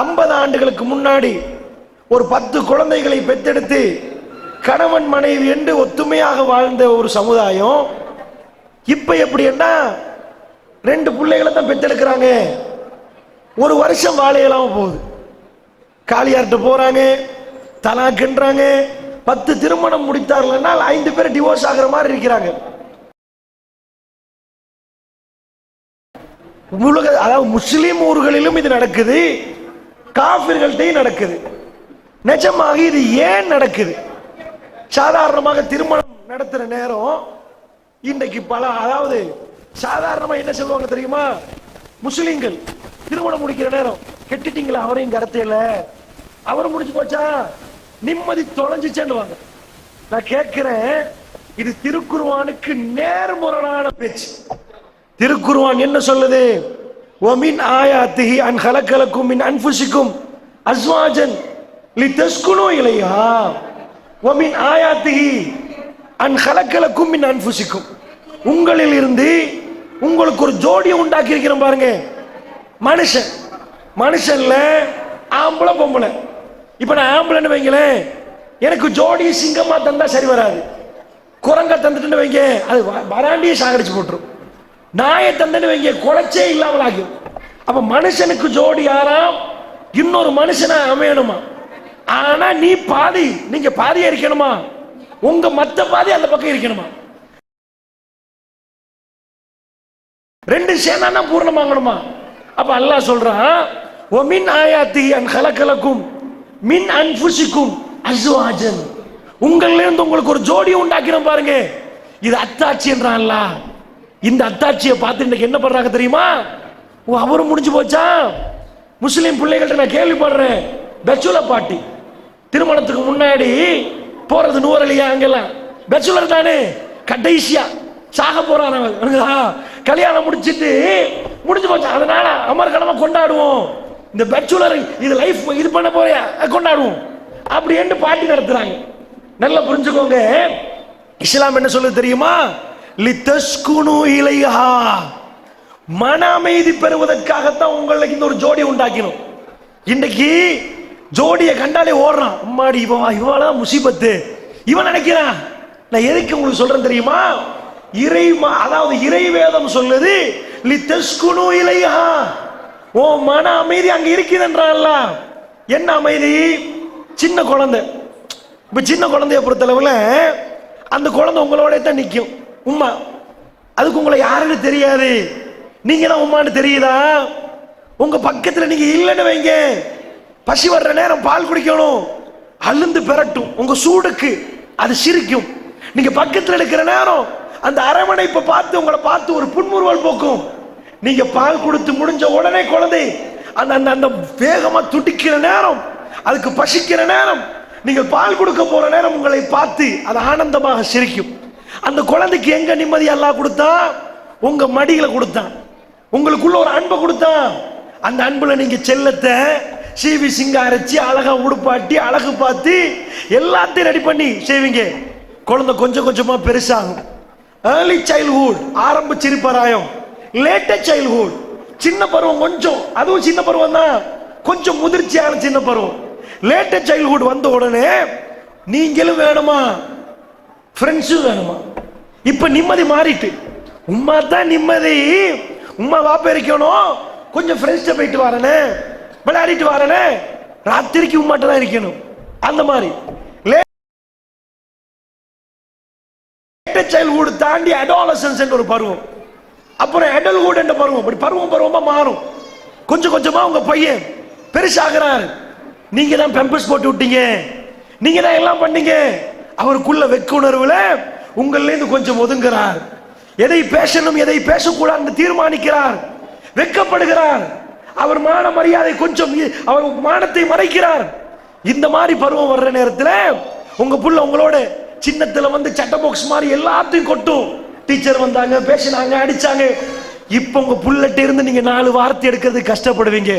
50 ஆண்டுகளுக்கு முன்னாடி ஒரு 10 குழந்தைகளை பெற்றெடுத்து கணவன் மனைவி என்று ஒத்துமையாக வாழ்ந்த ஒரு சமுதாயம் இப்ப எப்படின்னா 2 பிள்ளைகளை தான் பெற்றெடுக்கிறாங்க. ஒரு வருஷம் வாழையெல்லாம் போகுது, காலியார்ட்ட போறாங்க, தலாக்குன்றாங்க. 10 திருமணம் முடித்தார்கள் 5 பேர் டிவோர்ஸ் ஆகிற மாதிரி இருக்கிறாங்க. உலக அதாவது முஸ்லிம் ஊர்களிலும் இது நடக்குது, காபிர்கள்ட்டையும் நடக்குது. நிஜமாக இது ஏன் நடக்குது? சாதாரணமாக திருமணம் நடத்துற நேரம் இன்றைக்கு அதாவது சாதாரணமா என்ன சொல்லுவாங்க தெரியுமா? முஸ்லிம்கள் திருமணம் முடிக்கிற நேரம் கெட்டிட்டீங்களா, அவரையும் கடத்தையில அவரும் முடிச்சு போச்சா, நிம்மதி தொலைஞ்சிச்சேன்னுவாங்க. நான் கேட்கிறேன், இது திருக்குர்ஆனுக்கு நேர்முரணான பேச்சு. திருக்குர்ஆன் என்ன சொல்லுது? வமின் ஆயாத்திஹி அன் ஹலகலக்கும் மின் அன்ஃபுசிக்கும் அஸ்வாஜன் லிதஸ்குனு இலைஹா வமின் ஆயாத்திஹி அன் ஹலகலக்கும் மின் அன்ஃபுசிக்கும், உங்களில் இருந்து உங்களுக்கு ஒரு ஜோடியை உண்டாக்கி இருக்கிறோம் பாருங்க. மனுஷன்ல ஆம்பளை பொம்பளை. இப்ப நான் ஆம்பளைன்னு வைங்களேன், எனக்கு ஜோடி சிங்கமா தந்தா சரி வராது. குரங்க தந்துட்டு வைங்க, அது வராண்டியே சாகடிச்சு போட்டுரும். நாயை தந்தன்னு வைங்க, குலைச்சே இல்லாமல் ஆகும். அப்ப மனுஷனுக்கு ஜோடி யாராம்? இன்னொரு மனுஷனா அமையணுமா? ஆனா நீங்க பாதியா இருக்கணுமா, உங்க மத்த பாதி அந்த பக்கம் இருக்கணுமா? 2 சேர்ந்தா பூர்ணமாகணுமா? அப்ப அல்லாஹ் சொல்றான், வமின் ஆயாத்தி அன் ஹலகலக்கும் மின் அன்ஃபுசிக்கும் அஸ்வாஜன், உங்களில் இருந்து உங்களுக்கு ஒரு ஜோடி உண்டாக்கிறோம் பாருங்க. இது அத்தாட்சி என்றான் அல்லாஹ். இந்த அத்தாட்சியை பார்த்து இன்னைக்கு என்ன பண்றாங்க தெரியுமா? அவரும் முடிஞ்சு போச்சா? முஸ்லிம் பிள்ளைகள்ட்ட நான் கேள்விப்படுறேன், பேச்சுலர் பார்ட்டி திருமணத்துக்கு முன்னாடி போறது நூறலியா, அங்கெல்லாம் பேச்சுலர் தானே, கடைசியா சாக போறான் கல்யாணம் முடிச்சிட்டு முடிஞ்சு போச்சு. அதனால அமர்கலமா கொண்டாடுவோம், இந்த பேச்சுலர் இது லைஃப் இது பண்ண போறியா கொண்டாடுவோம் அப்படி என்று பார்ட்டி நடத்துறாங்க. நல்லா புரிஞ்சுக்கோங்க, இஸ்லாம் என்ன சொல்லுது தெரியுமா? லிதஸ்குனு இலைஹா, மன அமைதி பெறுவதற்காகத்தான் உங்களுக்கு இந்த ஒரு ஜோடி உண்டாக்கணும். இன்னைக்கு ஜோடியை கண்டாலே ஓடுறான், அம்மாடி இவளா முசீபத்து இவன் நினைக்கிறான். நான் எதுக்கு உங்களுக்கு சொல்றேன் தெரியுமா? அதாவது இறை வேதம் சொல்லுது லிதஸ்குனு இலைஹா, ஓ மன அமைதி அங்க இருக்குதுன்றான்ல. என்ன அமைதி? சின்ன குழந்தை, இப்ப சின்ன குழந்தைய பொறுத்தளவுல அந்த குழந்தை உங்களோட தான் நிற்கும். உம்மா, அதுக்கு உங்களை யாருன்னு தெரியாது, நீங்க தான் உம்மான்னு தெரியுதா? உங்க பக்கத்துல நீங்க இல்லைன்னு வைங்க, பசி வர்ற நேரம் பால் குடிக்கணும், அழுந்து பெறட்டும், உங்க சூடுக்கு அது சிரிக்கும். நீங்க பக்கத்துல இருக்கிற நேரம் அந்த அரவணைப்பை பார்த்து உங்களை பார்த்து ஒரு புன்முறுவல் போக்கும். நீங்க பால் கொடுத்து முடிஞ்ச உடனே குழந்தை அந்த அந்த வேகமா துடிக்கிற நேரம், அதுக்கு பசிக்கிற நேரம், நீங்க பால் கொடுக்க போற நேரம் உங்களை பார்த்து அது ஆனந்தமாக சிரிக்கும். அந்த குழந்தைக்கு எங்க நிம்மதி அல்லாஹ் கொடுத்தான்? உங்க மடியில கொடுத்தான், உங்களுக்குள்ள ஒரு அன்பை கொடுத்தான். அந்த அன்புல நீங்க செல்லத்தை சீவி சிங்காரிச்சு அழகா உடுப்பாட்டி அழகு பார்த்து எல்லாத்தையும் ரெடி பண்ணி செய்வீங்க. குழந்தை கொஞ்சம் கொஞ்சமா பெருசாகும். ஏர்லி சைல்ட்ஹுட், ஆரம்ப சிறுபராயம். லேட்டஸ்ட் சைல்ட்ஹுட், சின்ன பருவம், கொஞ்சம் அதுவும் சின்ன பருவம் தான், கொஞ்சம் முதிர்ச்சியான சின்ன பருவம். லேட்டஸ்ட் சைல்ட்ஹுட் வந்த உடனே நீங்களும் வேணுமா, ஃப்ரெண்ட்ஸும் வேணுமா? இப்ப நிம்மதி மாறிட்டு, உம்மா தான் நிம்மதி, உம்மா வாப்ப இருக்கணும், கொஞ்சம் ஃப்ரெண்ட்ஸ்ட போயிட்டு வரனே, விளையாடிட்டு வரனே, ராத்திரிக்கு உம்மாட்ட தான் இருக்கணும். அந்த மாதிரி சைல்ட்ஹுட் தாண்டி அடாலசன்ஸ் என்ற ஒரு பருவம், அப்புறம் அடல்ட்ஹுட் என்ற பருவம். அப்படி பருவமா மாறும். கொஞ்சம் கொஞ்சமா உங்க பையன் பெருசாகிறார், நீங்க தான் பெம்பர்ஸ் போட்டு விட்டீங்க, நீங்க தான் எல்லாம் பண்ணீங்க. அவருக்குள்ள வெக்க உணர்வுல உங்கள்ல இருந்து கொஞ்சம் ஒதுங்குறார். எதை பேசணும் எதை பேசக்கூடாது தீர்மானிக்கிறார், வெக்கப்படுகிறார். அவர் மான மரியாதை கொஞ்சம், அவர் மானத்தை மறைக்கிறார். இந்த மாதிரி பருவம் வர்ற நேரத்தில் உங்க புள்ள உங்களோட சின்னத்துல வந்து சட்ட பாக்ஸ் மாதிரி எல்லாத்தையும் கொட்டும். டீச்சர் வந்தாங்க, பேசினாங்க, அடிச்சாங்க. இப்ப உங்க புள்ளட்ட இருந்து நீங்க 4 வார்த்தை எடுக்கிறது கஷ்டப்படுவீங்க.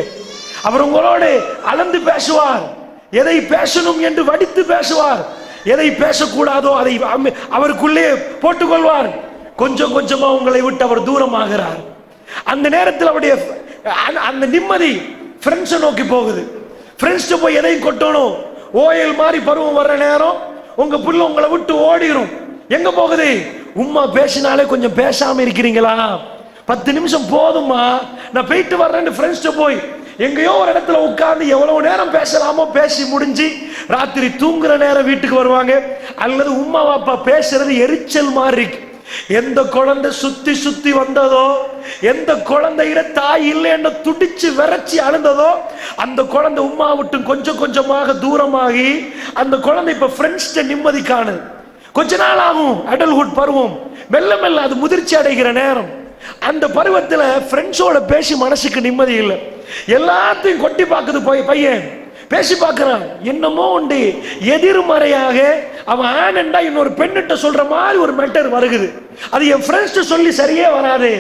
அவர் உங்களோடு அளந்து பேசுவார், எதை பேசணும் என்று வடித்து பேசுவார், எதை பேசக்கூடாதோ அதை அவருக்குள்ளே போட்டுக்கொள்வார். கொஞ்சம் கொஞ்சமா உங்களை விட்டு அவர் தூரமாகிறார். அந்த நேரத்தில் அவருடைய அந்த நிம்மதி ஃப்ரெண்ட்ஸை நோக்கி போகுது. ஃப்ரெண்ட்ஸ்ட்டு போய் எதையும் கொட்டணும். ஓயல் மாதிரி பருவம் வர்ற நேரம் உங்க புள்ள உங்களை விட்டு ஓடிடும். எங்க போகுது? உம்மா பேசினாலே கொஞ்சம் பேசாம இருக்கிறீங்களா, 10 நிமிஷம் போதுமா, நான் போயிட்டு வர்றேன்னு ஃப்ரெண்ட்ஸ்ட்டு போய் எங்கேயோ ஒரு இடத்துல உட்கார்ந்து எவ்வளவு நேரம் பேசலாமோ பேசி முடிஞ்சு ராத்திரி தூங்குற நேரம் வீட்டுக்கு வருவாங்க. அல்லது உம்மா அப்பா பேசுறது எரிச்சல் மாதிரி இருக்கு. எந்த குழந்தை சுத்தி சுத்தி வந்ததோ, எந்த குழந்தையிட தாய் இல்லை என்ற துடிச்சு விரைச்சி அழுந்ததோ, அந்த குழந்தை உம்மா விட்டு கொஞ்சம் கொஞ்சமாக தூரமாகி அந்த குழந்தை இப்ப ஃப்ரெண்ட்ஸ்ட நிம்மதி காணு. கொஞ்ச நாள் ஆகும், அடல்ஹுட் பருவம், மெல்ல மெல்ல அது முதிர்ச்சி அடைகிற நேரம். அந்த பருவத்துல ஃப்ரெண்ட்ஸோட பேசி மனசுக்கு நிம்மதி இல்லை. எல்லாத்தையும் கொட்டி பார்க்குது பையன், பேசி பார்க்கிறான், என்னமோ உண்டு எதிர்மறையாக அவன் ஆனண்டா இன்னொரு பெண்ணிட்ட சொல்ற மாதிரி ஒரு மேட்டர் வருகுது. அது என் ஃப்ரெண்ட்ஸ் சொல்லி சரியே வராது,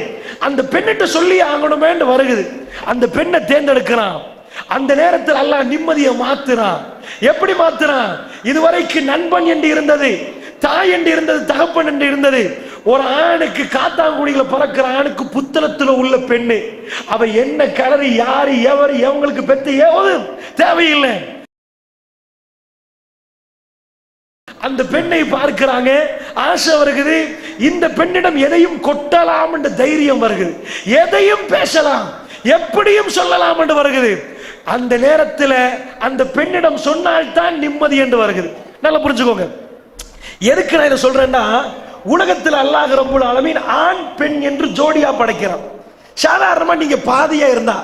அந்த பெண்ணிட்ட சொல்லி ஆகணுமேன்னு வருகுது. அந்த பெண்ணை தேர்ந்தெடுக்கிறான். அந்த நேரத்தில் அல்லாஹ் நிம்மதியை மாத்துறான். எப்படி மாத்துறான்? இதுவரைக்கு நண்பன் என்று இருந்தது, தாய் என்று இருந்தது, தகப்பன் என்று இருந்தது. ஒரு ஆணுக்கு காத்தாங்குடியில பிறக்கிற ஆணுக்கு புத்தளத்துல உள்ள பெண்ணு, அவ என்ன கலரு, யாரு எவர் எவங்களுக்கு பெற்று ஏவதும் தேவையில்லை. அந்த பெண்ணை பார்க்கிறாங்க, ஆசை வருகிறது. இந்த பெண்ணிடம் எதையும் கொட்டலாம் என்ற தைரியம் வருகிறது, எதையும் பேசலாம், எப்படியும் சொல்லலாம் என்று வருகிறது. அந்த நேரத்தில் அந்த பெண்ணிடம் சொன்னால்தான் நிம்மதி என்று வருகிறது. நல்லா புரிஞ்சுக்கோங்க. எதுக்கு நான் இதை சொல்றேன்னா, உலகத்தில் அல்லாஹ் ரப்புல் ஆலமீன் ஆண் பெண் என்று ஜோடியா படைக்கிறான். சாதாரணமா நீங்க பாதியா இருந்தா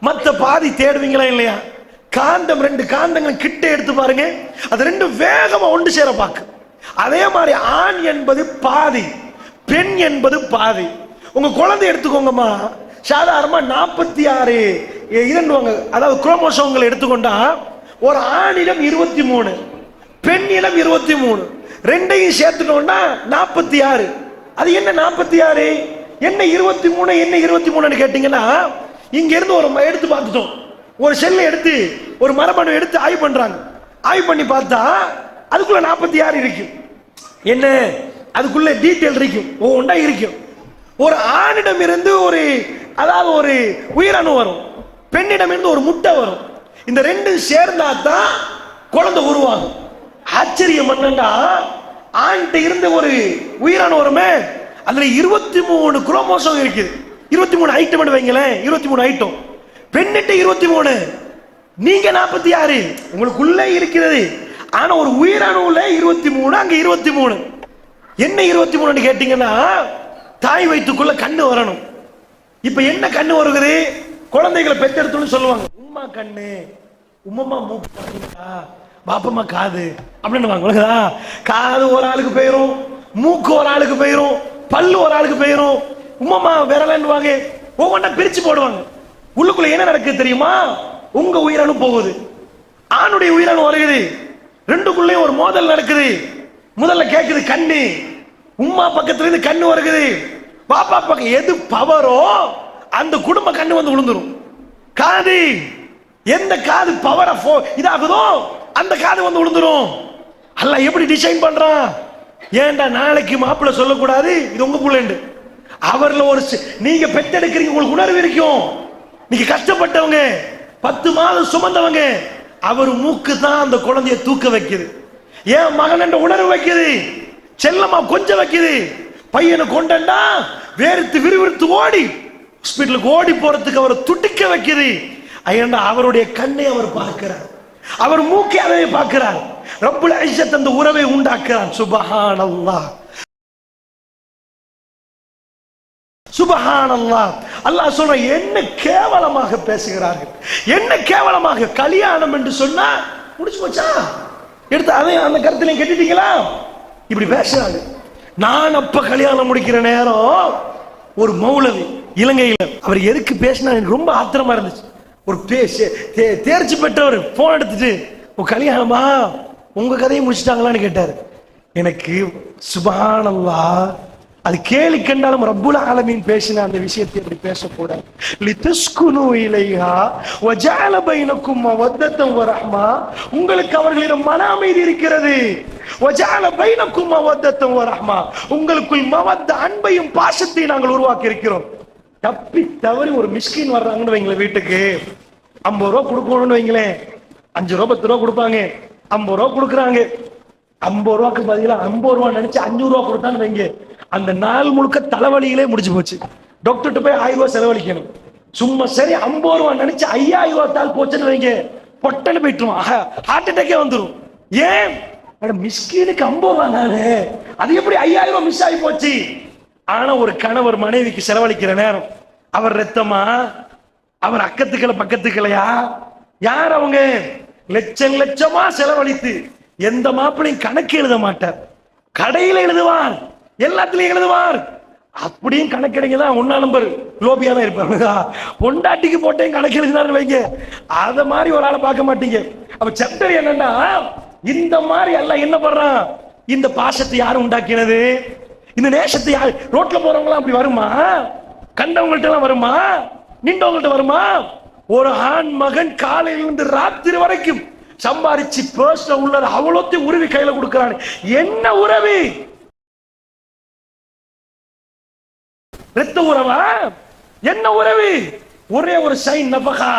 மத்த பாதி தேடுவீங்களா இல்லையா? காந்தம், 2 காந்தங்கள் கிட்ட எடுத்து பாருங்க, அது 2 வேகமா ஒன்று சேர பார்க்கு. அதே மாதிரி ஆண் என்பது பாதி, பெண் என்பது பாதி. உங்க குழந்தை எடுத்துக்கோங்கம்மா, சாதாரணமா 46 இதன்வாங்க, அதாவது குரோமோசோம்களை எடுத்துக்கொண்டா ஒரு ஆணிடம் 23, பெண்ணிடம் 23, ரெண்டையும் சேர்த்துட்டோம்னா 46. அது என்ன 46 என்ன 23 என்ன 23 கேட்டீங்கன்னா, இங்க இருந்து ஒரு எடுத்து பார்த்துட்டோம், ஒரு செல்லை எடுத்து ஒரு மரபணு எடுத்து ஆய்வு பண்றாங்க. ஆய்வு பண்ணி பார்த்தா அதுக்குள்ள 46 இருக்கும். என்ன அதுக்குள்ள டீட்டெயில் இருக்கும், ஒவ்வொன்றா இருக்கும். ஒரு ஆணிடம் இருந்து ஒரு, அதாவது ஒரு உயிரணு வரும், பெண்ணிடம் இருந்து ஒரு முட்டை வரும். இந்த 2 சேர்ந்தா தான் குழந்தை உருவாகும். ஆச்சரியம் என்னன்னா, ஆண்ட இருந்து ஒரு உயிரணு வருமே, அதுல 23 குரோமோசோம் இருக்குது. 23 ஐட்டம் வைங்களேன், 23 ஐட்டம். பெண்ணிட்ட 23, நீங்க 46 உங்களுக்குள்ள இருக்கிறது. ஆனா ஒரு உயிரணுல 23, அங்க 23. என்ன 23 கேட்டீங்கன்னா, தாய் வயிற்றுக்குள்ள கண்ணு வரணும். இப்ப என்ன கண்ணு வருகிறது? குழந்தைகளை பெற்றெடுத்துன்னு சொல்லுவாங்க, உம்மா கண்ணு, உம்மம்மா மூக்கு, பாப்பம்மா காது அப்படின்னு வாங்க. காது ஒரு ஆளுக்கு போயிரும், மூக்கு ஒரு ஆளுக்கு போயிரும், பல்லு ஒரு ஆளுக்கு போயிரும், உம்மம்மா விரலன்னுவாங்க. ஒவ்வொன்றா பிரிச்சு போடுவாங்க. உள்ளுக்குள்ள என்ன நடக்குது தெரியுமா? உங்க உயிரணு போகுது, ஆணுடைய உயிரணு வருகிறது, 2க்குள்ளேயும் ஒரு மோதல் நடக்குது. முதல்ல கேட்குது கண்ணு, உம்மா பக்கத்துல இருந்து கண்ணு வருகிறது, பாப்பா பக்கம் எது பவரோ அந்த குடும்ப கண்ணு வந்து விழுந்துரும். காது, எந்த காது பவர இதாகுதோ அந்த காது வந்து விழுந்துரும். அல்லாஹ் எப்படி டிசைன் பண்றான்? ஏன்டா நாளைக்கு மாப்பிள்ளை சொல்லக்கூடாது இது உங்க புள்ளண்டு, அவர்ல ஒரு நீங்க பெற்றெடுக்கிறீங்க, உங்களுக்கு உணர்வு இருக்கும். நீங்க கஷ்டப்பட்டவங்க, 10 மாதம் சுமந்தவங்க, அவர் மூக்கு தான் அந்த குழந்தைய தூக்க வைக்குது. ஏன் மகன் என்ற உணர்வு வைக்குது, செல்லமா கொஞ்சம் வைக்குது. பையனை கொண்டா வேறுத்து விறுவிறுத்து ஓடி ஹாஸ்பிட்டலுக்கு ஓடி போறதுக்கு அவரை துடிக்க வைக்குது. ஏன்னா அவருடைய கண்ணை அவர் பார்க்கிறார், அவர் மூக்கை அதை பார்க்கிறார். ரப்புல் இஸ்ஸத் அந்த உறவை உண்டாக்குறான். சுப்ஹானல்லாஹ், சுப்ஹானல்லாஹ். அல்லாஹ் சொல்ற, என்ன கேவலமாக பேசுகிறார்கள், என்ன கேவலமாக. கல்யாணம் என்று சொன்னா முடிச்சு போச்சா, எடுத்து அதை அந்த கருத்திலையும் கட்டிட்டீங்களா? இப்படி பேசுறாங்க. நான் அப்ப கல்யாணம் முடிக்கிற நேரம் ஒரு மௌலவி இலங்கையில், அவர் எதுக்கு பேசினா எனக்கு ரொம்ப ஆத்திரமா இருந்துச்சு. ஒரு தேர்ச்சி பெற்றவர் போன் எடுத்துட்டு, உங்க கல்யாணமா, உங்க கதையை முடிச்சிட்டாங்களான்னு கேட்டாரு. எனக்கு சுப்ஹானல்லாஹ், அது கேலி கண்டாலும் ரப்புல் ஆலமீன் பேசின அந்த விஷயத்தை எப்படி பேசக்கூடாது. லிதஸ்குனு இலைஹா வஜஅல பைனக்கும் மவத்தன் வரஹ்மா, உங்களுக்கு அவர்களிடம் மன அமைதி இருக்கிறது. வஜஅல பைனக்கும் மவத்தன் வரஹ்மா, உங்களுக்குள் மவத்த அன்பையும் பாசத்தையும் நாங்கள் உருவாக்கி இருக்கிறோம். தப்பி தவறி ஒரு மிஸ்கின் வர்றாங்கன்னு வைங்களேன் வீட்டுக்கு, 50 ரூபா கொடுக்கணும்னு வைங்களேன், 5 ரூபா 10 ரூபா கொடுப்பாங்க. 50 ரூபா கொடுக்குறாங்க. 50 ரூபாய்க்கு பதிலா 50 ரூபா நினைச்சு 500 ரூபா கொடுத்தான்னு வைங்க, அந்த நாள் முழுக்க தலைவலியிலே முடிச்சு போச்சு. டாக்டர்கிட்ட போய் 1000 ரூபாய் செலவழிக்கணும். சும்மா சரி 50 ரூபா நினைச்சு 5000 ரூபாய் தாள் போச்சுன்னு வைங்க, பொட்டன்னு போயிட்டுருவான், ஹார்ட் அட்டாக்கே வந்துடும். ஏன்? மிஸ்கீனுக்கு 50 ரூபா தானே, அது எப்படி 5000 ரூபாய் மிஸ் ஆகி போச்சு? ஆனா ஒரு கணவர் மனைவிக்கு செலவழிக்கிற நேரம், அவர் ரத்தமா, அவர் அக்கத்துக்களை பக்கத்துக்களையா, யார் அவங்க? லட்சம் லட்சமா செலவழித்து எந்த மாப்பிளையும் கணக்கு எழுத மாட்டார், கடையில எழுதுவார், எல்லாத்திலையும் எழுதுவார். அப்படியும் கணக்கெடுங்கதான் 1 நம்பர் லோபியா தான் இருப்பாங்க. பொண்டாட்டிக்கு போட்டேன் கணக்கு எழுதினாரு வைங்க, அத மாதிரி ஒரு ஆளை பார்க்க மாட்டீங்க. அப்ப சாப்டர் என்னன்னா, இந்த மாதிரி எல்லாம் என்ன பண்றான்? இந்த பாசத்தை யாரும் உண்டாக்கினது? இந்த நேசத்தை யாரு? ரோட்ல போறவங்க அப்படி வருமா? கண்டவங்கள்ட்ட எல்லாம் வருமா? நின்றவங்கள்ட்ட வருமா? ஒரு ஆண் மகன் காலையிலிருந்து ராத்திரி வரைக்கும் சம்பாரிச்சு பர்ஸ்ல உள்ளது அவ்வளோத்தையும் உருவி கையில கொடுக்கிறான். என்ன உறவு? ரத்த உறவா? என்ன உறவு? ஒரே ஒரு சைன் நபகா.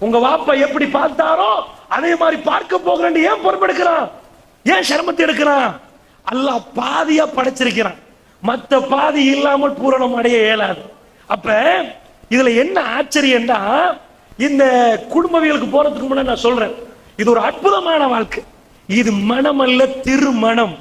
உங்க வாப்பா எப்படி பார்த்தாரோ அதே மாதிரி பார்க்க போகிறேன். ஏன் பொறுப்பெடுக்கிறான்? ஏன் சிரமத்தை எடுக்கிறான்? அல்லாஹ் பாதியா படைச்சிருக்கிறான், மற்ற பாதி இல்லாமல் பூரணம் அடைய இயலாது. அப்ப இதுல என்ன ஆச்சரியம்னா, இந்த குடும்பவியலுக்கு போறதுக்கு முன்னாடி நான் சொல்றேன், இது ஒரு அற்புதமான வாழ்க்கை. இது மனம் அல்ல, திருமணம்,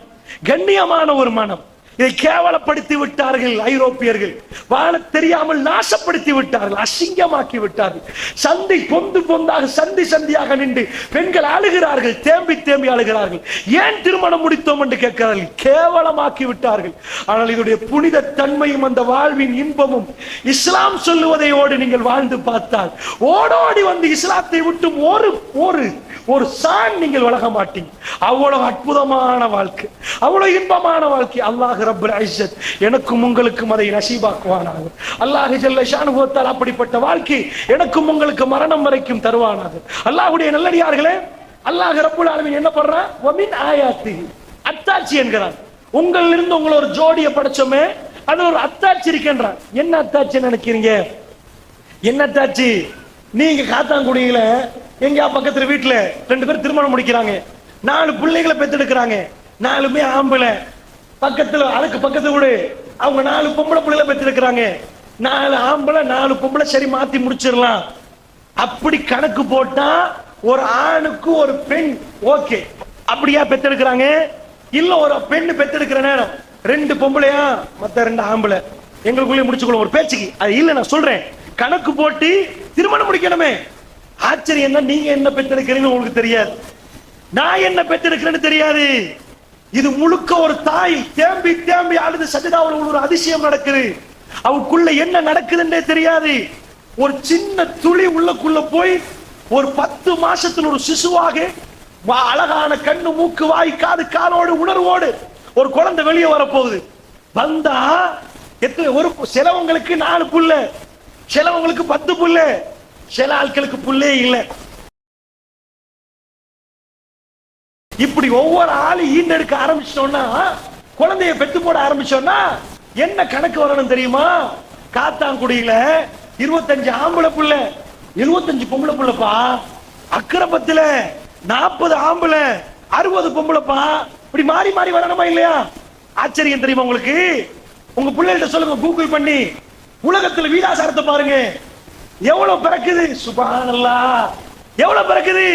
கண்ணியமான ஒரு மனம். இதை கேவலப்படுத்தி விட்டார்கள் ஐரோப்பியர்கள், வாழ தெரியாமல் நாசப்படுத்தி விட்டார்கள், அசிங்கமாக்கி விட்டார்கள். சந்தி பொந்து பொந்தாக சந்தி சந்தியாக நின்று பெண்கள் அழுகிறார்கள், தேம்பி தேம்பி அழுகிறார்கள். ஏன் திருமணம் முடித்தோம் என்று கேட்கிறார்கள், கேவலமாக்கி விட்டார்கள். ஆனால் இதனுடைய புனித தன்மையும் அந்த வாழ்வின் இன்பமும் இஸ்லாம் சொல்லுவதையோடு நீங்கள் வாழ்ந்து பார்த்தால், ஓடோடி வந்து இஸ்லாத்தை விட்டு ஒரு சான் நீங்கள் வழங்க மாட்டீங்க. அவ்வளவு அற்புதமான வாழ்க்கை, அவ்வளவு இன்பமான வாழ்க்கை. அல்லாஹ் ரப்பல் இஸ்ஸத் எனக்கும் உங்களுக்கும் அதை நசீபாக்குவானாக. அல்லாஹ் ஜல்ல ஷானுஹு வ தஆலா அப்படிப்பட்ட வாழ்க்கை எனக்கும் உங்களுக்கு மரணம் வரைக்கும் தருவானாக. அல்லாஹ்வுடைய நல்லடியார்களே, அல்லாஹ் ரப்பல் ஆலமீன் என்ன பண்றான்? வ மின் ஆயாத்தி, அத்தாட்சி என்கிறான். உங்களிலிருந்து உங்களை ஒரு ஜோடியை படைச்சோமே, அது ஒரு அத்தாட்சி இருக்கின்றான். என்ன அத்தாட்சி நினைக்கிறீங்க? என்ன அத்தாட்சி? நீங்க காத்தாங்குடியில எங்க பக்கத்துல வீட்டுல 2 பேர் திருமணம் முடிக்கிறாங்க, 4 பிள்ளைகளை பெத்தெடுக்கிறாங்க, 4மே ஆம்பளை. பக்கத்துல அதுக்கு பக்கத்து வீடு அவங்க 4 பொம்பளை பிள்ளைகளை பெத்தெடுக்கிறாங்க, 4 ஆம்பளை 4 பொம்பளை. சரி மாத்தி முடிச்சிடலாம். அப்படி கணக்கு போட்டா ஒரு ஆணுக்கு ஒரு பெண் ஓகே, அப்படியா பெத்தெடுக்கிறாங்க? இல்ல ஒரு பெண்ணு பெத்தெடுக்கிற நேரம் 2 பொம்பளையா மத்த 2 ஆம்பளை, எங்களுக்குள்ளே முடிச்சுக்கணும் ஒரு பேச்சுக்கு. அது இல்ல, நான் சொல்றேன், கணக்கு போட்டு திருமணம் முடிக்கணுமே. ஆச்சரியம் தான், நீங்க என்ன பெற்றெடுக்கிறீங்க உங்களுக்கு தெரியாது, நான் என்ன பெற்றெடுக்கிறேன்னு தெரியாது. இது முழுக்க ஒரு தாய் தேம்பி தேம்பி அழுது சஜிதாவில் ஒரு அதிசயம் நடக்குது, அவளுக்குள்ள என்ன நடக்குதுன்னே தெரியாது. ஒரு சின்ன துளி உள்ளக்குள்ள போய் ஒரு 10 மாசத்துல ஒரு சிசுவாக அழகான கண்ணு மூக்கு வாய் காது காலோடு உணர்வோடு ஒரு குழந்தை வெளியே வரப்போகுது. வந்தா எத்தனை ஒரு சிலவங்களுக்கு 4 புள்ள, சிலவங்களுக்கு 10 புள்ள, சில ஆட்களுக்கு புள்ளே இல்லை. இப்படி ஒவ்வொரு ஆளு ஈண்டெடுக்க ஆரம்பிச்சோம்னா, குழந்தைய பெத்து போட ஆரம்பிச்சோம்னா என்ன கணக்கு வரணும் தெரியுமா? காத்தாங்குடியில 25 ஆம்பளை புள்ள, 75 பொம்பளை புள்ளப்பா. அக்கரப்பத்துல 40 ஆம்பளை, 60 பொம்பளைப்பா. இப்படி மாறி மாறி வரணுமா இல்லையா? ஆச்சரியம் தெரியுமா உங்களுக்கு? உங்க பிள்ளைகிட்ட சொல்லுங்க, கூகுள் பண்ணி உலகத்துல வீதாசாரத்தை பாருங்க, எவ்வளவு பிறக்குது. சுப்ஹானல்லாஹ், எவ்வளவு பிறக்குது.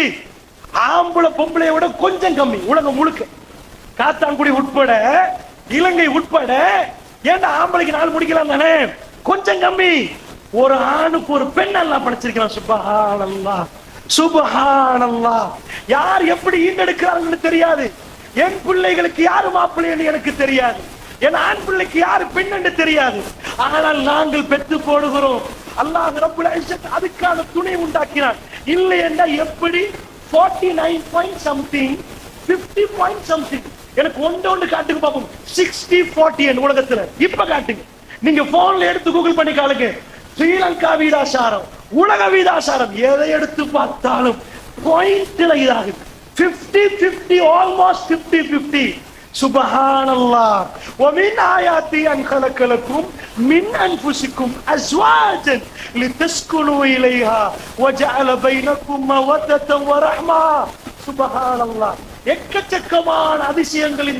ஆம்பளை பொம்பளையை விட கொஞ்சம் கம்மி உலகம் முழுக்க, காத்தான்குடி உட்பட இலங்கை உட்பட. ஏன்டா ஆம்பளைக்கு 4 முடிக்கலாம் தானே, கொஞ்சம் கம்மி. ஒரு ஆணுக்கு ஒரு பெண் எல்லாம் படைச்சிருக்கலாம். சுப்ஹானல்லாஹ், சுப்ஹானல்லாஹ். யார் எப்படி ஈண்டெடுக்கிறாங்கன்னு தெரியாது. என் பிள்ளைகளுக்கு யாரு மாப்பிள்ளை எனக்கு தெரியாது, என் ஆண் பிள்ளைக்கு யாரு பெண் என்று தெரியாது. ஆனால் நாங்கள் பெற்று போடுகிறோம். அல்லாஹ் ரப்பல் இஸ்ஸத் அதுக்கான துணை உண்டாக்கினான். இல்லை என்றால் எப்படி 49 பாயிண்ட் சம்திங் 50 பாயிண்ட் சம்திங். எனக்கு ஒன்று காட்டுங்க பாப்போம். 60-40 உலகத்துல இப்ப காட்டுங்க. நீங்க போன்ல எடுத்து கூகுள் பண்ணி காலுங்க. ஸ்ரீலங்கா வீதாசாரம், உலக வீதாசாரம், எதை எடுத்து பார்த்தாலும் பாயிண்ட்ல இதாகுது. 50-50, ஆல்மோஸ்ட் 50-50. சுப்ஹானல்லாஹ். ومن آياته أن خلق لكم من أنفسكم أزواجا لتسكنوا إليها وجعل بينكم مودة ورحمة. சுப்ஹானல்லாஹ். எக்கச்சக்கமான அதிசயங்களின்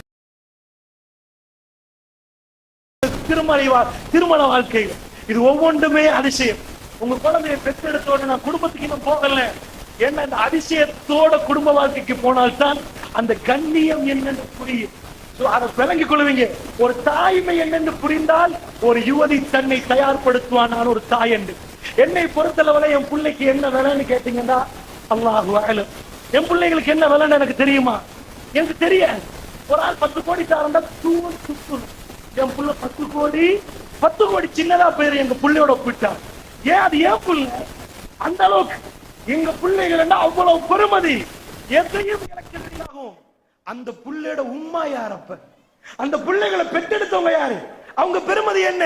திருமண வாழ்க்கை இது ஒவ்வொன்றுமே அதிசயம். உங்க குழந்தைய பெற்றெடுத்தோட நான் குடும்பத்துக்கு இன்னும் போகல. ஏன்னா அந்த அதிசயத்தோட குடும்ப வாழ்க்கைக்கு போனால்தான் அந்த கண்ணியம் என்னன்னு புரியும். அதை விளங்கிக் கொள்வீங்க. ஒரு தாய்மை என்னென்று புரிந்தால் ஒரு யுவதி தன்னை தயார்படுத்துவான். நான் ஒரு தாய் என்று என்னை பொறுத்தளவுல என் பிள்ளைக்கு என்ன வேலைன்னு கேட்டீங்கன்னா அல்லாஹு அஅலம். என் பிள்ளைகளுக்கு என்ன வேலைன்னு எனக்கு தெரியுமா? எனக்கு தெரியாது. ஒரு ஆள் 10 கோடி தாரண்டா தூண். என் புள்ள 10 கோடி சின்னதா போயிரு எங்க பிள்ளையோட ஒப்பிட்டா. ஏன் அது ஏன் புள்ள அந்த அளவுக்கு எங்க பிள்ளைகள் அவ்வளவு பெருமதி. எதையும் எனக்கு தெரியாகும். அந்த புள்ளையோட உம்மா யாரப்ப, அந்த பிள்ளைகளை பெற்றெடுத்தவங்க யாரு, அவங்க பெருமதி என்ன?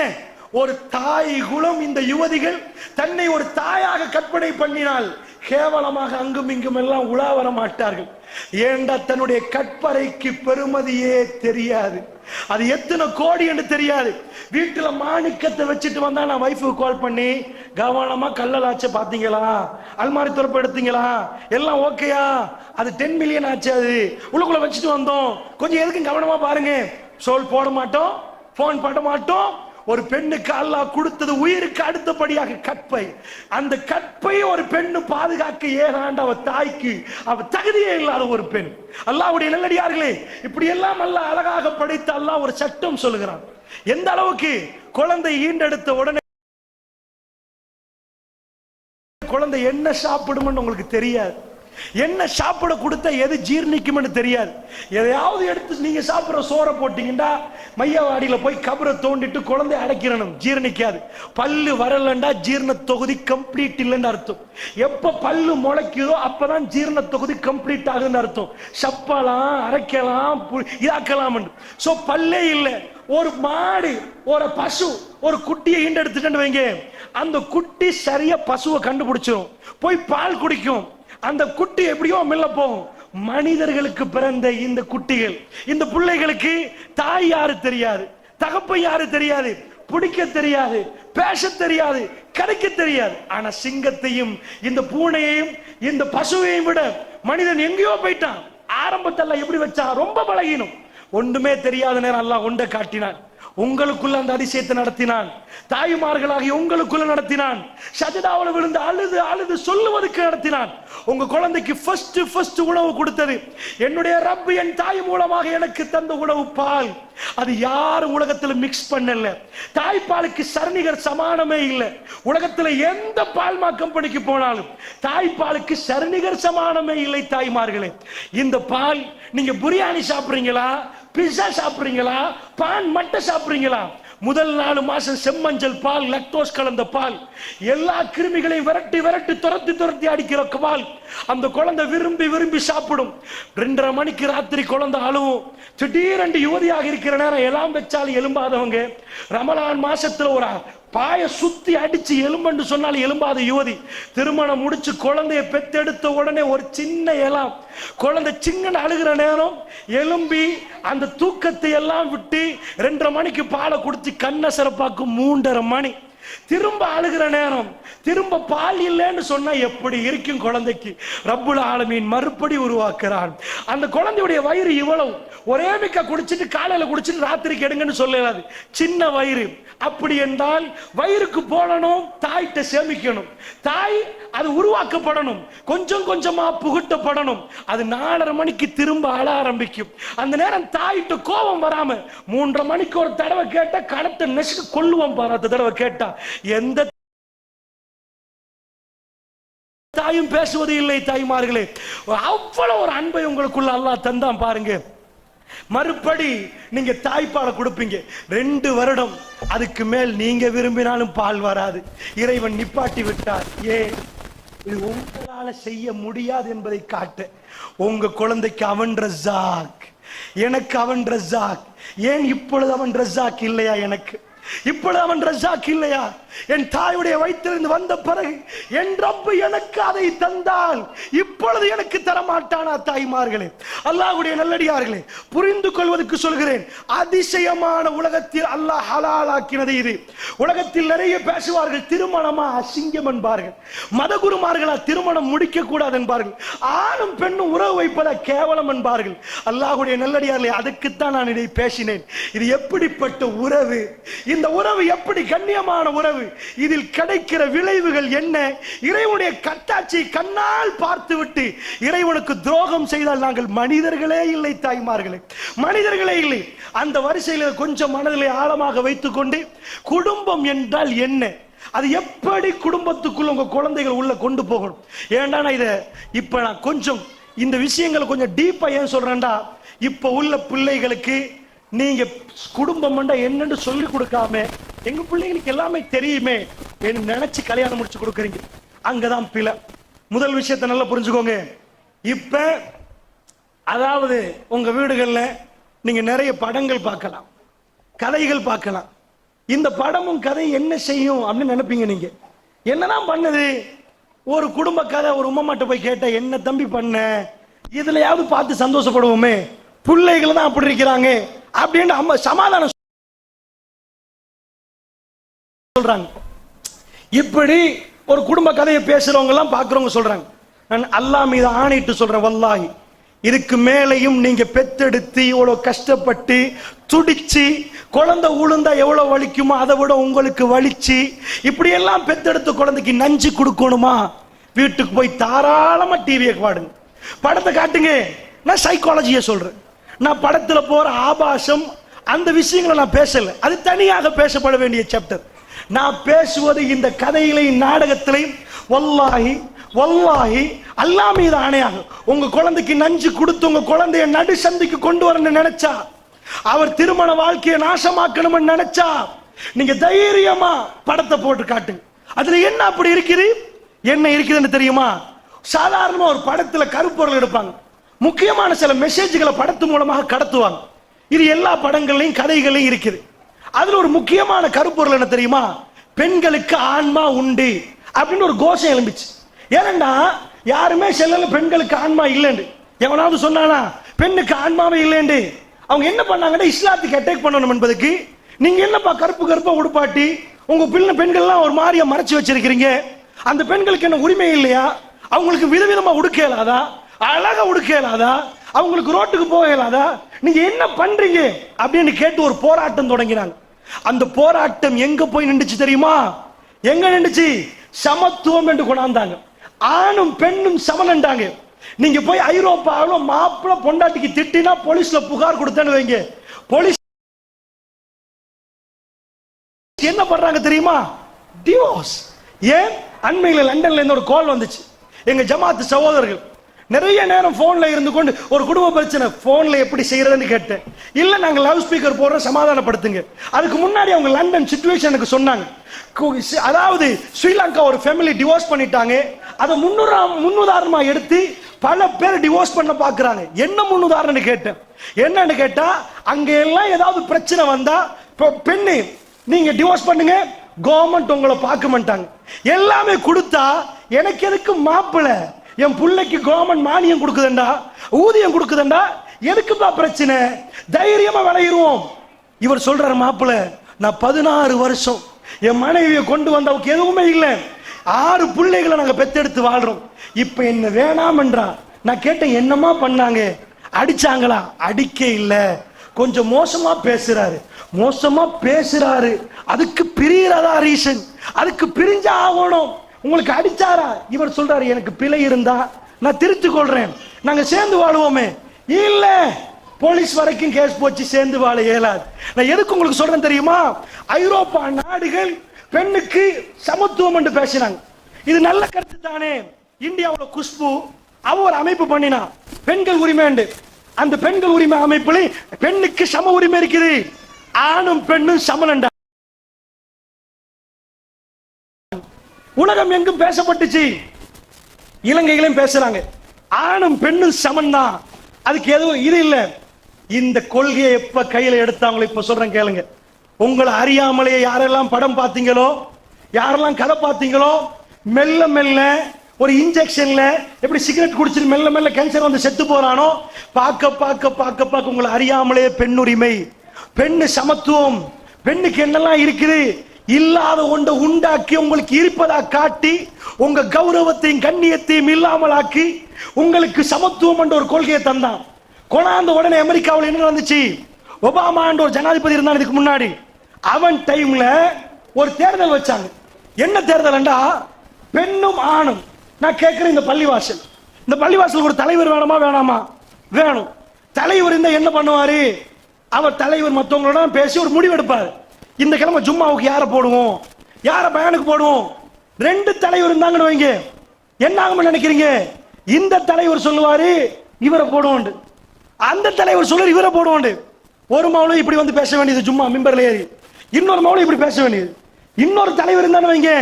ஒரு தாய் குலம். இந்த யுவதிகள் தன்னை ஒரு தாயாக கற்பனை பண்ணினால் கேவலமாக அங்கும் இங்கும் எல்லாம் உலா வர மாட்டார்கள். ஏண்டா தன்னுடைய கற்பறைக்கு பெருமதியே தெரியாது. அது எத்தனை கோடி என்று தெரியாது. வீட்டுல மாணிக்கத்தை வச்சுட்டு வந்தா நான் வைஃபுக்கு கால் பண்ணி கவனமா கல்லலாச்ச பாத்தீங்களா, அல்மாரி துறப்பு எடுத்தீங்களா, எல்லாம் ஓகேயா, அது 10 மில்லியன் ஆச்சு, அது உள்ளுக்குள்ள வச்சுட்டு வந்தோம், கொஞ்சம் எதுக்கும் கவனமா பாருங்க. சோல் போட மாட்டோம், போன் பண்ண மாட்டோம். ஒரு பெண்ணுக்கு அல்லாஹ் கொடுத்தது உயிருக்கு அடுத்தபடியாக கற்பை. அந்த கற்பை ஒரு பெண்ணு பாதுகாக்க ஏகாண்ட அவ தாய்க்கு அவ தகுதியே இல்லாத ஒரு பெண். அல்லாஹ்வுடைய நல்லடியார்களே, இப்படி எல்லாம் அல்லாஹ் அழகாக படைத்த அல்லாஹ் ஒரு சட்டம் சொல்லுகிறான். எந்த அளவுக்கு குழந்தை ஈண்டெடுத்த உடனே குழந்தை என்ன சாப்பிடும்னு உங்களுக்கு தெரியாது. என்ன சாப்பிட கொடுத்தா எது ஜீர்ணிக்கும்னு தெரியாது. எதையாவது எடுத்து நீங்க சாப்பிடுற சோறை போட்டீங்கன்னா மையவாடியில போய் கபரை தோண்டிட்டு குழந்தை அடைக்கிறணும், ஜீர்ணிக்காது. பல்லு வரலண்டா ஜீரண தொகுதி கம்ப்ளீட் இல்லைன்னு அர்த்தம். எப்ப பல்லு முளைக்குதோ அப்பதான் ஜீரண தொகுதி கம்ப்ளீட் ஆகுதுன்னு அர்த்தம். சப்பலாம், அரைக்கலாம், இதாக்கலாம். சோ பல்லே இல்லை. ஒரு மாடு, ஒரு பசு ஒரு குட்டியை ஈண்டெடுத்துட்டு வைங்க, அந்த குட்டி சரியா பசுவை கண்டுபிடிச்சிடும், போய் பால் குடிக்கும். அந்த குட்டி எப்படியோ மெல்ல போகும். மனிதர்களுக்கு பிறந்த இந்த குட்டிகள், இந்த பிள்ளைகளுக்கு தாய் யாரு தெரியாது, தகப்பை யாரு தெரியாது, பிடிக்க தெரியாது, பேச தெரியாது, கரைக்க தெரியாது. ஆனா சிங்கத்தையும் இந்த பூனையையும் இந்த பசுவையும் விட மனிதன் எங்கேயோ போயிட்டான். ஆரம்பத்தில் எப்படி வச்சா ரொம்ப பழகினும். ஒன்றுமே தெரியாத நேரம் அல்லாஹ் ஒன்றை காட்டினான். உங்களுக்குள்ள அந்த அதிசயத்தை நடத்தினான். தாய்மார்களாகி உங்களுக்குள்ள நடத்தினான். சஜதாவுல விழுந்து அழுது அழுது சொல்லுவதற்கு நடத்தினான். உங்க குழந்தைக்கு ஃபர்ஸ்ட் உணவு கொடுத்தது என்னுடைய ரப்பு, என் தாய் மூலமாக எனக்கு தந்த உணவு பால். அது யாரும் உலகத்துல மிக்ஸ் பண்ணல. தாய்ப்பாலுக்கு சரணிகர் சமானமே இல்லை. உலகத்துல எந்த பால்மா கம்பெனிக்கு போனாலும் தாய்ப்பாலுக்கு சரணிகர் சமானமே இல்லை. தாய்மார்களே, இந்த பால் நீங்க பிரியாணி சாப்பிடுறீங்களா, பிஸா சாப்பிடுறீங்களா, பான் மட்டை சாப்பிடுறீங்களா, முதல் 4 மாசம் செம்மஞ்சள் பால், லக்டோஸ் கலந்த பால், எல்லா கிருமிகளையும் விரட்டி விரட்டி துரத்தி அடிக்கிற பால் அந்த குழந்தை விரும்பி விரும்பி சாப்பிடும். 2:30 மணிக்கு ராத்திரி குழந்தை அழுவும். திடீரென்று யுவதியாக இருக்கிற நேரம் எல்லாம் வச்சாலும் எலும்பாதவங்க, ரமலான் மாசத்துல ஒரு பாய சுத்தி அடிச்சு எலும்பு சொன்னாலும் எலும்பாத யுவதி திருமணம் முடிச்சு குழந்தைய பெத்தெடுத்த உடனே ஒரு சின்ன எலாம் குழந்தை சின்ன அழுகிற நேரம் எலும்பி அந்த தூக்கத்தை எல்லாம் விட்டு 2:30 மணிக்கு பாலை குடிச்சு கண்ணை சிறப்பாக்கும். 3:30 மணி திரும்ப அழுகிற நேரம், திரும்ப பால் இல்லைன்னு சொன்னா எப்படி இருக்கும் குழந்தைக்கு? ரப்புல் ஆலமீன் மறுபடி உருவாக்குறான். அந்த குழந்தையுடைய வயிறு இவ்வளவு, ஒரே மிக்க குடிச்சிட்டு காலையில குடிச்சிட்டு ராத்திரிக்கு எடுங்கன்னு சொல்லலாது, சின்ன வயிறு. அப்படி என்றால் வயிறுக்கு போடணும், தாய்கிட்ட சேமிக்கணும், தாய் அது உருவாக்கப்படணும், கொஞ்சம் கொஞ்சமா புகுட்டப்படணும். அது 4:30 மணிக்கு திரும்ப அழ ஆரம்பிக்கும். அந்த நேரம் தாய்கிட்ட கோபம் வராம 3:30 மணிக்கு ஒரு தடவை கேட்டா கணத்தை நெசுக்கு கொள்ளுவோம் பாரு. அந்த தடவை கேட்டா எந்த தாயும் பேசுவது இல்லை. தாய்மார்களே, அவ்வளவு ஒரு அன்பை உங்களுக்குள்ள அல்லாஹ் தந்தான் பாருங்க. மறுபடி நீங்க தாய்ப்பாலை கொடுப்பீங்க 2 வருடம், அதுக்கு மேல் நீங்க விரும்பினாலும் பால் வராது. இறைவன் நிப்பாட்டி விட்டார். ஏன்? இது உங்களால செய்ய முடியாது என்பதை காட்ட. உங்க குழந்தைக்கு அவன் ரஸாக், எனக்கு அவன் ரஸாக். ஏன் இப்பொழுது அவன் ரஸாக் இல்லையா? எனக்கு இப்பொழுது அவன் ரஸாக் இல்லையா? என் தாயுடைய வயிற்றிலிருந்து வந்த பிறகு என் ரப்பு எனக்கு அதை தந்தால் இப்பொழுது எனக்கு தரமாட்டானா? தாய்மார்களே, அல்லாஹ்வுடைய நல்லடியார்களே, புரிந்து கொள்வதற்கு சொல்கிறேன். அதிசயமான உலகத்தில் அல்லாஹ் ஹலாலாக்கினது இது. உலகத்தில் நிறைய பேசுவார்கள், திருமணமா அசிங்கம் என்பார்கள், மதகுருமார்களா திருமணம் முடிக்க கூடாது என்பார்கள், ஆணும் பெண்ணும் உறவு வைப்பதா கேவலம் என்பார்கள். அல்லாஹ்வுடைய நல்லடியார்களே, அதுக்குத்தான் நான் இதை பேசினேன். இது எப்படிப்பட்ட உறவு? இந்த உறவு எப்படி கண்ணியமான உறவு? இதில் கிடைக்கிற விளைவுகள் என்ன? இறைவனுடைய கட்டாட்சி கண்ணால் பார்த்துவிட்டு இறைவனுக்கு துரோகம் செய்தால் நாங்கள் மனிதர்களே இல்லை. தாய்மார்களே, மனிதர்களே இல்லை. அந்த வரிசையில் கொஞ்சம் மனதிலே ஆழமாக வைத்துக் கொண்டு, குடும்பம் என்றால் என்ன, அது எப்படி குடும்பத்துக்குள்ள உங்க குழந்தைகள் உள்ள கொண்டு போகணும். ஏன்டா நான் இதை இப்ப நான் கொஞ்சம் இந்த விஷயங்களை கொஞ்சம் டீப்பா ஏன் சொல்றேன்டா, இப்ப உள்ள பிள்ளைகளுக்கு நீங்க குடும்பம் என்னன்னு சொல்லி கொடுக்காம எங்க பிள்ளைங்களுக்கு எல்லாமே தெரியுமே என்று நினைச்சு கல்யாணம் முடிச்சு கொடுக்குறீங்க. அங்கதான் பிழை. முதல் விஷயத்தை நல்லா புரிஞ்சுக்கோங்க. இப்ப அதாவது உங்க வீடுகள்ல நீங்க நிறைய படங்கள் பார்க்கலாம், கதைகள் பார்க்கலாம். இந்த படமும் கதை என்ன செய்யும் அப்படின்னு நினைப்பீங்க. நீங்க என்னதான் பண்ணுது? ஒரு குடும்ப கதை ஒரு உம்மமாட்ட போய் கேட்ட, என்ன தம்பி பண்ண, இதுலயாவது பார்த்து சந்தோஷப்படுவோமே, பிள்ளைகள் தான் அப்படி இருக்கிறாங்க அப்படின்னு அம்மா சமாதானம் சொல்றாங்க. இப்படி ஒரு குடும்ப கதையை பேசுறவங்க எல்லாம் பாக்குறவங்க சொல்றாங்க, நான் அல்லாஹ் மீது ஆணையிட்டு சொல்றேன், வல்லாஹி இதுக்கு மேலையும் நீங்க பெத்தெடுத்து இவ்வளவு கஷ்டப்பட்டு துடிச்சு குழந்தை உளுந்தா எவ்வளவு வலிக்குமோ அதை விட உங்களுக்கு வலிச்சு இப்படி எல்லாம் பெத்தெடுத்த குழந்தைக்கு நஞ்சு கொடுக்கணுமா? வீட்டுக்கு போய் தாராளமா டிவியை பாடுங்க, படத்தை காட்டுங்க. நான் சைக்காலஜியை சொல்றேன். நான் படத்துல போற ஆபாசம் அந்த விஷயங்களை நான் பேசல, அது தனியாக பேசப்பட வேண்டிய சாப்டர். நான் பேசுவது இந்த கதையிலையும் நாடகத்திலையும் வல்லாஹி வல்லாஹி அல்லாஹ் மீது ஆணையாக, உங்க குழந்தைக்கு நஞ்சு கொடுத்து உங்க குழந்தைய நடு சந்திக்கு கொண்டு வரணும்னு நினைச்சா, அவர் திருமண வாழ்க்கையை நாசமாக்கணும்னு நினைச்சா, நீங்க தைரியமா படத்தை போட்டு காட்டுங்க. அதுல என்ன அப்படி இருக்குது, என்ன இருக்குதுன்னு தெரியுமா? சாதாரணமா ஒரு படத்துல கருப்பொருள் எடுப்பாங்க, முக்கியமான சில மெசேஜ்களை படத்து மூலமாக கடத்துவாங்க. இது எல்லா படங்கள்லையும் கதைகளையும் இருக்குது. அதுல ஒரு முக்கியமான கருப்பொருள் என்ன தெரியுமா? பெண்களுக்கு ஆன்மா உண்டு அப்படின்னு ஒரு கோஷம் எழும்பிச்சு. ஏனண்டா யாருமே செல்லல பெண்களுக்கு ஆன்மா இல்லைன்னு எவனாவது சொன்னானா? பெண்ணுக்கு ஆன்மாவே இல்லைன்னு அவங்க என்ன பண்ணாங்கன்னா, இஸ்லாத்துக்கு அட்டாக் பண்ணணும் என்பதுக்கு நீங்க என்னப்பா கருப்பு கருப்பா உடுப்பாட்டி உங்க பெண்கள்லாம் ஒரு மாதிரியா மறைச்சு வச்சிருக்கிறீங்க, அந்த பெண்களுக்கு என்ன உரிமை இல்லையா? அவங்களுக்கு விதவிதமா உடுக்க இயலாதா? அழகா உடுக்க இயலாதா? அவங்களுக்கு ரோட்டுக்கு போக இயலாதா? நீங்க என்ன பண்றீங்க அப்படின்னு கேட்டு ஒரு போராட்டம் தொடங்கினாங்க. அந்த போராட்டம் எங்க போய் நின்றுச்சு தெரியுமா? எங்க நின்றுச்சு? சமத்துவம் என்று கொண்டாந்தாங்க. ஆணும் பெண்ணும் சமன்ண்டாங்க. நீங்க போய் ஐரோப்பாவில மாப்பிள்ள பொண்டாட்டிக்கு திட்டினா போலீஸ்ல புகார் கொடுத்தேன்னு வைங்க, போலீஸ் என்ன பண்றாங்க தெரியுமா? டிவோர்ஸ். ஏன்? அண்மையில் லண்டன்ல இருந்து ஒரு கால் வந்துச்சு. எங்க ஜமாத்து சகோதரர்கள் நிறைய நேரம் போன்ல இருந்து கொண்டு ஒரு குடும்ப பிரச்சனை போன்ல எப்படி செய்யறதுன்னு கேட்டேன். இல்ல நாங்க லவ் ஸ்பீக்கர் போடுற சமாதானப்படுத்துங்க. அதுக்கு முன்னாடி அவங்க லண்டன் சிச்சுவேஷனுக்கு சொன்னாங்க. அதாவது ஸ்ரீலங்கா ஒரு ஃபேமிலி டிவோர்ஸ் பண்ணிட்டாங்க. அதை முன்னுதாரணமா எடுத்து பல பேர் டிவோர்ஸ் பண்ண பாக்குறாங்க. என்ன முன்னுதாரணம் கேட்டேன். என்னன்னு கேட்டா, அங்க எல்லாம் ஏதாவது பிரச்சனை வந்தா பெண்ணு நீங்க டிவோர்ஸ் பண்ணுங்க, கவர்மெண்ட் உங்களை பார்க்க மாட்டாங்க. எல்லாமே கொடுத்தா எனக்கு எதுக்கு மாப்பிள்ளை? என் பிள்ளைக்கு கவர்மெண்ட் மானியம் கொடுக்குதுண்டா, ஊதியம் கொடுக்குதுண்டா, எதுக்குப்பா பிரச்சனை? தைரியமா விளையிடுவோம். இவர் சொல்றாரு, மாப்பிள்ளை நான் 16 வருஷம் என் மனைவியை கொண்டு வந்தவங்க எதுவுமே இல்லை, 6 பிள்ளைகளை நாங்க பெத்தெடுத்து வாழ்றோம், இப்ப என்ன வேணாம்ன்றா. நான் கேட்டேன், என்னமா பண்ணாங்க? அடிச்சாங்களா? அடிக்க இல்ல, கொஞ்சம் மோசமா பேசுறாரு. மோசமா பேசுறாரு, அதுக்கு பிரியறதா ரீசன்? அதுக்கு பிரிஞ்சா ஆகணும். உங்களுக்கு அடிச்சாரா? இவர் சொல்றாரு, எனக்கு பிழை இருந்தா நான் திருத்திக் கொள்றேன், நாங்க சேர்ந்து வாழுவோமே. இல்ல, போலீஸ் வரைக்கும் கேஸ் போச்சு, சேர்ந்து வாழ இயலாது. நான் எதுக்கு உங்களுக்கு சொல்றேன் தெரியுமா? ஐரோப்பா நாடுகள் பெண்ணுக்கு சமத்துவம் என்று பேசினாங்க. இது நல்ல கருத்து தானே. இந்தியாவில் குஷ்பு அவ ஒரு அமைப்பு பண்ணினா பெண்கள் உரிமை. அந்த பெண்கள் உரிமை அமைப்புல பெண்ணுக்கு சம உரிமை இருக்குது. ஆணும் பெண்ணும் சமனண்டா. உலகம் எங்கும் பேசப்பட்டுச்சு, இலங்கையிலும் பேசுறாங்க. ஆணும் பெண்ணும் சமன் தான், அதுக்கு எதுவும் இது இல்ல. இந்த கொள்கையை எப்ப கையில எடுத்தாங்களோ, இப்ப சொல்றேன் கேளுங்க. உங்களை அறியாமலே யாரெல்லாம் படம் பார்த்தீங்களோ, யாரெல்லாம் கதை பார்த்தீங்களோ, மெல்ல மெல்ல ஒரு இன்ஜெக்ஷன்ல எப்படி சிகரெட் குடிச்சிட்டு மெல்ல மெல்ல கேன்சர் வந்து செத்து போறானோ, பார்க்க பார்க்க பார்க்க பார்க்க உங்களை அறியாமலே பெண்ணுரிமை, பெண்ணு சமத்துவம், பெண்ணுக்கு என்னெல்லாம் இருக்குது இல்லாத ஒன்றை உண்டாக்கி உங்களுக்கு இருப்பதா காட்டி உங்க கௌரவத்தையும் கண்ணியத்தையும் இல்லாமலாக்கி உங்களுக்கு சமத்துவம் என்ற ஒரு கொள்கையை தந்தான். கொண்டாந்த உடனே அமெரிக்காவில் என்ன நடந்துச்சு? ஒபாமா என்ற ஒரு ஜனாதிபதி இருந்தான் இதுக்கு முன்னாடி. அவன் டைம்ல ஒரு தேர்தல் வச்சாங்க. என்ன தேர்தல்ண்டா, பெண்ணும் ஆணும். நான் கேட்கிறேன், இந்த பள்ளிவாசல் ஒரு தலைவர் வேணுமா வேணாமா? வேணும். தலைவர் இருந்தா என்ன பண்ணுவாரு? அவர் தலைவர் மற்றவங்களோட பேசி ஒரு முடிவு எடுப்பார். இந்த கிழமை ஜும்மாவுக்கு யாரை போடுவோம், யாரை பயனுக்கு போடுவோம். 2 தலைவர் இருந்தாங்கன்னு வைங்க, என்ன ஆகும் நினைக்கிறீங்க? இந்த தலைவர் சொல்லுவாரு இவரை போடுவோம், அந்த தலைவர் சொல்லுவார் இவரை போடுவோம். ஒரு மௌலவி இப்படி வந்து பேச வேண்டியது ஜும்மா மிம்பர்ல ஏறி, இன்னொரு மௌலவி இப்படி பேச வேண்டியது. இன்னொரு தலைவர் இருந்தான்னு வைங்க,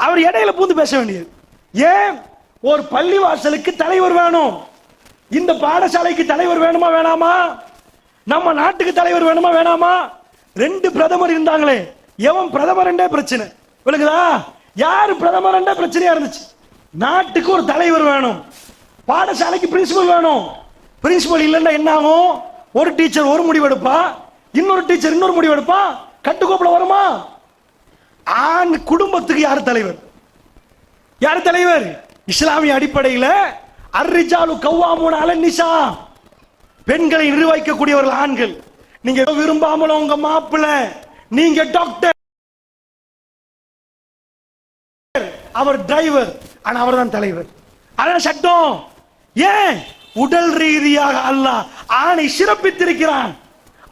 அவர் இடையில பூந்து பேச வேண்டியது. ஏன்? ஒரு பள்ளிவாசலுக்கு தலைவர் வேணும். இந்த பாடசாலைக்கு தலைவர் வேணுமா வேணாமா? நம்ம நாட்டுக்கு தலைவர் வேணுமா வேணாமா? 2 பிரதமர் இருந்தாங்களே, எவன் பிரதமர் என்றே பிரச்சனை. விளக்குதா? யாரு பிரதமர் என்றே பிரச்சனையா இருந்துச்சு. நாட்டுக்கு ஒரு தலைவர் வேணும், பாடசாலைக்கு பிரின்சிபல் வேணும். பிரின்சிபல் இல்லைன்னா என்ன ஆகும்? ஒரு டீச்சர் ஒரு முடிவு எடுப்பா, இன்னொரு டீச்சர் இன்னொரு முடிவு எடுப்பா, கட்டுக்கோப்புல வருமா? ஆண் குடும்பத்துக்கு யார் தலைவர்? யார் தலைவர்? இஸ்லாமிய அடிப்படையில் அர்ரிஜாலு கவ்வாமூன அலன் நிசா, பெண்களை நிர்வகிக்கக்கூடியவர்கள் ஆண்கள். நீங்க விரும்பாமல உங்க மாப்பிள்ளை, நீங்க டாக்டர், அவர் டிரைவர், ஆனா அவர் தான் தலைவர். அதான் சட்டம். ஏன்? உடல் ரீதியாக அல்லாஹ் ஆணை சிறப்பித்திருக்கிறான்,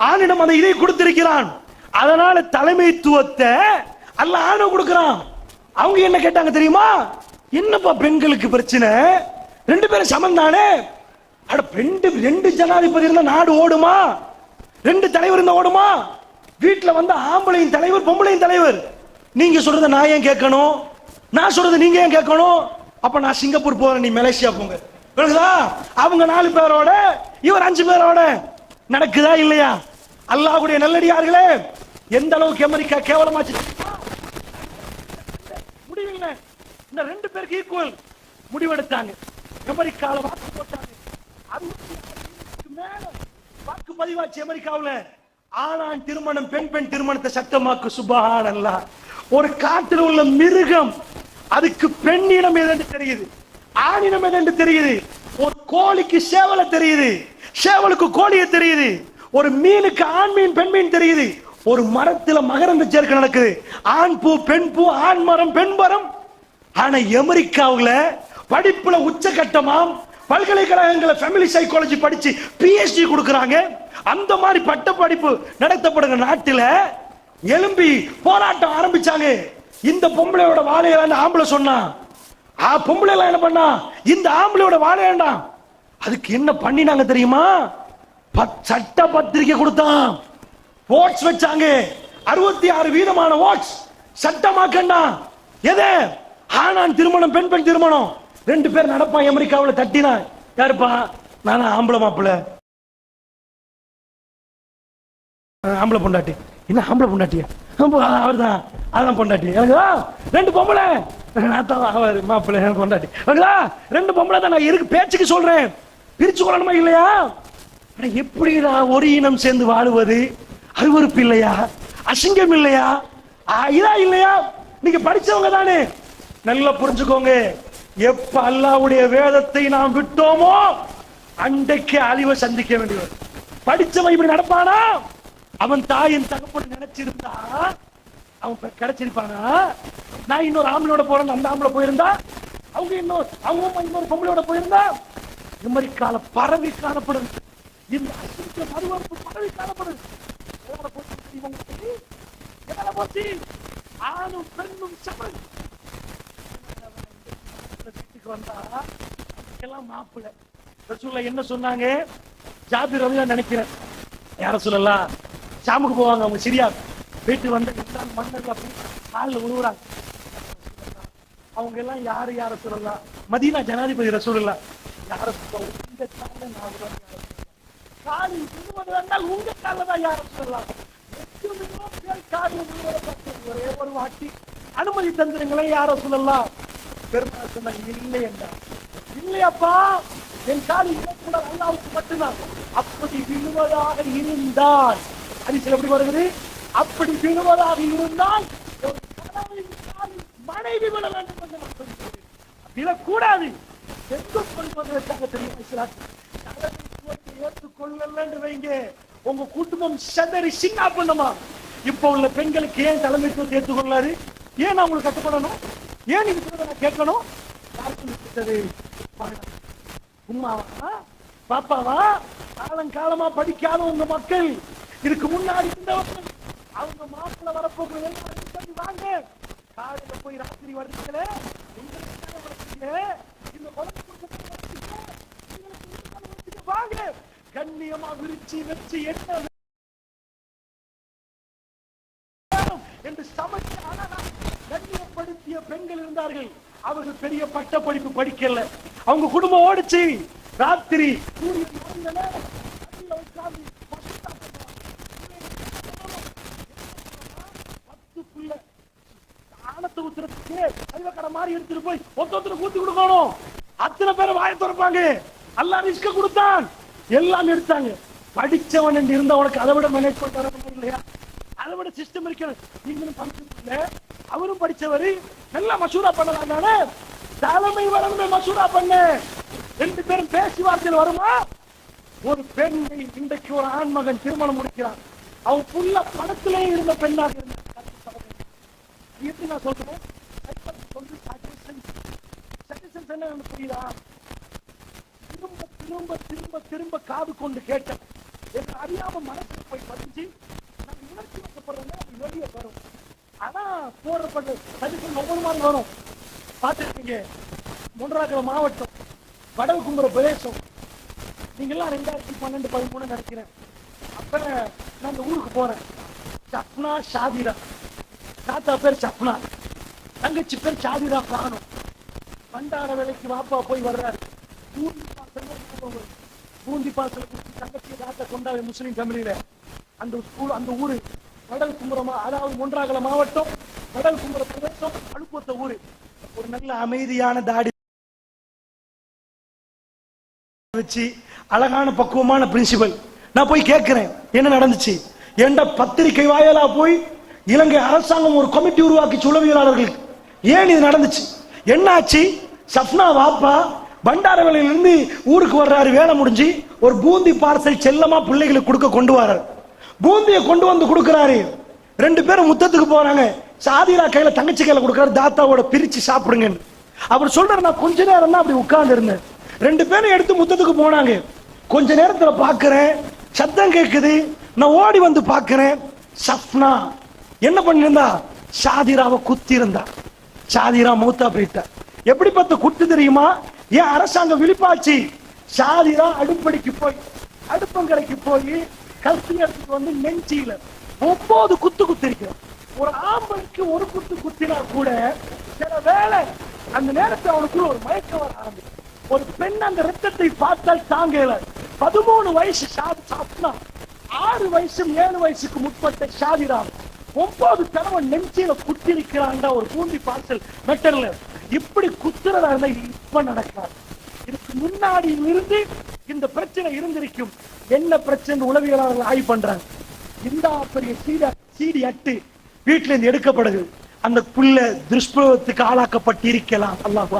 ஆணிடம் அந்த இதை கொடுத்திருக்கிறான். அதனால தலைமைத்துவத்தை அல்லாஹ் ஆணை கொடுக்கிறான். அவங்க என்ன கேட்டாங்க தெரியுமா? என்னப்பா பெண்களுக்கு பிரச்சனை, 2 பேரும் சமம் தானே? அட 2 ஜனாதிபதி இருந்தா நாடு ஓடுமா? 2 தலைவர் இருந்தா ஓடுமா? வீட்டுல வந்து ஆம்பளையும் தலைவர் பொம்பளையும் தலைவர். நீங்க சொல்றத நான் ஏன் கேட்கணும்? நான் சொல்றது நீங்க ஏன் கேட்கணும்? அப்ப நான் சிங்கப்பூர் போறேன், நீ மலேசியா போங்க. அவங்க 4 பேரோட இவர் 5 பேரோட நடக்குதா இல்லையா? அல்லாஹ்வுடைய நல்லடியார்களே, எந்த அளவுக்கு அமெரிக்கா கேவலமாச்சு முடிவில்லை. இந்த 2 பேருக்கு ஈக்குவல் முடிவெடுத்தாங்க. அமெரிக்கால வாக்கு போட்டாங்க. 60 மேல வாக்கு பதிவாச்சு அமெரிக்காவுல. ஆணான் திருமணம், பெண் திருமணத்தை சட்டமாக்கு. சுப்ஹானல்லாஹ். ஒரு காட்டில் உள்ள மிருகம், அதுக்கு பெண்ணினம் எது தெரியுது, ஆணினம் எது தெரியுது. ஒரு கோழிக்கு சேவலை தெரியுது, சேவலுக்கு கோழிய தெரியுது. ஒரு மீனுக்கு ஆண் மீன் பெண் மீன் தெரியுது. ஒரு மரத்துல மகரந்த சேர்க்கை நடக்குது, ஆண் பூ பெண் பூ, ஆண் மரம் பெண் மரம். ஆனா அமெரிக்காவுல படிப்புல உச்சகட்டமாம், பல்கலைக்கழகங்களை ஃபேமிலி சைக்காலஜி படிச்சு PhD கொடுக்கறாங்க. அந்த மாதிரி பட்ட படிப்பு நடத்தப்படுகிற நாட்டில எலும்பி போராட்டம் ஆரம்பிச்சாங்க. இந்த பொம்பளையோட வாழையெல்லாம் ஆம்பளை சொன்னா, பொம்பளை எல்லாம் என்ன பண்ணா, இந்த ஆம்பளையோட வாழ வேண்டாம். அதுக்கு என்ன பண்ணினாங்க தெரியுமா? சட்ட பத்திரிகை கொடுத்தான், ஓட்ஸ் வச்சாங்க. 66% ஓட்ஸ் சட்டமாக்கண்டா. எது? ஆணான் திருமணம், பெண் திருமணம். 2 பேர் நடப்பான் அமெரிக்காவில். தட்டினா யாருப்பா? நானா ஆம்பளை மாப்பிள்ள, ஆம்பளை பொண்டாட்டி. என்ன ஆம்பளை பொண்டாட்டியா? அவர் தான், அதான் பொண்டாட்டி. எனக்கு 2 பொம்பளை, அவர் மாப்பிள்ளை பொண்டாட்டி. 2 பொம்பளை தான். நான் இருக்கு பேச்சுக்கு சொல்றேன், பிரிச்சு கொள்ளணுமா இல்லையா? எப்படிடா ஒரு இனம் சேர்ந்து வாழுவது? அருவருப்பு இல்லையா? அசிங்கம் இல்லையா? இதா இல்லையா? நீங்க படிச்சவங்க தானே, நல்லா புரிஞ்சுக்கோங்க. எப்ப அல்லாஹ்வுடைய வேதத்தை நாம் விட்டோமோ அன்றைக்கு அழிவை சந்திக்க வேண்டியவர். படிச்சவன் இப்படி நடப்பானா? அவன் தாயின் தகப்பன் நினைச்சிருந்தா அவன் கிடைச்சிருப்பானா? நான் இன்னொரு ஆம்பளோட போறேன், அந்த ஆம்பளை போயிருந்தா, அவங்க இன்னொரு பொம்பளையோட போயிருந்தா, இது மாதிரி கால பரவி காணப்படும். இந்த அசிங்க மறுவறுப்பு பரவி காணப்படும். போச்சு ஆணும் பெண்ணும் சமன். வீட்டுக்கு வந்தா எல்லாம் மாப்பிள்ளை. ரசூலுல்லாஹ் என்ன சொன்னாங்க? ஜாபிர் ரலியல்லாஹு நினைக்கிறேன், யார சொல்லலாம், ஷாமுக்கு போவாங்க அவங்க, சிரியா. வீட்டு வந்து மன்னர்கள் அப்படி காலில் விழுவுறாங்க. அவங்க எல்லாம் யார சொல்லலாம்? மதீனா ஜனாதிபதி ரசூலுல்லாஹ். யார சொல்லுவாங்க? இந்த காலில் விழுவதால் உங்க காலில் தான் யார சொல்லலாம். ஒரே ஒரு வாட்டி அனுமதி தந்துருங்களேன் யார சொல்லலாம். பெருமாள் சொன்னாங்க இல்லை என்றார். இல்லையப்பா, என் கால் கூட அல்லாவுக்கு மட்டும்தான். அப்படி விழுவதாக இருந்தால், ஹதீஸ்ல எப்படி வருகிறது, அப்படி விழுவதாக இருந்தால் மனைவி விட வேண்டும் என்று நான் சொல்கிறேன். விழக்கூடாது என்று கொள்வதற்காக தெரியும். ஏற்றுக்கொள்ளல என்று வைங்க, உங்க குடும்பம் சதறி சின்ன பண்ணுமா. இப்ப உள்ள பெண்களுக்கு ஏன் தலைமைத்துவத்தை ஏற்றுக்கொள்ளாரு? ஏன் அவங்களுக்கு கட்டுப்படணும்? ஏன் நீங்க சொல்றத கேட்கணும்? யாருக்கு உமாவா பாப்பாவா? காலங்காலமா படிக்காத உங்க மக்கள், இதுக்கு முன்னாடி இருந்தவர்கள், அவங்க மாப்பிள்ள வரப்போகுது வாங்க. காலையில போய் ராத்திரி வருதுங்களே, இந்த வாங்க கண்ணியமா விரிச்சி வச்சு என்ன என்று சமைச்சு கண்ணியப்படுத்திய பெண்கள் இருந்தார்கள். அவர்கள் பெரிய பட்ட படிப்பு படிக்கல, அவங்க குடும்பம் ஓடிச்சு. ராத்திரி ஆனத்தை ஊத்துறதுக்கு அறிவக்கடை மாதிரி எடுத்துட்டு போய் ஒருத்தருக்கு ஊத்தி கொடுக்கணும். அத்தனை பேரை வாய திறப்பாங்க. அல்லா ரிஸ்க கொடுத்தான், எல்லாம் எடுத்தாங்க. படிச்சவன் என்று இருந்தவனுக்கு அதை விட மேனேஜ் பண்ண இல்லையா? அதை விட சிஸ்டம் இருக்கிறது. நீங்களும் படிச்சது, அவரும் படிச்சவரு, நல்லா மசூரா பண்ணலாம் தானே. தலைமை வளர்ந்து மசூரா பண்ண, ரெண்டு பேரும் பேசி வார்த்தையில் வருமா? ஒரு பெண்ணை இன்றைக்கு ஒரு ஆண்மகன் திருமணம் முடிக்கிறான், அவன் புள்ள படத்திலே இருந்த பெண்ணாக இருந்தான். நான் சொல்றேன் புரியுதா? திரும்ப திரும்ப திரும்ப திரும்ப காது கொண்டு கேட்டேன். என்று அறியாம மனசுல போய் பதிஞ்சு நான் உணர்ச்சி வைக்கப்படுறேன். அது வெளியே வரும். ஆனா போடுறப்பட்ட சதிகள் ஒவ்வொரு மாதிரி வரும். பார்த்துருக்கீங்க, மூன்றாவது மாவட்டம் வடகும்புற பிரதேசம். நீங்கெல்லாம் 2012-13 நினைக்கிறேன். அப்ப நான் இந்த ஊருக்கு போறேன். சப்னா ஷாதிரா, தாத்தா பேர் சப்னா, தங்கச்சி பேர் ஷாதிரா காணும். பண்டார வேலைக்கு வாப்பா போய் வர்றாரு. பூந்தி பாசல தங்கச்சி தாத்தா கொண்டாவே முஸ்லீம் ஃபேமிலியில. அந்த ஸ்கூல், அந்த ஊரு கடல் கும்புறமா, அதாவது ஒன்றாகல மாவட்டம் கடல் கும்புற பிரதேசம், அழுப்பத்த ஊரு. ஒரு நல்ல அமைதியான தாடி வச்சு அழகான பக்குவமான பிரின்சிபல். நான் போய் கேட்கிறேன் என்ன நடந்துச்சு. என்ற பத்திரிகை வாயிலா போய் இலங்கை அரசாங்கம் ஒரு கமிட்டி உருவாக்கி உளவியலாளர்கள் ஏன் இது நடந்துச்சு, என்னாச்சு. சப்னா வாப்பா பண்டாரவேலையிலிருந்து ஊருக்கு வர்றாரு, வேலை முடிஞ்சு ஒரு பூந்தி பார்சல் செல்லமா பிள்ளைகளுக்கு கொடுக்க கொண்டு வர்றாரு. பூந்தியை கொண்டு வந்து கொடுக்கிறாரு. ரெண்டு பேரும் முத்தத்துக்கு போறாங்க. சாதிரா கையில தங்கச்சி கையில கொடுக்கிறாரு, தாத்தாவோட பிரிச்சு சாப்பிடுங்க. அவர் சொல்றாரு, நான் கொஞ்ச நேரம் தான் அப்படி உட்கார்ந்து இருந்தேன். ரெண்டு பேரும் எடுத்து முத்தத்துக்கு போனாங்க. கொஞ்ச நேரத்துல பாக்குறேன் சத்தம் கேட்குது. நான் ஓடி வந்து பாக்குறேன், சப்னா என்ன பண்ணிருந்தா, சாதிராவை குத்தி இருந்தா. சாதிரா மூத்தா போயிட்டா. எப்படி பார்த்து குட்டு தெரியுமா? ஏன் அரசாங்கம் விழிப்பாச்சு. சாதிரா அடுப்படிக்கு போய் அடுப்பங்கரைக்கு போய் கல்வி எடுத்துட்டு வந்து நெஞ்சியில 9 குத்து குத்திருக்கிறோம். ஒரு ஆம்பளுக்கு ஒரு குத்து குத்தினா கூட சில வேலை அந்த நேரத்தில் அவனுக்குள்ள ஒரு மயக்கம் வர ஆரம்பிக்கும். ஒரு பெண் அந்த ரத்தத்தை பார்த்தால் தாங்கல. 13 வயசு சாப்பிட்டா, 6 வயசு 7 வயசுக்கு முற்பட்ட ஷாதிரா 9 தடவை நெஞ்சில குத்திருக்கிறான்டா ஒரு பூந்தி பார்சல் மெட்டர்ல. இப்படி குத்துறதா இருந்தா இப்ப நடக்காது. இதுக்கு முன்னாடி இருந்து இந்த பிரச்சனை இருந்திருக்கும். என்ன பிரச்சனை உளவியலாளர்கள் ஆய்வு பண்றாங்க. இந்த பெரிய சீடி அட்டு வீட்டுல இருந்து எடுக்கப்படுது. அந்த புள்ள துஷ்பிரயோகத்துக்கு ஆளாக்கப்பட்டு இருக்கலாம். அல்லாஹ்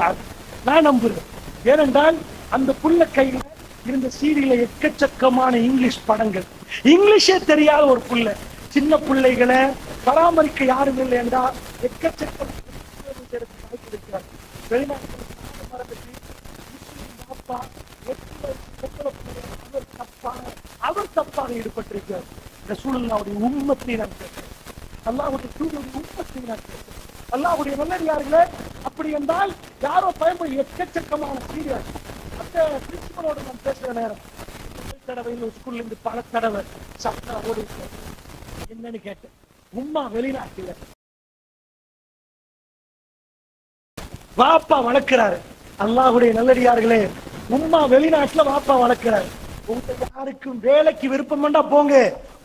நான் நம்புறேன். ஏனென்றால் அந்த புள்ள கையில இருந்த சீடியில எக்கச்சக்கமான இங்கிலீஷ் படங்கள். இங்கிலீஷே தெரியாத ஒரு புள்ள, சின்ன பிள்ளைகளை பராமரிக்க யாரும் இல்லை என்றால் எக்கச்சக்க வெளிநாட்டு அவர் தப்பாக ஈடுபட்டிருக்கிறார். ரசூலுல்லாஹ்வுடைய உம்மத்தை நான் கேட்கிறேன். அல்லாஹ்வுடைய தூதருடைய உம்மத்தை நான் கேட்கிறேன். அல்லாஹ்வுடைய நல்லடியார்களே, அப்படி என்றால் யாரோ பயன்படுத்தி எக்கச்சக்கமான சீரியல். அந்த பிரின்சிபலோட நான் பேசுற நேரம் தடவையில் ஸ்கூல்ல இருந்து பல தடவை சப்னா ஓடி என்னன்னு கேட்டேன். உம்மா வெளிநாட்டில வாப்பா வளர்க்கிறாரு. அல்லாஹ்வுடைய நல்லடியார்களே, உம்மா வெளிநாட்டுல வாப்பா வளர்க்கிறாரு. உங்க யாருக்கும் வேலைக்கு விருப்பம் வேண்டா போங்க,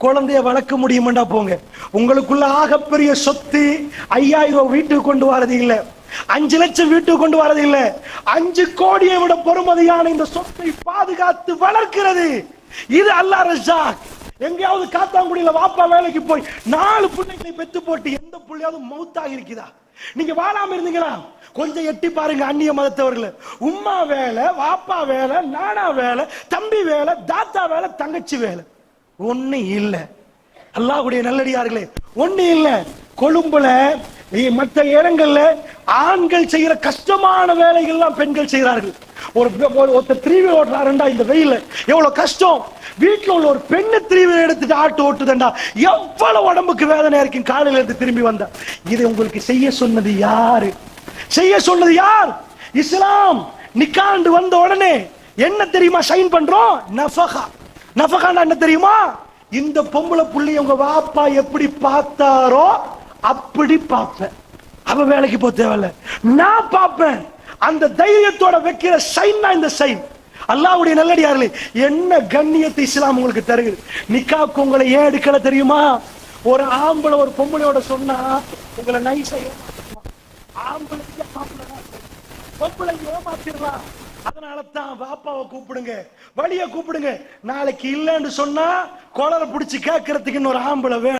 குழந்தைய வளர்க்க முடியுமாண்டா போங்க. உங்களுக்குள்ள ஆகப்பெரிய சொத்து 5000 ரூபாய் வீட்டுக்கு கொண்டு வரது இல்ல, 5 லட்சம் வீட்டுக்கு கொண்டு வரது இல்ல, 5 கோடியை விட பெருமதியான இந்த சொத்தை பாதுகாத்து வளர்க்கிறது இது அல்லாஹ் ரஸாக். எங்கேயாவது காத்தாங்குடியில வாப்பா வேலைக்கு போய் 4 பிள்ளைகளை பெத்து போட்டு எந்த பிள்ளையாவது மௌத்தாக இருக்குதா? நீங்க வாழாம இருந்தீங்களா? கொஞ்சம் எட்டி பாருங்க அந்நிய மதத்தவர்கள். உம்மா வேலை, வாப்பா வேலை, நானா வேலை, தம்பி வேலை, தாத்தா வேலை, தங்கச்சி வேலை, ஒண்ணு இல்ல. அல்லாஹ்வுடைய நல்லடியார்களே, ஒண்ணு இல்ல. கொழும்புல மற்ற இடங்கள்ல ஆண்கள் செய்யற கஷ்டமான வேலைகள்லாம் பெண்கள் செய்கிறார்கள். ஒருத்தர் 3 வீலர் ஓட்டுறாருண்டா இந்த வெயில எவ்வளவு கஷ்டம். வீட்டுல உள்ள ஒரு பெண்ணு 3 வீலர் எடுத்துட்டு ஆட்டு ஓட்டுதண்டா எவ்வளவு உடம்புக்கு வேதனை இருக்கும். காலையில இருந்து திரும்பி வந்தா இதை உங்களுக்கு செய்ய சொன்னது யாரு? செய்ய சொன்னது யார்? இஸ்லாம். நிக்காண்டு வந்த உடனே என்ன தெரியுமா சைன் பண்றோம்? நஃபகா. நஃபகான்னா என்ன தெரியுமா? இந்த பொம்பளை புள்ளி உங்க வாப்பா எப்படி பார்த்தாரோ அப்படி பார்ப்பேன். அவ வேலைக்கு போக தேவையில்ல, நான் பார்ப்பேன். அந்த தைரியத்தோட வைக்கிற சைன் தான் இந்த சைன். அல்லாஹ்வுடைய நல்லடியார்களே, என்ன கண்ணியத்தை இஸ்லாம் உங்களுக்கு தருகிறது. நிக்காக்கு உங்களை ஏன் எடுக்கல தெரியுமா? ஒரு ஆம்பளை ஒரு பொம்பளையோட சொன்னா உங்களை நைஸா ஆம்பளை பொம்பளை ஏமாத்திடலாம். அதனால தான் வாப்பாவை கூப்பிடுங்க, வழிய கூப்பிடுங்க. நாளைக்கு இல்லைன்னு சொன்னா கொலரை பிடிச்சு கேட்கறதுக்கு இன்னொரு ஆம்பளை வேணும்.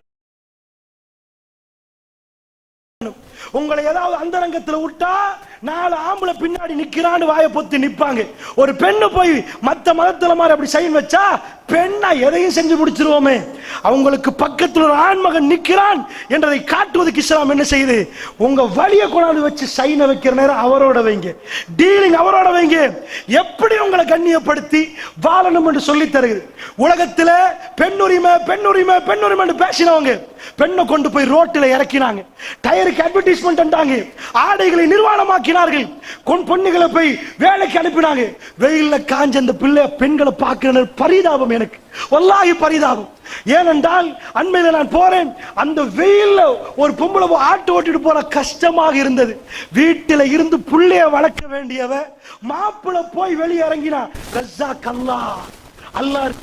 உங்களை ஏதாவது அந்தரங்கத்துல விட்டா 4 ஆம்பளை பின்னாடி நிக்கிறான்னு வாயை பொத்தி நிப்பாங்க. ஒரு பெண்ணு போய் மத்த மதத்துல மாதிரி அப்படி சைன் வச்சா பெண்ணா எதையும் செஞ்சு முடிச்சிருவோமே. அவங்களுக்கு பக்கத்தில் ஒரு ஆண்மகன் நிக்கிறான் என்றதை காட்டுவதற்கு இஸ்லாம் என்ன செய்யுது? உங்க வழியை கொண்டாந்து வச்சு சைனை வைக்கிற நேரம் அவரோட வைங்க, டீலிங் அவரோட வைங்க. எப்படி உங்களை கண்ணியப்படுத்தி வாழணும் என்று சொல்லி தருகிறது. உலகத்துல பெண்ணுரிமை பெண்ணுரிமை பெண்ணுரிமை பேசினவங்க பெண்ணை கொண்டு போய் ரோட்டில் இறக்கினாங்க, டயருக்கு அட்வர்டைஸ்மெண்ட் பண்ணாங்க, ஆடைகளை நிர்வாணமாக்கினார்கள், பொண்ணுகளை போய் வேலைக்கு அனுப்பினாங்க. வெயில்ல காஞ்ச அந்த பிள்ளை பெண்களை பார்க்கிற பரிதாபம் எனக்கு, வல்லாஹி பரிதாபம். ஏனென்றால் அண்மையில நான் போறேன், அந்த வெயில்ல ஒரு பொம்பளை ஆட்டு ஓட்டிட்டு போற கஷ்டமாக இருந்தது. வீட்டில இருந்து புள்ளைய வளர்க்க வேண்டியவ மாப்பிள்ளை போய் வெளியே இறங்கினா ரஸாக் அல்லாஹ். அல்லாஹ்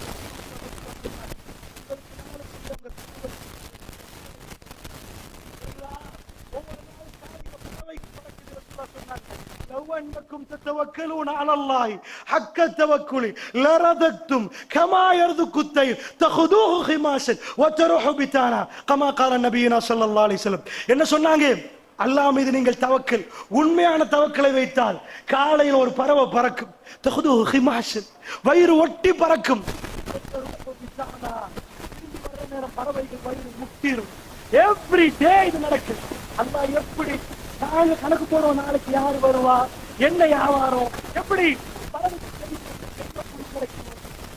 أنكم تتوكلون على الله حق التوكل لرزقتم كما يرزق الطير تأخذوه خماسا وتروح بطانا كما قال نبينا صلى الله عليه وسلم. என்ன சொன்னாங்க? அல்லாஹ் மீது நீங்கள் தவக்கல், உண்மையான தவக்கலை வைத்தால் காலையில் ஒரு பறவை பறக்கும், தஅخذوه خماسا, வயிறு ஒட்டி பறக்கும், பறவைகள் வயிறு முட்டிரும். எவ்ரி டே இது நடக்கும். அல்லாஹ் எப்படி நாங்க கணக்கு போறோம், நாளைக்கு யாரு வருவா, என்ன வியாபாரம், எப்படி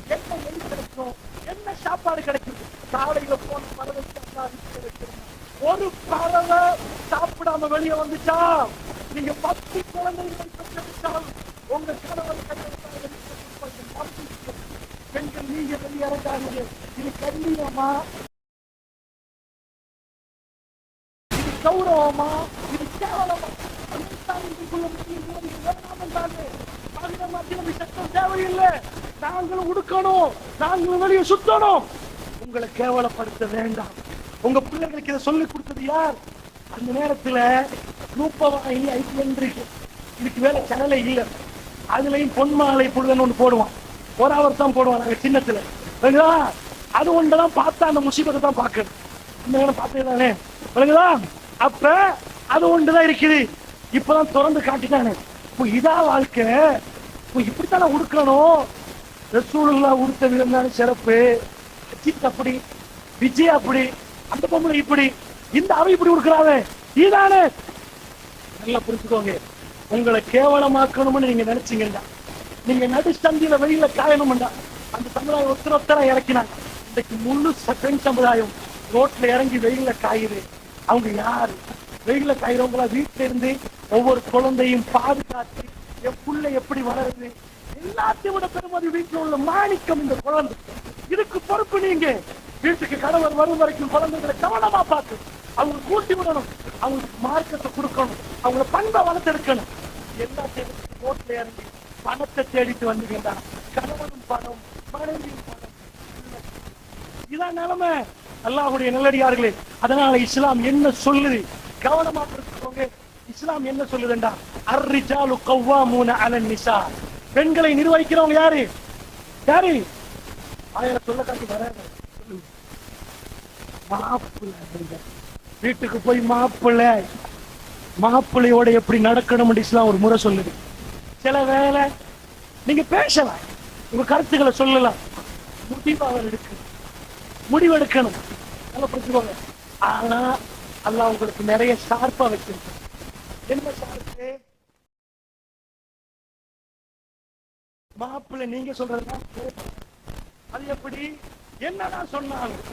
கிடைக்கும், என்ன சாப்பாடு கிடைக்கும். காலையில போன பறவைக்கு ஒரு பறவை சாப்பிடாம வெளியே வந்துச்சா நீங்க 10 குழந்தைகள் பெற்றெடுத்தால் உங்க கணவன் பெண்கள் நீங்க வெளியே இறங்காதீங்க. இது கண்ணியமா, இது கௌரவமா, இது கேவலமா? தேவையில்லை, நாங்களும் உடுக்கணும், நாங்களும் வெளியே சுத்தணும். உங்களை கேவலப்படுத்த வேண்டாம். உங்க பிள்ளைகளுக்கு இதை சொல்லிக் கொடுத்தது யார்? அந்த நேரத்துல ரூபவாணி IPN இருக்கு, இதுக்கு வேலை சேனலே இல்லை. அதுலயும் பொன்மாலை புழுதன் ஒன்று போடுவான், ஒரு அவர் தான் போடுவான். நாங்க சின்னத்துல அது ஒன்றுதான் பார்த்தா அந்த முசீபத்தை தான் பார்க்கணும். இந்த பார்த்ததுதானே விளங்குதா? அப்ப அது ஒன்றுதான் இருக்குது. இப்பதான் திறந்து காட்டிட்டானே. இப்போ இதா வாழ்க்கை, இப்போ இப்படித்தானே உடுக்கணும். ரசூலுல்லாஹ் உடுத்த விதம் தானே சிறப்பு. அஜித் அப்படி, விஜய் அப்படி, அந்த பொம்பளை இப்படி, இந்த அவை இப்படி உடுக்கிறாங்க, இதானே. நல்லா புரிஞ்சுக்கோங்க. உங்களை கேவலமாக்கணும்னு நீங்க நினைச்சீங்கன்னா, நீங்க நடுச்சந்தியில வெயில காயணும்டா அந்த சமுதாயம் ஒருத்தர இறக்கினாங்க. இன்னைக்கு முழு பெண் சமுதாயம் ரோட்ல இறங்கி வெயில காயுது. அவங்க யாரு? வெயில காயிறவங்களா வீட்டுல இருந்து ஒவ்வொரு குழந்தையும் பாதுகாத்து என் புள்ளை எப்படி வளருது, எல்லாத்தையும் விட பெருமதி வீட்டுல உள்ள மாணிக்கம் இந்த குழந்தை. இதுக்கு பொறுப்பு நீங்க. வீட்டுக்கு கணவர் வரும் வரைக்கும் குழந்தைகளை கவனமா பார்த்து அவங்க கூட்டி விடணும், அவங்களுக்கு மார்க்கத்தை கொடுக்கணும், அவங்கள பண்பை வளர்த்தெடுக்கணும். எல்லாத்தையும் ரோட்ல இறங்கி பணத்தை தேடிட்டு வந்தீங்கன்னா கணவனும் பணம், மனைவியும் பணம். இதுதான் நிலைமை. அல்லாஹ்வுடைய நல்லடியார்களே, அதனால இஸ்லாம் என்ன சொல்லுது கவனமா புரிஞ்சுக்கோங்க. இஸ்லாம் என்ன சொல்லுதுண்டா, அர்ரிஜாலு கவ்வாமூன அலன் நிசா, பெண்களை நிர்வகிக்கிறவங்க யாரு யாரு? ஆயிரம் சொல்ல காட்டி வர மாப்பிள்ளை. வீட்டுக்கு போய் மாப்பிள்ளையோட எப்படி நடக்கணும் இஸ்லாம் ஒரு முறை சொல்லுது. சில வேளை நீங்க பேசலாம், உங்க கருத்துக்களை சொல்லலாம், முடிவெடுக்கணும், நல்லா புரிஞ்சுக்கோங்க. ஆனா அல்லாஹ் உங்களுக்கு நிறைய ஷார்ப்பா வச்சிருக்கு. என்ன ஷார்ப்பு? மாப்பிள்ளை நீங்க சொல்றதுதான் அது எப்படி என்னதான் சொன்னாலும்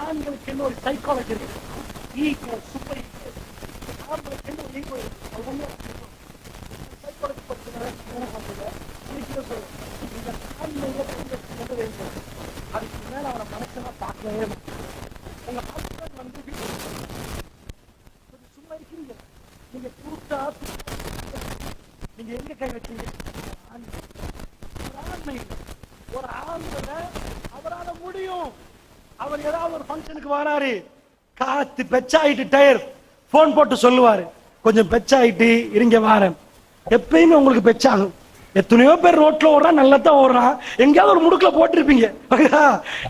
ஆண்களுக்கு என்ன ஒரு சைக்காலஜி இருக்கு, ஈகோ, சூப்பர் ஈகோ. ஆண்களுக்கு என்ன ஒரு ஈகோ இருக்கு, சைக்காலஜி பற்றி அதுக்கு மேல அவனை மனசெல்லாம் பார்க்கவே உங்க ஹஸ்பண்ட் வந்து சும்மா இருக்கீங்க, நீங்க கூட்டா நீங்க எங்க கை வச்சீங்க? ஒரு ஆண்கள அவரால முடியும். அவர் ஏதாவது ஒரு ஃபங்க்ஷனுக்கு வராரு, காத்து பெச்சாயிட்டு டயர் போன் போட்டு சொல்லுவாரு, கொஞ்சம் பெச்சாயிட்டு இருங்க வாரேன். எப்பயுமே உங்களுக்கு பெச்சாகும். எத்தனையோ பேர் ரோட்ல ஓடுறான், நல்லா தான் ஓடுறான், எங்கேயாவது ஒரு முடுக்குல போட்டிருப்பீங்க.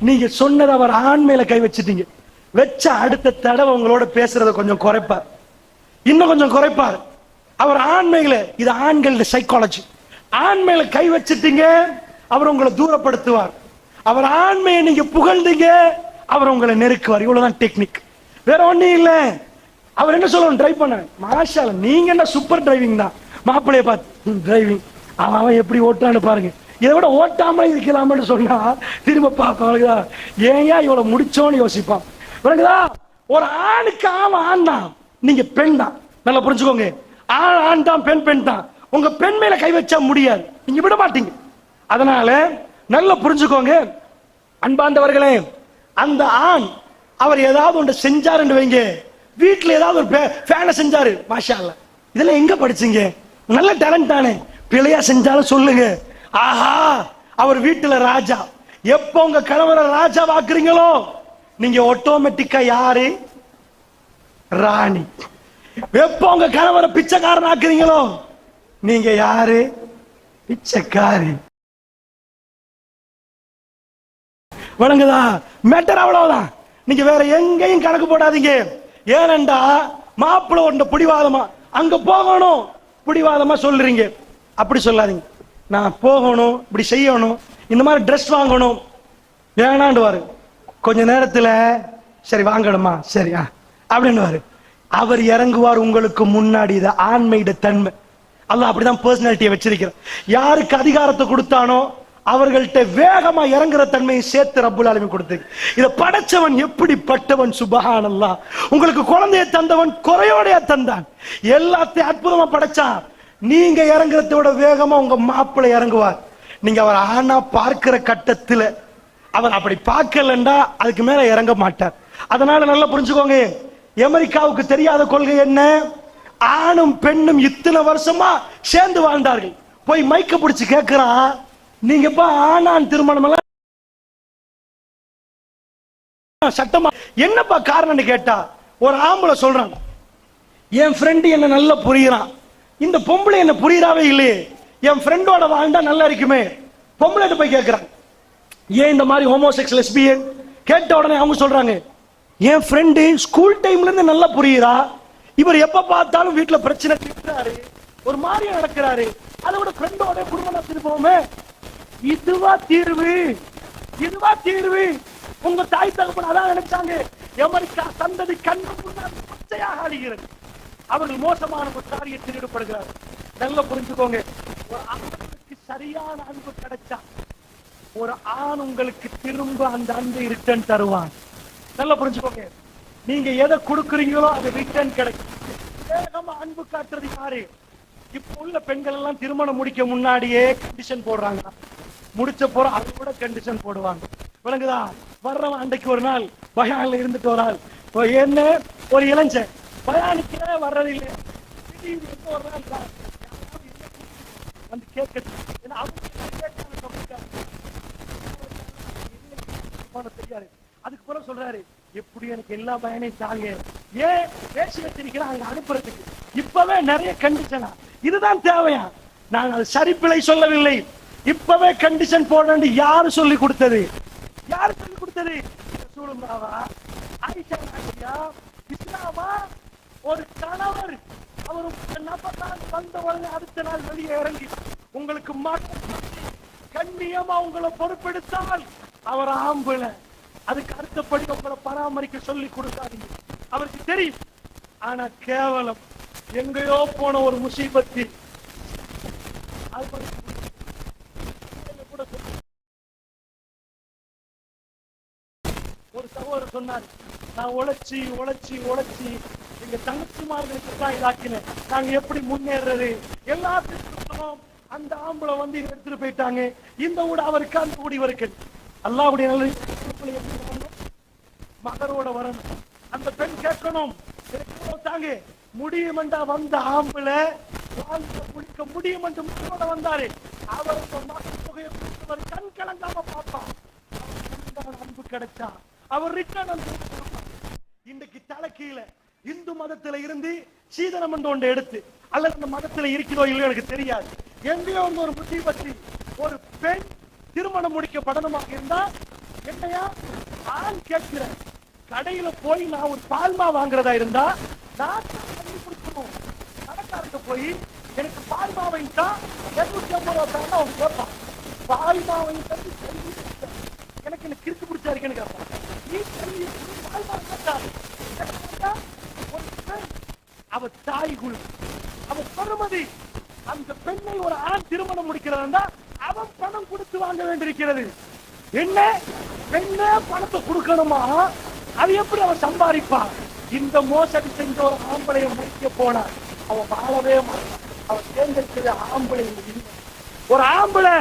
நீங்க சொன்னதை அவர் ஆண் மேல கை வச்சுட்டீங்க. வச்ச அடுத்த தடவை உங்களோட பேசுறத கொஞ்சம் குறைப்பார், இன்னும் கொஞ்சம் குறைப்பார். அவர் ஆண்மையில, இது ஆண்கள் சைக்காலஜி. ஆண்மையில கை வச்சுட்டீங்க, அவர் உங்களை தூரப்படுத்துவார். அவர் ஆண்மையை நீங்க புகழ்ந்தீங்க, அவர் உங்களை நெருக்குவார். இவ்வளவுதான் டெக்னிக், வேற ஒண்ணும் இல்ல. அவர் என்ன சொல்லணும், டிரைவ் பண்ண மாஷால, நீங்க என்ன சூப்பர் டிரைவிங் தான். மாப்பிள்ளைய பார்த்து டிரைவிங், அவன் எப்படி ஓட்டான்னு பாருங்க. இதை விட ஓட்டாம இருக்கலாம்னு சொன்னா திரும்ப பார்ப்பா, ஏன் இவ்வளவு முடிச்சோன்னு யோசிப்பான். ஒரு ஆணுக்கு ஆண் தான், நீங்க பெண் தான். நல்லா புரிஞ்சுக்கோங்க, ஆண் தான், பெண் தான். உங்க பெண் மேல கை வச்சா முடியாது, நீங்க விட மாட்டீங்க. அதனால நல்லா புரிஞ்சுக்கோங்க அன்பார்ந்தவர்களே. அந்த ஆண் அவர் ஏதாவது ஒன்று செஞ்சாருன்னு வைங்க, வீட்டுல ஏதாவது ஒரு ஃபேனை செஞ்சாரு, மாஷா அல்லாஹ், இதெல்லாம் எங்க படிச்சீங்க? நல்ல டேலண்ட் தானே. பிழையா செஞ்சாலும் சொல்லுங்க, ஆஹா அவர் வீட்டுல ராஜா. எப்ப உங்க கணவரை ராஜா வாக்குறீங்களோ நீங்க ஆட்டோமேட்டிக்கா யாரு? ராணி. எப்ப உங்க கணவரை பிச்சைக்காரன் ஆக்குறீங்களோ நீங்க யாரு? பிச்சைக்காரி. வணங்குதா? மேட்டர் அவ்வளவுதான். நீங்க வேற எங்கேயும் கணக்கு போடாதீங்க. ஏனண்டா மாப்பிள்ளை ஒன்ற பிடிவாதமா அங்க போகணும், பிடிவாதமா சொல்றீங்க. அப்படி சொல்லாதீங்க. நான் போகணும், இப்படி செய்யணும், இந்த மாதிரி ட்ரெஸ் வாங்கணும், வேணாண்டுவாரு. கொஞ்ச நேரத்துல சரி வாங்கணுமா, சரி அப்படின்னு அவர் இறங்குவார் உங்களுக்கு முன்னாடி. இது ஆண்மையிட தன்மை. அல்லாஹ் அப்படிதான் பர்சனாலிட்டியை வச்சிருக்கிறார். யாருக்கு அதிகாரத்தை கொடுத்தானோ அவர்கள்ட்ட வேகமா இறங்குற தன்மையை சேர்த்து ரப்புல் ஆலமீன் கொடுத்திருக்கு. இத படைச்சவன் எப்படிப்பட்டவன், சுப்ஹானல்லாஹ். உங்களுக்கு குழந்தையை தந்தவன் குறையோடையா தந்தான், எல்லாத்தையும் அற்புதமா படைச்சான். நீங்க இறங்குறத விட வேகமா உங்க மாப்பிள்ளை இறங்குவார். நீங்க அவர் ஆனா பார்க்கிற கட்டத்துல அவர் அப்படி பார்க்கலண்டா அதுக்கு மேல இறங்க மாட்டார். அதனால நல்லா புரிஞ்சுக்கோங்க, அமெரிக்காவுக்கு தெரியாத கொள்கை என்ன? ஆணும் பெண்ணும் இத்தனை வருஷமா சேர்ந்து வாழ்ந்தார்கள். போய் மைக்க பிடிச்சு கேட்கிறான், நீங்க ஆணான் திருமணம் எல்லாம் சட்டமா என்னப்பா காரணம்னு கேட்டா, ஒரு ஆம்பளை சொல்றான், என் ஃப்ரெண்டு என்ன நல்லா புரியுறான், இந்த பொம்பளை என்ன புரியாவே இல்லையே, என் ஃப்ரெண்டோட வாழ்ந்தா நல்லா இருக்குமே. பொம்பளை போய் கேட்கிறான், ஏன் இந்த மாதிரி ஹோமோசெக்ஸ் லெஸ்பியன் கேட்ட உடனே அவங்க சொல்றாங்க, என் ஃப்ரெண்டு ஸ்கூல் டைம்ல இருந்து நல்லா புரியுறா, இவர் எப்ப பார்த்தாலும் வீட்டுல பிரச்சனை திட்டுறாரு, ஒரு மாதிரி நடக்கிறாரு, அதை விட ஃப்ரெண்டோட குடும்பம் நடத்திட்டு போவோமே. இதுவா தீர்வு? இதுவா தீர்வு? உங்க தாய் தகப்பன் அதான் நினைச்சாங்க. அமெரிக்கா சந்ததி கண்ணு முன்னால் பச்சையாக ஆடுகிறது. அவர்கள் மோசமான ஒரு காரியத்தில் ஈடுபடுகிறார். நல்லா புரிஞ்சுக்கோங்க, ஒரு ஆணுக்கு சரியான அன்பு கிடைச்சா ஒரு ஆண் உங்களுக்கு திரும்ப அந்த அன்பை ரிட்டர்ன் தருவான். நல்லா புரிஞ்சுக்கோங்க, நீங்க எதை கொடுக்குறீங்களோ அது ரிட்டர்ன் கிடைக்கும். வேகமா அன்பு காட்டுறது யாரு? இப்ப உள்ள பெண்கள் எல்லாம் திருமணம் முடிக்க முன்னாடியே கண்டிஷன் போடுறாங்க, முடிச்ச போற அதை கூட கண்டிஷன் போடுவாங்க. விளங்குதா? வர்றவன் அன்றைக்கு ஒரு நாள் பயான்ல இருந்துட்டு ஒரு நாள் என்ன ஒரு இளைஞன் பயானிக்க வர்றதில்லை, ஒரு நாள் வந்து கேட்க தெரியாது. அதுக்கு பிறகு சொல்றாரு, எப்படி எனக்கு எல்லா பயனையும் தாங்க, ஏன் பேசி வச்சிருக்கிறேன் அங்க அனுப்புறதுக்கு, இப்பவே நிறைய கண்டிஷனா, இதுதான் தேவையா? நான் அது சரிப்பிழை சொல்லவில்லை, இப்பவே கண்டிஷன் போட யாரு சொல்லி கொடுத்தது? யாரு சொல்லி கொடுத்தது? ரசூலுல்லாஹா, ஆயிஷா நாயகியா, இஸ்லாமா? ஒரு கணவர் அவர் நபர்தான் வந்த உடனே அடுத்த நாள் வெளியே இறங்கி உங்களுக்கு கண்ணியமா உங்களை பொறுப்பெடுத்தால் அவர் ஆம்பளை, அதுக்கு அடுத்தபடி உங்களை பராமரிக்க சொல்லி கொடுக்காதீங்க, அவருக்கு தெரியும். ஆனா கேவலம் எங்கேயோ போன ஒரு முசீபத்தி ஒரு சகோதரர் சொன்னார், நான் உழைச்சி உழைச்சி உழைச்சி எங்க தங்கச்சிமார்களுக்கு தான் இதாக்கினேன், நாங்க எப்படி முன்னேறது, எல்லாத்துக்கும் அந்த ஆம்பளை வந்து எடுத்துட்டு போயிட்டாங்க, இந்த ஊட அவருக்கு அந்த ஊடி இவருக்கு. அல்லாஹ்வுடைய மகரோட வரணும், அந்த பெண் கேட்கணும் தாங்க முடியுமெண்டா வந்த ஆம்பளை குளிக்க முடியும் என்று மகனோட வந்தாரு, அவர் மகன் தொகையை கண் கலங்காம பார்ப்பான், அன்பு கிடைச்சா அவர் ரிட்டர்ன். இன்றைக்கு தலை கீழே இந்து மதத்துல இருந்து சீதனம் என்று ஒன்று எடுத்து, அல்லது இந்த மதத்துல இருக்கிறதோ இல்லையோ எனக்கு தெரியாது, எங்கேயோ ஒரு முசீபத்தி ஒரு பெண் திருமணம் முடிக்கப்படணுமாக இருந்தா என்னையா ஆண் கேட்கிற கடையில போய் நான் ஒரு பால்மா வாங்குறதா இருந்தா நான் கொடுக்கணும், கடைக்காரங்க போய் எனக்கு பால்மா வாங்கிட்டா 250 ரூபாய் தான் அவன் கேட்பான், பால்மா வாங்கிட்டா எனக்கு என்ன கிறுக்கு பிடிச்சா இருக்குன்னு கேட்பான், நீ பால்மா கேட்டாரு அவ தாய்குள் அவ பெருமதி. அந்த பெண்ணை ஒரு ஆண் திருமணம் முடிக்கிறதா அவன் பணம் கொடுத்து வாங்க வேண்டியிருக்கிறது. என்ன பெண்ணே பணத்தை கொடுக்கணுமா? அது எப்படி அவன் சம்பாதிப்பான்? இந்த மோசடி செஞ்ச ஒரு ஆம்பளையை முடிக்க போனா அவன் வாழவே மாட்டான். அவன் தேர்ந்தெடுக்கிற ஆம்பளை ஒரு ஆம்பளை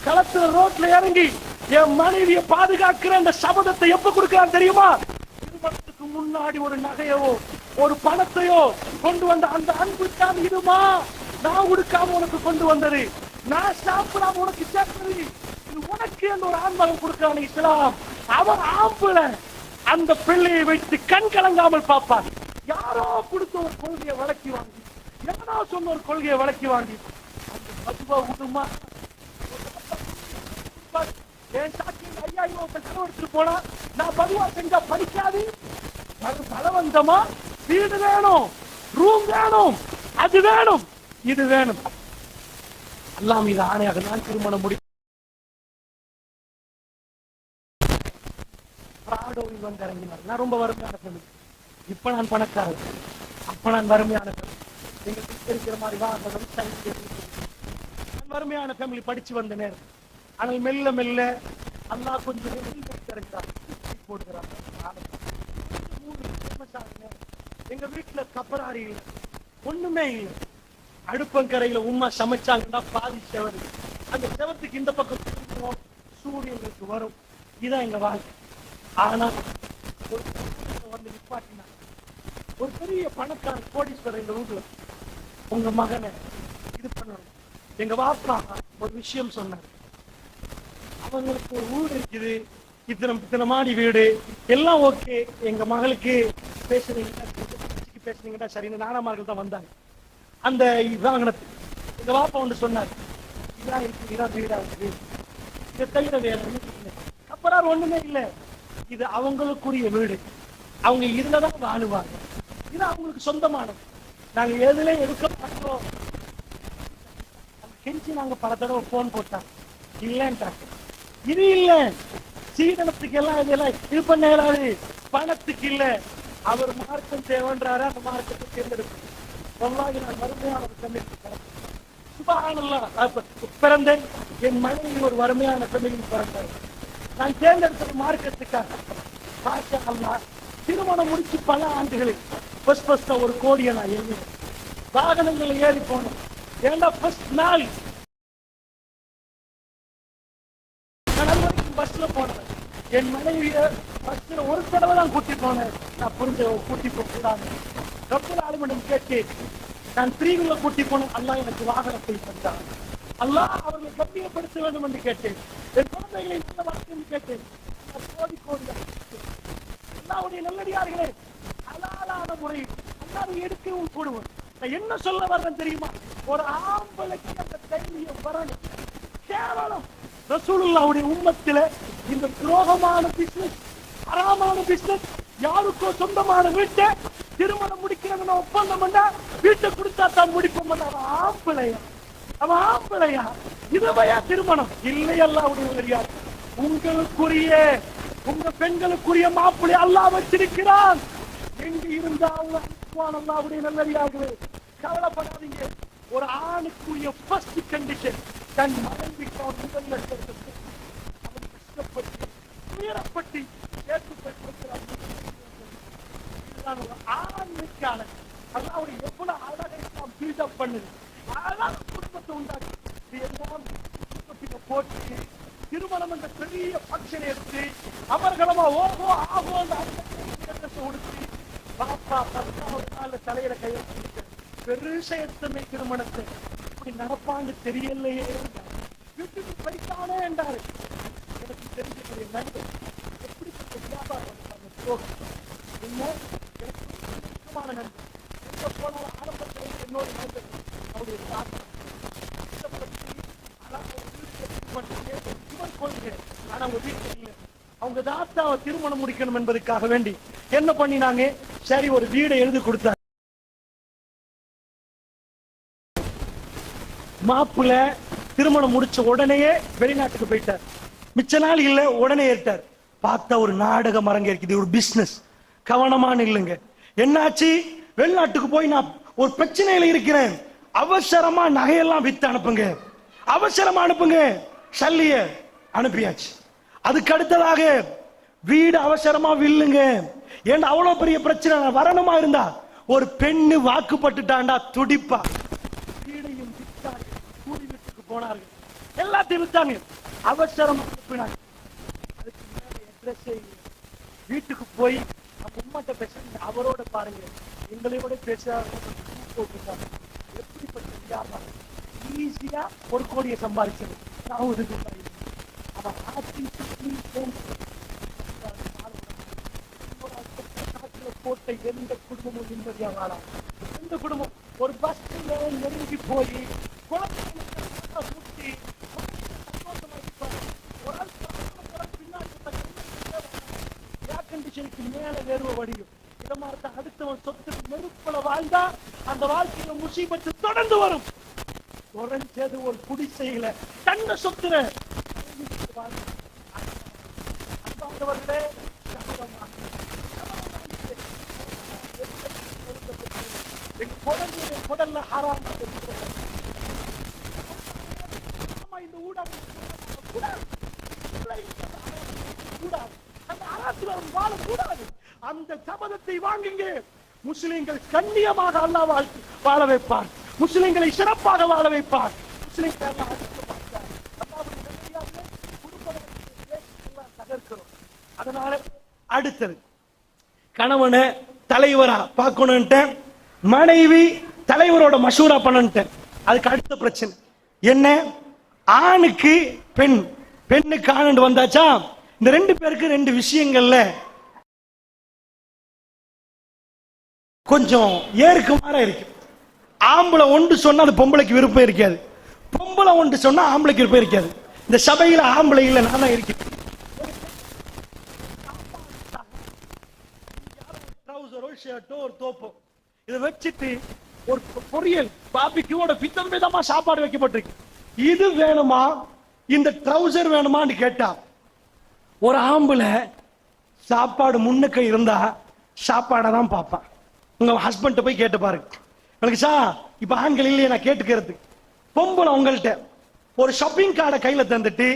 களத்துல ரோட்ல இறங்கி என் மனைவியை பாதுகாக்கிற அந்த சபதத்தை எப்ப கொடுக்கிறான் தெரியுமா? திருமணத்துக்கு முன்னாடி ஒரு நகையோ ஒரு பணத்தையோ கொண்டு வந்த அந்த அன்பு தான் இதுமா நான் உடுக்காம உனக்கு கொண்டு வந்தது, நான் சாப்பிடாம உனக்கு சேர்த்தது, இது உனக்கு அந்த ஒரு ஆண்மகன் கொடுக்கிறான் இஸ்லாம். அவன் ஆம்பளை அந்த பிள்ளையை வைத்து கண் கலங்காமல் பார்ப்பான். யாரோ கொடுத்த ஒரு கொள்கையை விளக்கி வாங்கி, எவனோ சொன்ன ஒரு கொள்கையை விளக்கி வாங்கி அந்த மதுவா விடுமா? என் சாட்சி 5000 செலவு எடுத்துட்டு போனா நான் பதுவா செஞ்சா படிக்காது, பலவந்தமா வீடு வேணும், ரூம் வேணும், அது வேணும், இது வேணும். அல்லாஹ் மீது ஆணையாக நான் திருமணம் முடிக்கிறேன். வந்து இறங்கினார். நான் ரொம்ப வறுமையான ஃபேமிலி, இப்ப நான் பணக்காரர், அப்ப நான் வறுமையான ஃபேமிலி. எங்க இருக்கிற மாதிரி நான் வறுமையான ஃபேமிலி படிச்சு வந்த நேரம். ஆனால் மெல்ல மெல்ல அல்லாஹ் கொஞ்சம் போடுகிறார். எங்க வீட்டுல கப்பராரி இல்லை, ஒண்ணுமே இல்லை. அடுப்பங்கரையில உமா சமைச்சாங்கன்னா பாதி செவரு, அந்த செவத்துக்கு இந்த பக்கம் சூரியனுக்கு வரும். இதான் எங்க வாழ்க்கை. ஆனா வந்து நிப்பாட்டினா ஒரு பெரிய பணக்கார கோடீஸ்வரர் எங்க வீட்டுல, உங்க மகனை இது பண்ணணும். எங்க வாப்பா ஒரு விஷயம் சொன்னார், அவங்களுக்கு ஒரு வீடு இருக்குது, இத்தனை மாடி வீடு எல்லாம் ஓகே, எங்க மகளுக்கு பேசுனீங்கன்னா சரின்னு நானாமார்கள் தான் வந்தாங்க. அந்த வாங்கினது எங்க வாப்பா ஒன்று சொன்னார், இதான் இருக்கு, இதான் வீடா இருக்கு, இதை தவிர வேற அப்புறம் ஒண்ணுமே இல்லை, இது அவங்களுக்குரிய வீடு, அவங்க இதுலதான் வாழுவாங்க, இது அவங்களுக்கு சொந்தமானது, நாங்க எதுல எடுக்க மாட்டோம். கெஞ்சி நாங்க பல தடவை போன் போட்டாங்க, இல்லைன்ட்டாங்க. இது இல்ல சீதனத்துக்கு எல்லாம் இதெல்லாம் இது பண்ண இயலாது, பணத்துக்கு இல்ல. அவர் மார்க்கம் தேவைன்றாரு, அந்த மார்க்கத்தை தேர்ந்தெடுக்கும். நான் வறுமையான பிறந்தேன், என் மனைவி ஒரு வறுமையான ஃபேமிலியில் பிறந்தார். நான் தேர்ந்தெடுத்த மார்க்கத்துக்காக திருமணம் முடிச்சு பல ஆண்டுகளில் ஒரு கோடியை நான் எழுதினேன். வாகனங்களை ஏறி போனேன். ஏன்னா ஃபர்ஸ்ட் நாள் பஸ்ல போனேன். என் மனைவிய பஸ்ல ஒரு தடவை தான் கூட்டி போனேன். நான் புரிஞ்ச கூட்டி போக கூடாது. ரப்பல் ஆலமீன் கேட்டு நான் 3 கூட்டி போனேன். அல்லாஹ் எனக்கு வாகனத்தை தந்தான். அல்லாஹ் அவர்களை கண்ணியப்படுத்த வேண்டும் என்று கேட்டேன். என் குழந்தைகளை நல்ல வாக்கியம் கேட்டேன். கோடி கோடி நல்லடியார்களே, ஹலாலான முறையில் அல்லாஹ் எடுக்கவும் கூடுவோம். நான் என்ன சொல்ல வர்றேன் தெரியுமா? ஒரு ஆம்பளைக்கு அந்த தைரியம் வரணும். கேவலம் ரசூலுல்லாஹ்வுடைய உம்மத்தில இந்த துரோகமான பிசினஸ், ஹராமான பிசினஸ், யாருக்கோ சொந்தமான வீட்டை திருமணம் முடிக்கிறவன ஒப்பந்தம் பண்ணா வீட்டை கொடுத்தா தான் முடிப்போம். அவன் ஆம்பளையா? இதுவையா திருமணம்? இல்லை, அல்லாஹ்வுடைய உதவியார் உங்களுக்குரிய, உங்க பெண்களுக்குரிய மாப்பிள்ளை அல்லாஹ் வச்சிருக்கிறான். எங்க இருந்தாலும் அல்லாஹ்வுடைய நல்லடியார்களே, கவலைப்படாதீங்க. ஒரு ஆணுக்குரிய ஃபர்ஸ்ட் கண்டிஷன் தன் மனைவிக்கு அவன் முதல்ல அவன் கஷ்டப்பட்டு உயரப்பட்டு ஏற்றுப்பட்டிருக்கிறான். இதுதான் ஒரு ஆணுக்கான அல்லாஹ்வுடைய எவ்வளவு அழகை நாம் பில்டப் பண்ணுது, அழகான குடும்பத்தை உண்டாக்கி எல்லாம் போட்டு திருமணம் என்ற பெரிய பங்கனை எடுத்து அமர்களமா ஓஹோ ஆகோ கொடுத்து பாப்பா 10வது நாள்ல தலையில கையெழுத்து பெருசா எடுத்தமே திருமணத்தை இப்படி நடப்பான்னு தெரியலையே. வீட்டுக்கு படித்தானே என்றாரு. எனக்கு தெரிஞ்ச நண்பர் எப்படிப்பட்ட வியாபாரம் என்ன எனக்கு முக்கியமான நண்பர். எங்க போனாலும் ஆரம்பத்தில் என்னோட நண்பர் அவருடைய தாக்கம் இவன் கொள்கை. ஆனா அவங்க வீட்டுல இல்லை. அவங்க தாத்தாவை திருமணம் முடிக்கணும் என்பதற்காக வேண்டி என்ன பண்ணினாங்க? சரி, ஒரு வீடை எழுதி கொடுத்தாங்க. மாப்பிள்ள திருமணம் முடிச்ச உடனேயே வெளிநாட்டுக்கு போயிட்டார். மிச்ச நாள் இல்ல, உடனே ஏறிட்டார். பார்த்தா ஒரு நாடகம் அரங்கேற்குது. ஒரு பிசினஸ். கவனமான இல்லைங்க. என்னாச்சு? வெளிநாட்டுக்கு போய் நான் ஒரு பிரச்சனையில இருக்கிறேன், அவசரமா நகையெல்லாம் வித்து அனுப்புங்க, அவசரமா அனுப்புங்க. சல்லிய அனுப்பியாச்சு. அதுக்கு அடுத்ததாக வீடு அவசரமா வில்லுங்க. ஏன்னா அவ்வளவு பெரிய பிரச்சனை வரணுமா இருந்தா ஒரு பெண்ணு வாக்குப்பட்டுட்டாண்டா துடிப்பா. வீடையும் வித்தாங்க, கூலி வீட்டுக்கு போனார்கள், எல்லாத்தையும் வித்தாங்க, அவசரமா அனுப்பினாங்க. அதுக்கு மேல அட்ரஸே இல்லை. வீட்டுக்கு போய் நம்ம உம்மாட்ட பேசுங்க, அவரோட பாருங்க, எங்களையோட பேசாத எப்படிப்பட்ட வியாபாரம். ஈஸியா 1 கோடியை சம்பாதிச்சது. அவன் போட்ட எந்த குடும்பமும் நிம்மதியா வாழாது. எந்த குடும்பம் ஒரு பஸ்ல நெருங்கி போய் குழந்தை மேல வேர்வை வடியும். இத மாதிரி அடுத்தவன் சொத்துக்கு நெருப்புல வாழ்ந்தா அந்த வாழ்க்கையில முசீபத்து தொடர்ந்து வரும். குறைஞ்சது ஒரு குடிசையில தன்னை சொத்துற அன்பானவர்களே, குடல்ல ஹராம் இந்த ஊடகம் வாழக்கூடாது. அந்த சபதத்தை வாங்குங்க. முஸ்லிம்கள் கண்ணியமாக அல்லாஹ் வாழ வைப்பார். முஸ்லிம்களை சிறப்பாக வாழ வைப்பார். அதனால அடுத்தது கணவனை தலைவரா பார்க்கணும்ட்ட, மனைவி தலைவரோட மஷூரா பண்ண. அதுக்கு அடுத்த பிரச்சனை என்ன? ஆணுக்கு பெண், பெண்ணுக்கு ஆண் வந்தாச்சா? இந்த 2 பேருக்கு 2 விஷயங்கள்ல கொஞ்சம் ஏருக்கு மாற இருக்கு. ஆம்பளை ஒன்று சொன்னா அது பொம்பளைக்கு விருப்பம் இருக்காது, பொம்பளை ஒன்று சொன்னா ஆம்பளைக்கு விருப்பம் இருக்காது. இந்த சபையில ஆம்பளை இல்ல, நான் தான் இருக்கேன். ஒரு தோப்போ இதை வச்சுட்டு ஒரு பொரியல் பாபிக்குவோட விதம் விதமா சாப்பாடு வைக்கப்பட்டிருக்கு. இது வேணுமா, இந்த ட்ரௌசர் வேணுமான்னு கேட்டா ஒரு ஆம்பளை சாப்பாடு முன்னுக்க இருந்தா சாப்பாடை தான் பார்ப்பான். உங்க ஹஸ்பண்ட் போய் கேட்டு பாருங்க. எனக்கு இப்ப ஆண்கள் இல்லையே, நான் கேட்டுக்கிறது. பொம்பளை உங்கள்கிட்ட ஒரு ஷாப்பிங் கார்டை கையில தந்துட்டு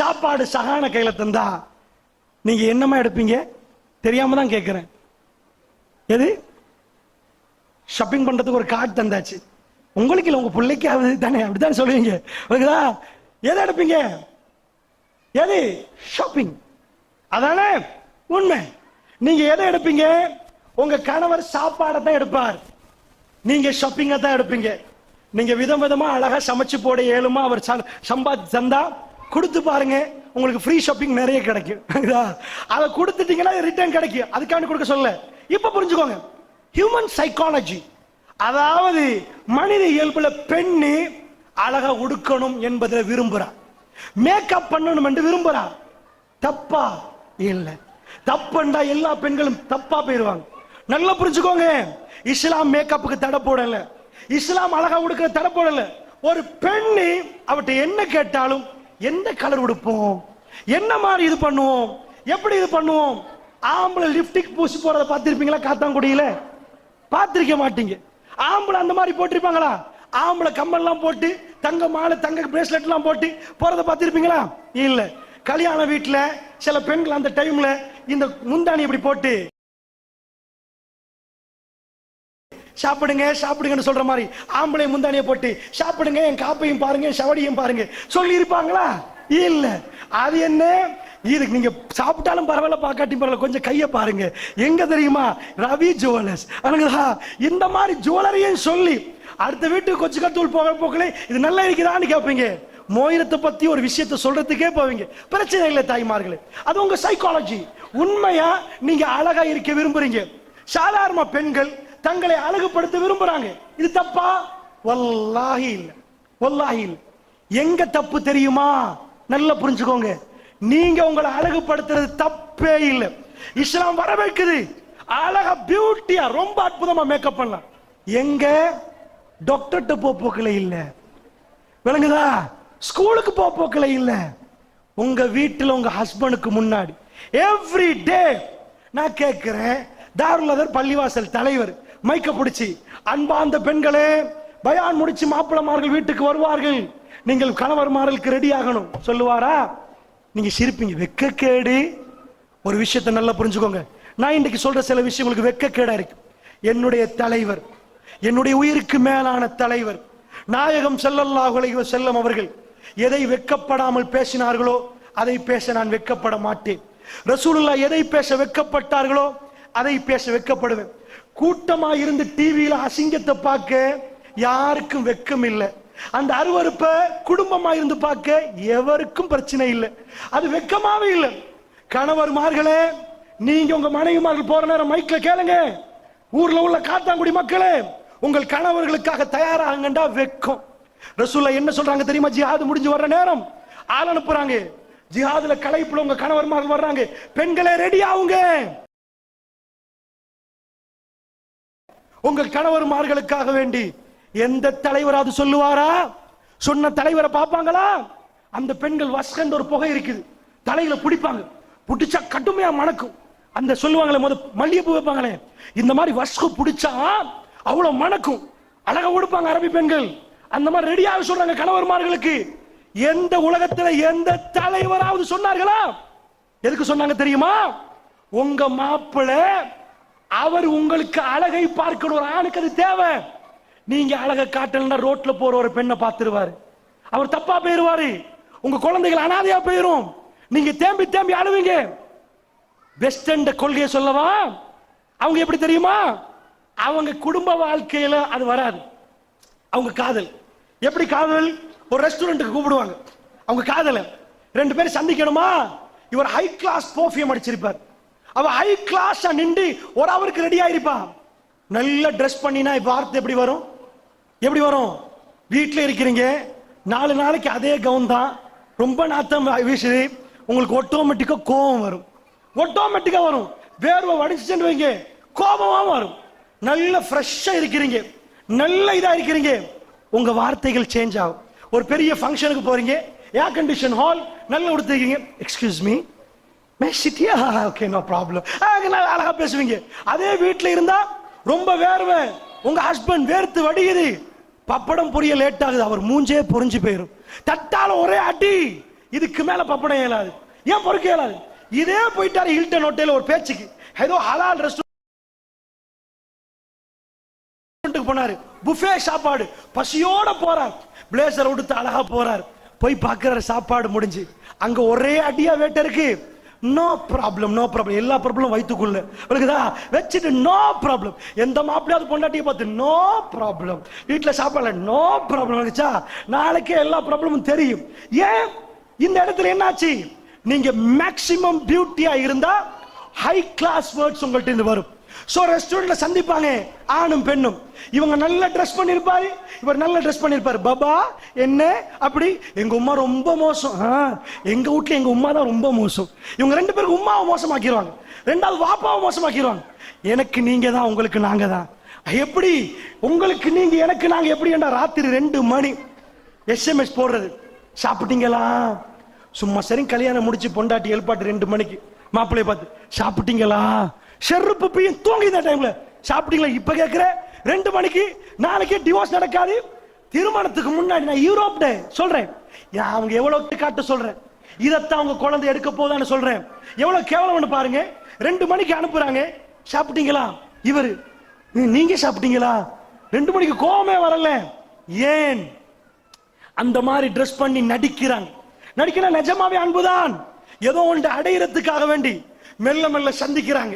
சாப்பாடு சகான கையில தந்தா நீங்க என்னமா எடுப்பீங்க? தெரியாம தான் கேட்கிறேன். எது ஷாப்பிங் பண்றதுக்கு ஒரு கார்டு தந்தாச்சு, உங்களுக்கு இல்ல உங்க பிள்ளைக்கு ஆகுது தானே, அப்படித்தான் சொல்லுவீங்க. எதை எடுப்பீங்க? எது ஷாப்பிங், அதானே உண்மை. நீங்க எதை எடுப்பீங்க? உங்க கணவர் சாப்பாடை தான் எடுப்பார், நீங்க ஷாப்பிங்க தான் எடுப்பீங்க. நீங்க விதம் விதமா அழகா சமைச்சு போட ஏழுமா அவர் சம்பாதி தந்தா கொடுத்து பாருங்க, உங்களுக்கு ஃப்ரீ ஷாப்பிங் நிறைய கிடைக்கும். அதை கொடுத்துட்டீங்கன்னா ரிட்டர்ன் கிடைக்கும். அதுக்காண்டி கொடுக்க சொல்ல. இப்ப புரிஞ்சுக்கோங்க, ஹியூமன் சைக்காலஜி, அதாவது மனித இயல்புல பெண்ணு அழகா உடுக்கணும் என்பதில் விரும்புறா, மேக்கப் பண்ணணும் என்று விரும்புறா. தப்பா இல்ல, தப்புண்டா எல்லா பெண்களும் தப்பா போயிருவாங்க. நல்லா புரிஞ்சுக்கோங்க, இஸ்லாம் மேக்கப்புக்கு தடை போடல, இஸ்லாம் அழகா உடுக்கிற தடை போடல. ஒரு பெண்ணு அவட்ட என்ன கேட்டாலும் எந்த கலர் உடுப்போம், என்ன மாதிரி இது பண்ணுவோம், எப்படி இது பண்ணுவோம். ஆம்பளை லிப்டிக் பூசி போறத பார்த்திருப்பீங்களா? காத்தாங்குடியில பார்த்திருக்க மாட்டீங்க. ஆம்பளை அந்த மாதிரி போட்டிருப்பாங்களா? ஆம்பளை கம்மல்லாம் போட்டு தங்க மாலை தங்க பிரேஸ்லெட் எல்லாம் போட்டு போறத பார்த்திருப்பீங்களா? இல்ல. கல்யாண வீட்டுல சில பெண்கள் அந்த டைம்ல இந்த முந்தானி இப்படி போட்டு சாப்பிடுங்க சாப்பிடுங்கன்னு சொல்ற மாதிரி ஆம்பளை முந்தானியை போட்டு சாப்பிடுங்க, என் காப்பையும் பாருங்க, சவடியும் பாருங்க சொல்லி இருப்பாங்களா? இல்ல. அது என்ன, இதுக்கு நீங்க சாப்பிட்டாலும் பரவாயில்ல, பாக்காட்டி பரவாயில்ல, கொஞ்சம் கைய பாருங்க, எங்க தெரியுமா? ரவி ஜுவல்லர்ஸ். இந்த மாதிரி ஜுவல்லரியும் சொல்லி அடுத்த வீட்டுக்கு கொச்சு கத்தூள் போக போக்கலே இது நல்லா இருக்குதான்னு கேட்பீங்க. மோயிரத்தை பத்தி ஒரு விஷயத்தை சொல்றதுக்கே போவீங்க. பிரச்சனை இல்லை தாய்மார்களே, அது உங்க சைக்காலஜி. உண்மையா நீங்க அழகா இருக்க விரும்புறீங்க, சாதாரண பெண்கள் தங்களை அழகுபடுத்த விரும்புறாங்க. இது தப்பா? வல்லாஹி இல்ல, வல்லாஹி இல்ல. எங்க தப்பு தெரியுமா? நல்லா புரிஞ்சுக்கோங்க, நீங்க உங்களை அழகுபடுத்துறது தப்பே இல்லை. இஸ்லாம் வர வைக்குது, அழகா பியூட்டியா ரொம்ப அற்புதமா மேக்கப் பண்ணலாம். எங்க டாக்டர்கிட்ட போக்கல இல்ல, விளங்குதா? ஸ்கூலுக்கு போக்கல இல்ல, உங்க வீட்டுல உங்க ஹஸ்பண்டுக்கு முன்னாடி எவ்ரி டே. நான் கேட்கிறேன், தாருல்லதர் பள்ளிவாசல் தலைவர் மைக்க பிடிச்சி, அன்பார்ந்த பெண்களே, பயான் முடிச்சு மாப்பிளமார்கள் வீட்டுக்கு வருவார்கள், நீங்கள் கணவர்மார்களுக்கு ரெடி ஆகணும் சொல்லுவாரா? நீங்க சிரிப்பீங்க, வெக்கக்கேடு. ஒரு விஷயத்தை நல்லா புரிஞ்சுக்கோங்க, நான் இன்னைக்கு சொல்ற சில விஷயம் உங்களுக்கு வெக்கக்கேடா இருக்கு. என்னுடைய தலைவர், என்னுடைய உயிருக்கு மேலான தலைவர் நாயகம் ஸல்லல்லாஹு அலைஹி வஸல்லம் அவர்கள் எதை வெக்கப்படாமல் பேசினார்களோ அதை பேச நான் வெக்கப்பட மாட்டேன். ரசூலுல்லாஹ் எதை பேச வெக்கப்பட்டார்களோ அதை பேச வெக்கப்படுவேன். கூட்டமா இருந்து டிவியில அசிங்கத்தை பார்க்க யாருக்கும் வெக்கம் இல்லை. அந்த அருவருப்ப குடும்பமா இருந்து பார்க்க எவருக்கும் பிரச்சனை இல்லை. அது வெக்கமாவே இல்லை. கணவர்மார்களே, நீங்க உங்க மனைவிமார்கள் போற நேரம் மைக்ல கேளுங்க, ஊர்ல உள்ள காத்தாங்குடி மக்களே, உங்கள் கணவர்களுக்காக தயாராகண்டா வெக்கம். ரசூலுல்லாஹ் என்ன சொல்றாங்க தெரியுமா? ஜிஹாது முடிஞ்சு வர்ற நேரம் ஆள் அனுப்புறாங்க, ஜிஹாதுல களைப்புல உங்க கணவர்மார்கள் வர்றாங்க, பெண்களே ரெடி ஆகுங்க. உங்கள் கணவர்மார்களுக்காக வேண்டி. எந்த தலைவராது சொல்லுவாரா? சொன்ன தலைவரை பார்ப்பாங்களா? அந்த பெண்கள் வஸ்கண்ட் ஒரு புகை இருக்குது, தலையில பிடிப்பாங்க, பிடிச்சா கடுமையா மணக்கும். அந்த சொல்லுவாங்களே மல்லிகைப்பூ வைப்பாங்களே, இந்த மாதிரி வஸ்கு பிடிச்சா அவ்வளவு மணக்கும், அழகா உடுப்பாங்க அரபி பெண்கள். அந்த மாதிரி ரெடியாக சொல்றாங்க கணவர்மார்களுக்கு. எந்த உலகத்துல எந்த தலைவராவது சொன்னார்களா? எதுக்கு சொன்னாங்க தெரியுமா? உங்க மாப்பிள்ளை அவர் உங்களுக்கு அழகை பார்க்கணும், ஒரு ஆணுக்கு அது தேவை. நீங்க அழகை காட்டலன்னா ரோட்ல போற ஒரு பெண்ணை பார்த்துருவாரு, அவர் தப்பா போயிருவாரு, உங்க குழந்தைகள் அனாதையா போயிரும், நீங்க தேம்பி தேம்பி அழுவீங்க. வெஸ்டர்ன் கொள்கையை சொல்லவா? அவங்க எப்படி தெரியுமா? அவங்க குடும்ப வாழ்க்கையில அது வராது. அவங்க காதல் எப்படி? காதல் ஒரு ரெஸ்டாரண்ட்டுக்கு கூப்பிடுவாங்க, அவங்க காதல ரெண்டு பேரும் சந்திக்கணுமா? இவர் ஹை கிளாஸ் பர்ஃபியூம் அடிச்சிருப்பார், அவ ஹை கிளாஸ் நின்று ஒரு அவருக்கு ரெடி ஆயிருப்பா. நல்ல ட்ரெஸ் பண்ணினா இப்ப வார்த்தை எப்படி வரும்? எப்படி வரும்? வீட்டில் இருக்கிறீங்க, 4 நாளைக்கு அதே கவுன் தான், ரொம்ப நாத்தம் வீசுது, உங்களுக்கு ஆட்டோமேட்டிக்கா கோபம் வரும், ஆட்டோமேட்டிக்கா வரும். வேர்வை வடிச்சுன்னு வைங்க, கோபமா வரும். நல்ல ஃப்ரெஷ்ஷா இருக்கிறீங்க, நல்ல இதா இருக்கிறீங்க, உங்க வார்த்தைகள் சேஞ்ச் ஆகும். ஒரு பெரிய ஃபங்க்ஷனுக்கு போறீங்க, ஏர் கண்டிஷன் ஹால், நல்ல உடுத்துறீங்க, எக்ஸ்கியூஸ் மீ சிட்டியா, ஓகே நோ ப்ராப்ளம், அழகா பேசுவீங்க. அதே வீட்டில் இருந்தா ரொம்ப வேர்வை, உங்க ஹஸ்பண்ட் வேர்த்து வடியுது, பப்படம் பொரிய லேட் ஆகுது, அவர் மூஞ்சே பொறிஞ்சு போயிடும், தட்டால ஒரே அடி, இதுக்கு மேல பப்படம் இயலாது. ஏன் பொறுக்க இயலாது? இதே போயிட்டாரு ஹில்டன் ஹோட்டல் ஒரு பேச்சுக்கு, ஏதோ ஹலால் ரெஸ்டாரண்ட் போனாரு, புஃபே சாப்பாடு, பசியோட போறார், பிளேசர் உடுத்து அழகா போறார், போய் பார்க்கிற சாப்பாடு முடிஞ்சு, அங்க ஒரே அடியா வேட்டருக்கு, நோ ப்ராப்ளம் நோ ப்ராப்ளம், எல்லா ப்ராப்ளம் வயிற்றுக்குள்ள வச்சுட்டு நோ ப்ராப்ளம். எந்த மாப்பிள்ளையாவது பொண்டாட்டியை பார்த்து நோ ப்ராப்ளம், வீட்டில் சாப்பாடு நோ ப்ராப்ளம் வச்சா நாளைக்கே எல்லா ப்ராப்ளமும் தெரியும். ஏன் இந்த இடத்துல என்னாச்சு? நீங்க மேக்ஸிமம் பியூட்டியா இருந்தா ஹை கிளாஸ் வேர்ட்ஸ் உங்கள்ட்ட இருந்து வரும். சோ ரெஸ்டாரண்ட்ல சந்திப்பாங்க ஆணும் பெண்ணும். இவங்க நல்ல ட்ரெஸ் பண்ணிருப்பாரு, இவர் நல்ல ட்ரெஸ் பண்ணிருப்பாரு. பாபா என்ன அப்படி? எங்க உமா ரொம்ப மோசம். எங்க வீட்டுல எங்க உமா தான் ரொம்ப மோசம். இவங்க ரெண்டு பேருக்கு உமாவை மோசமாக்கிடுவாங்க, ரெண்டாவது வாப்பாவை மோசமாக்கிடுவாங்க. எனக்கு நீங்க தான், உங்களுக்கு நாங்க தான். எப்படி உங்களுக்கு நீங்க எனக்கு நாங்க எப்படி? ராத்திரி 2 மணி எஸ்எம்எஸ் போடுறது, சாப்பிட்டீங்களா? சும்மா சரி கல்யாணம் முடிச்சு பொண்டாட்டி எழுப்பாட்டு 2 மணிக்கு மாப்பிள்ளைய பார்த்து, சாப்பிட்டீங்களா? செருப்பு பையன் தூங்கி இந்த டைம்ல சாப்பிட்டீங்களா? இப்ப கேட்கிற 2 மணிக்கு. நாளைக்கே டிவோர்ஸ் நடக்காது. திருமணத்துக்கு முன்னாடி நான் யூரோப்ட சொல்றேன், அவங்க எவ்வளவு காட்ட சொல்றேன், இதத்தான் அவங்க குழந்தை எடுக்க போதான்னு சொல்றேன். எவ்வளவு கேவலம் பாருங்க. 2 மணிக்கு அனுப்புறாங்க, சாப்பிட்டீங்களா? இவரு நீங்க சாப்பிட்டீங்களா? 2 மணிக்கு கோவமே வரல. ஏன் அந்த மாதிரி ட்ரெஸ் பண்ணி நடிக்கிறாங்க? நடிக்கிற நிஜமாவே அன்புதான். ஏதோ ஒன்று அடையிறதுக்காக வேண்டி மெல்ல மெல்ல சந்திக்கிறாங்க.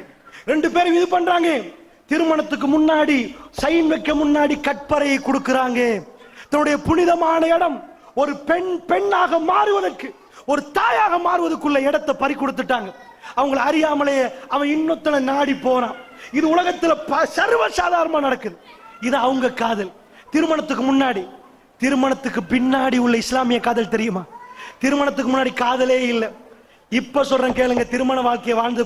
2 பேரும் இது பண்றாங்க. திருமணத்துக்கு முன்னாடி சைன் வைக்க முன்னாடி கற்பறையை கொடுக்கிறாங்க. தன்னுடைய புனிதமான இடம் ஒரு பெண்ணாக மாறுவதற்கு, ஒரு தாயாக மாறுவதற்குள்ள இடத்தை பறி கொடுத்துட்டாங்க. அவங்களை அறியாமலே அவன் இன்னொத்தனை நாடி போறான். இது உலகத்துல சர்வசாதாரணமா நடக்குது. இது அவங்க காதல் திருமணத்துக்கு முன்னாடி. திருமணத்துக்கு பின்னாடி உள்ள இஸ்லாமிய காதல் தெரியுமா? திருமணத்துக்கு முன்னாடி காதலே இல்லை. இப்ப சொல்றேன் கேளுங்க, திருமண வாழ்க்கையை வாழ்ந்து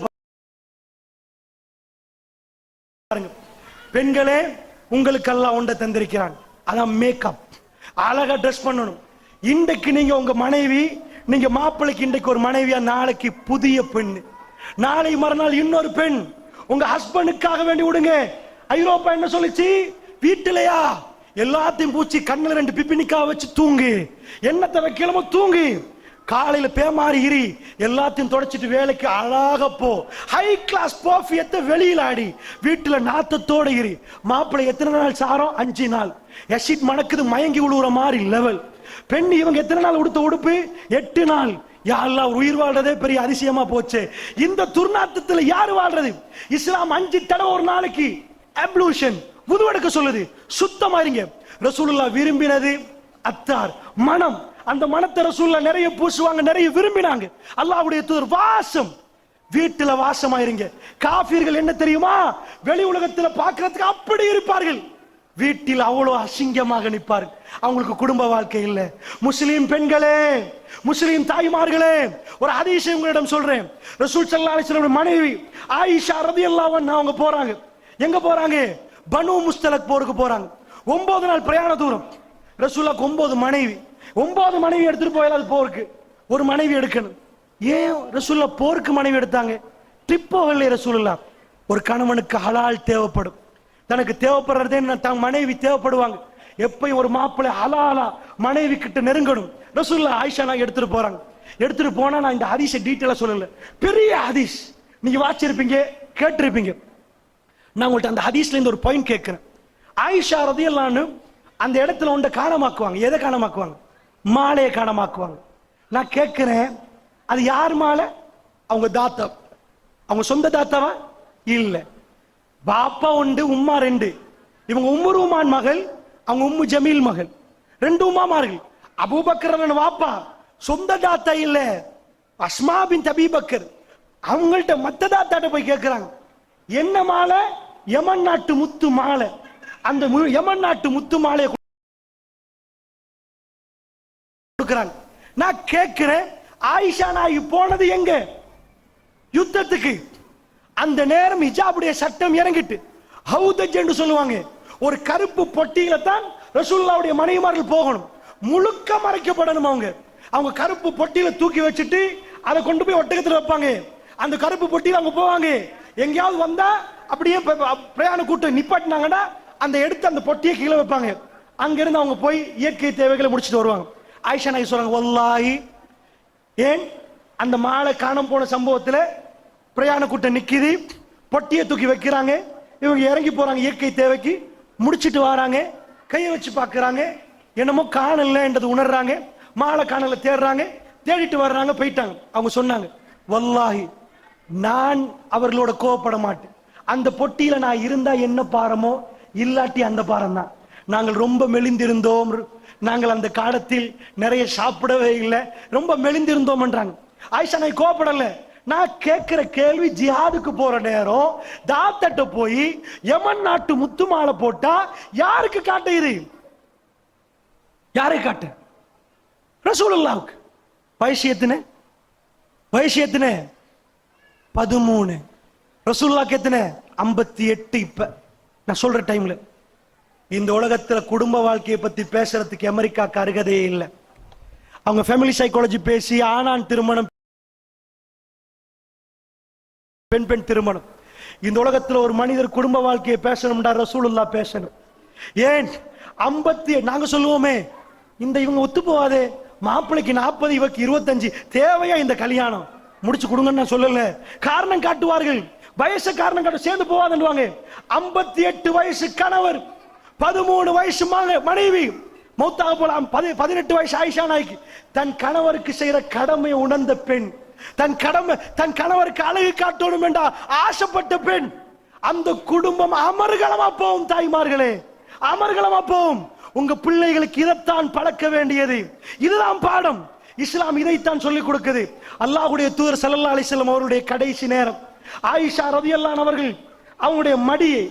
பாருங்க. பெண்களே, உங்களுக்கெல்லாம் ஒன்றை தந்திருக்கிறான், அதான் மேக்கப். அழகா ட்ரெஸ் பண்ணணும். இன்றைக்கு நீங்க உங்க மனைவி, நீங்க மாப்பிள்ளைக்கு இன்றைக்கு ஒரு மனைவியா, நாளைக்கு புதிய பெண், நாளை மறுநாள் இன்னொரு பெண். உங்க ஹஸ்பண்டுக்காக வேண்டி விடுங்க. ஐரோப்பா என்ன சொல்லிச்சு? வீட்டிலையா எல்லாத்தையும் பூச்சி கண்ணில் 2 பிப்பினிக்கா வச்சு தூங்கு, எண்ணத்தை வைக்கலமோ தூங்கு, காலையில பேமாறி இரி, எல்லாத்தையும் தொடச்சிட்டு வேலைக்கு அழகா போ, ஹை கிளாஸ் பர்ஃபியூத்தை வெளியில ஆடி, வீட்டுல நாத்தத்தோட இரி. மாப்பிள்ளை எத்தனை நாள் சாரம்? 5 நாள். எசிட் மணக்குது, மயங்கி விழுவுற மாதிரி லெவல். பெண் இவங்க எத்தனை நாள் உடுத்த உடுப்பு? 8 நாள். யாரெல்லாம் உயிர் வாழ்றதே பெரிய அதிசயமா போச்சு. இந்த துர்நாத்தத்துல யாரு வாழ்றது? இஸ்லாம் 5 தடவை ஒரு நாளைக்கு அப்ளூஷன், புதுவெடுக்க சொல்லுது. சுத்தமா இருங்க. ரசூலுல்லாஹ் விரும்பினது அத்தார், மனம். அந்த மனத்தை ரசூலுல்லாஹ் நிறைய பூசுவாங்க, நிறைய விரும்பினாங்க. அல்லாஹ்வுடைய தூதர் வாசம், வீட்டுல வாசமா இருங்க. காஃபிர்கள் என்ன தெரியுமா? வெளி உலகத்துல பார்க்கிறதுக்கு அப்படி இருப்பார்கள், வீட்டில் அவ்வளவு அசிங்கமாக நிற்பார்கள். அவங்களுக்கு குடும்ப வாழ்க்கை இல்லை. முஸ்லிம் பெண்களே, முஸ்லிம் தாய்மார்களே, ஒரு ஹதீஸ் உங்களிடம் சொல்றேன். ரசூல் ஸல்லல்லாஹு அலைஹி வஸல்லம் மனைவி ஆயிஷா ரலியல்லாஹு அன்ஹா அவங்க போறாங்க. எங்க போறாங்க? பனு முஸ்தலக் போருக்கு போறாங்க. 9 நாள் பிரயாண தூரம். ரசூலுல்லாஹ்க்கு 9 மனைவி. 9 மனைவி எடுத்துட்டு போயலாது போருக்கு. ஒரு மனைவி எடுக்கணும். ஏன் ரசூலுல்லாஹ் போருக்கு மனைவி எடுத்தாங்க? ட்ரிப் போகல ரசூலுல்லாஹ். ஒரு கணவனுக்கு ஹலால் தேவைப்படும். தனக்கு தேவைப்படுறதே தன் மனைவி தேவைப்படுவாங்க. எப்பயும் ஒரு மாப்பிள்ளை ஹலாலா மனைவி கிட்ட நெருங்கணும். ரசூலுல்லாஹ் ஆயிஷா நான் எடுத்துட்டு போறாங்க. எடுத்துட்டு போனா, நான் இந்த ஹதீஸை டீட்டெயிலா சொல்லல, பெரிய ஹதீஸ், நீங்க வாசிச்சிருப்பீங்க, கேட்டிருப்பீங்க. நான் உங்கள்ட்ட அந்த ஹதீஸ்ல இருந்து ஒரு பாயிண்ட் கேட்கிறேன். ஆயிஷா ரலியல்லாஹு அன்ஹா அந்த இடத்துல ஒன்றை காணமாக்குவாங்க. எதை காணமாக்குவாங்க? மாலையை காணமாக்குவாங்க. நான் கேட்கிறேன், அது யார் மாலை? அவங்க தாத்தா, அவங்க சொந்த தாத்தாவா? இல்ல, பாப்பா உண்டு, உம்மா 2. இவங்க உம்மு ரூமான் மகள், அவங்க உம்மு ஜமீல் மகள். 2 உம்மாமார்கள். அபூபக்கர் வாப்பா, சொந்த தாத்தா இல்ல, அஸ்மா பின்த் அபீ பக்கர். அவங்கள்ட்ட மத்த தாத்தாட்ட போய் கேட்கிறாங்க, என்ன மாலை? யமன் நாட்டு முத்து மாலை. அந்த யமன் நாட்டு முத்து மாலையை கொடுக்கிறாங்க. நான் கேட்கிறேன், ஆயிஷா நாயகி போனது எங்க? யுத்தத்துக்கு. அந்த நேரம் ஹிஜாபுடைய சட்டம் இறங்கிட்டு, ஹவுதஜ் என்று சொல்லுவாங்க, ஒரு கருப்பு பொட்டியில தான் ரசூலுல்லாஹ்வுடைய மனைவிமார்கள் போகணும். முழுக்க மறைக்கப்படணும். அவங்க கருப்பு பொட்டியில தூக்கி வச்சுட்டு அதை கொண்டு போய் ஒட்டகத்தில் வைப்பாங்க. அந்த கருப்பு பொட்டியில அவங்க போவாங்க. எங்கேயாவது வந்தா அப்படியே பிரயாண கூட்டம் நிப்பாட்டினாங்கன்னா அந்த எடுத்து அந்த பொட்டியை கீழே வைப்பாங்க. அங்கிருந்து அவங்க போய் இயற்கை தேவைகளை முடிச்சுட்டு வருவாங்க. ஆயிஷா நாயகி சொல்றாங்க, வல்லாஹி, ஏன் அந்த மாலை காணாம போன சம்பவத்தில் பிரயாண கூட்டம் நிக்குது, பொட்டியை தூக்கி வைக்கிறாங்க, இவங்க இறங்கி போறாங்க, இயற்கை தேவைக்கு முடிச்சிட்டு வராங்க, கையை வச்சு பார்க்கறாங்க, என்னமோ காணல என்றது உணர்றாங்க, மாலை காணல தேடுறாங்க, தேடிட்டு வர்றாங்க, போயிட்டாங்க. அவங்க சொன்னாங்க, வல்லாஹி நான் அவர்களோட கோவப்பட மாட்டேன். அந்த பொட்டியில நான் இருந்தா என்ன பாரமோ, இல்லாட்டி அந்த பாரம் தான். நாங்கள் ரொம்ப மெலிந்திருந்தோம், நாங்கள் அந்த காலத்தில் நிறைய சாப்பிடவே இல்லை, ரொம்ப மெலிந்திருந்தோம் என்றாங்க. ஆயிஷா நாய் கோபப்படல. நான் கேட்கிற கேள்வி, ஜிஹாதுக்கு போற நேரம் தாத்தட்ட போய் யமன் நாட்டு முத்து மாலை போட்டா யாருக்கு காட்ட? இது யாரை காட்ட? ரசூலுல்லாஹ்வுக்கு. வயசு எத்தனை? 13. ரசூலுல்லாஹ்க்கு எத்தனை? 58. இப்ப நான் சொல்ற டைம்ல இந்த உலகத்துல குடும்ப வாழ்க்கையை பத்தி பேசுறதுக்கு அமெரிக்காக்கு அருகதையே இல்லை. அவங்க ஃபேமிலி சைக்காலஜி பேசி ஆணான் திருமணம், பெண் திருமணம். இந்த உலகத்துல ஒரு மனிதர் குடும்ப வாழ்க்கையை பேசணும்டா ரசூலுல்லாஹ் பேசணும். ஏன் 50? நாங்க சொல்லுவோமே இந்த இவங்க ஒத்து போவாதே, மாப்பிளைக்கு 40 இவருக்கு 25, தேவையா இந்த கல்யாணம்? முடிச்சு கொடுங்கன்னு நான் சொல்லல. காரணம் காட்டுவார்கள், வயசு காரணம் காட்டு, சேர்ந்து போவாதுன்னுவாங்க. 58 வயசு கணவர், 13 வயசு மனைவி மௌத்தாக போலாம். 18 வயசு ஆயிஷா நாய்க்கு தன் கணவருக்கு செய்யற கடமையை உணர்ந்த பெண், தன் கணவருக்கு அழகு காட்டணும் என்றா ஆசைப்பட்ட பெண். அந்த குடும்பம் அமர்கலமா போகும். தாய்மார்களே, அமர்கலமா போகும். உங்க பிள்ளைகளுக்கு இதைத்தான் பழக்க வேண்டியது. இதுதான் பாடம். இஸ்லாம் இதைத்தான் சொல்லிக் கொடுக்குது. அல்லாஹ்வுடைய தூதர் ஸல்லல்லாஹு அலைஹி வஸல்லம் அவருடைய கடைசி நேரம், ஆயிஷா ரலியல்லாஹு அன்ஹா அவர்கள் அவங்களுடைய மடியை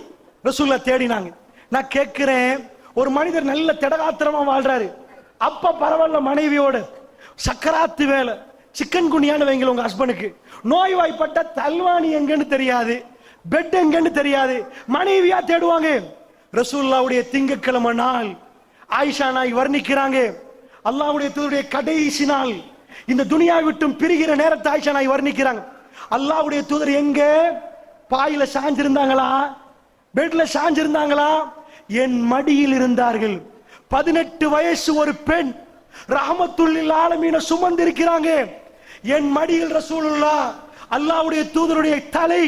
ரசூலுல்லாஹ் தேடினாங்க. நான் கேட்கிறேன், ஒரு மனிதர் நல்ல திடகாத்திரமா வாழ்றாரு, அப்ப பரவாயில்ல, மனைவியோட சக்கராத்து வேலை, சிக்கன் குனியான்னு வைங்க உங்க ஹஸ்பண்டுக்கு, நோய் வாய்ப்பட்ட தல்வானி எங்கன்னு தெரியாது, பெட் எங்கன்னு தெரியாது, மனைவியா தேடுவாங்க. ரசூலுல்லாஹ்வுடைய திங்கட்கிழமை நாள் ஆயிஷா நாய் வர்ணிக்கிறாங்க, அல்லாஹ்வுடைய தூதருடைய கடைசி நாள், இந்த துனியா விட்டும் பிரிகிற நேரத்தை ஆயிஷா நாய் வர்ணிக்கிறாங்க. அல்லாஹ்வுடைய தூதர் எங்க? பாயில சாஞ்சிருந்தாங்களா? பெட்ல சாஞ்சிருந்தாங்களா? என் மடியில் இருந்தார்கள். 18 வயசு ஒரு பெண் ரஹ்மத்துல் ஆலமீன சுமந்திருக்கிறாங்க. என் மடியில் ரசூலுல்லாஹ், அல்லாஹ்வுடைய தூதருடைய தலை